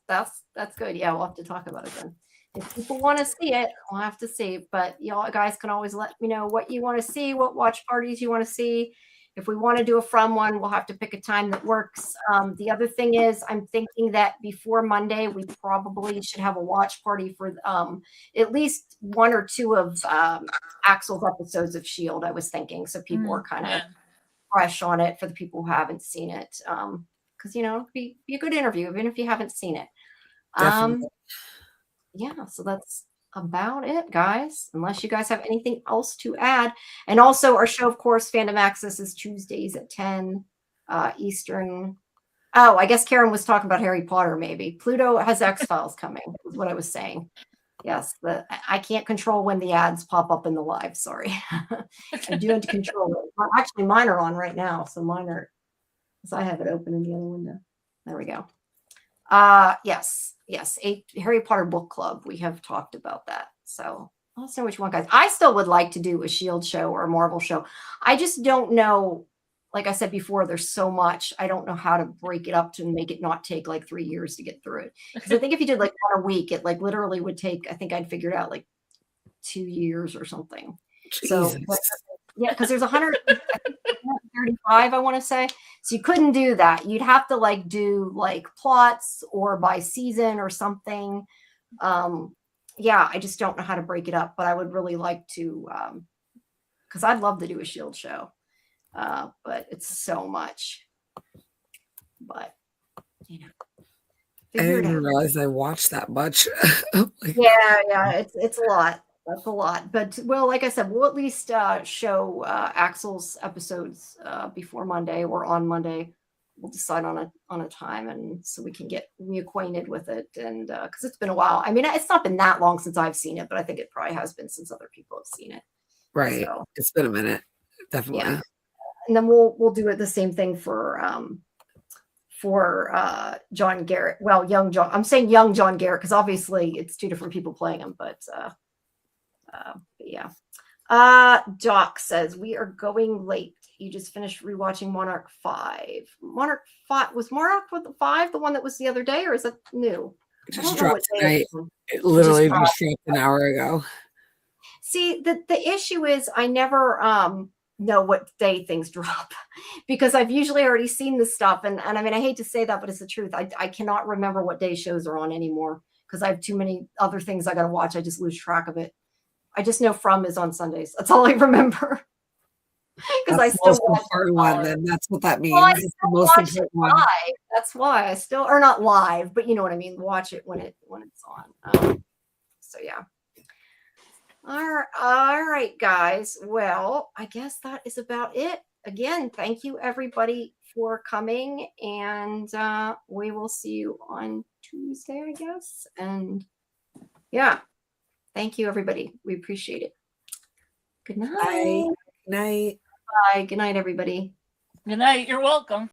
Speaker 1: good. Yeah, we'll have to talk about it then. If people want to see it, we'll have to see. But y'all guys can always let me know what you want to see, what watch parties you want to see. If we want to do a from one, we'll have to pick a time that works. The other thing is, I'm thinking that before Monday, we probably should have a watch party for at least one or two of Axel's episodes of S.H.I.E.L.D., I was thinking. So people are kind of fresh on it for the people who haven't seen it. Because, it'd be a good interview, even if you haven't seen it. Yeah, so that's about it, guys, unless you guys have anything else to add. And also our show, of course, Fandom Access is Tuesdays at 10 Eastern. Oh, I guess Karen was talking about Harry Potter, maybe. Pluto has X-Files coming, is what I was saying. Yes, I can't control when the ads pop up in the live, sorry. I do have to control it. Well, actually, mine are on right now, so mine are, because I have it open in the other window. There we go. Yes, a Harry Potter book club. We have talked about that. So I'll say which one, guys. I still would like to do a S.H.I.E.L.D. show or a Marvel show. I just don't know. Like I said before, there's so much. I don't know how to break it up to make it not take like 3 years to get through it. Because I think if you did like one a week, it like literally would take, I think I'd figured out like 2 years or something.
Speaker 2: Jesus.
Speaker 1: So yeah, because there's 135, I want to say. So you couldn't do that. You'd have to like do like plots or by season or something. Yeah, I just don't know how to break it up, but I would really like to, because I'd love to do a S.H.I.E.L.D. show. But it's so much. But
Speaker 2: I didn't even realize I watched that much.
Speaker 1: Yeah, it's a lot. That's a lot. But well, like I said, we'll at least show Axel's episodes before Monday or on Monday. We'll decide on a time, and so we can get reacquainted with it. And because it's been a while. I mean, it's not been that long since I've seen it, but I think it probably has been since other people have seen it.
Speaker 2: Right.
Speaker 1: So,
Speaker 2: it's been a minute, definitely.
Speaker 1: Yeah. And then we'll do it the same thing for John Garrett. Well, young John. I'm saying young John Garrett because obviously it's two different people playing him, but yeah. Doc says we are going late. You just finished rewatching Monarch 5. Monarch 5 was Monarch with the 5 the one that was the other day, or is that new?
Speaker 2: It just dropped tonight. It literally just dropped an hour ago.
Speaker 1: See, the issue is I never know what day things drop because I've usually already seen this stuff. And I mean, I hate to say that, but it's the truth. I cannot remember what day shows are on anymore because I have too many other things I got to watch. I just lose track of it. I just know From is on Sundays. That's all I remember. Because I still watch
Speaker 2: one, then that's what that means.
Speaker 1: Well, I still watch it live. That's why I still, or not live, but you know what I mean. Watch it when it's on. So yeah. All right, guys. Well, I guess that is about it. Again, thank you everybody for coming, and we will see you on Tuesday, I guess. And yeah, thank you everybody. We appreciate it. Good night.
Speaker 2: Bye. Good night.
Speaker 1: Bye. Good night, everybody.
Speaker 3: Good night. You're welcome.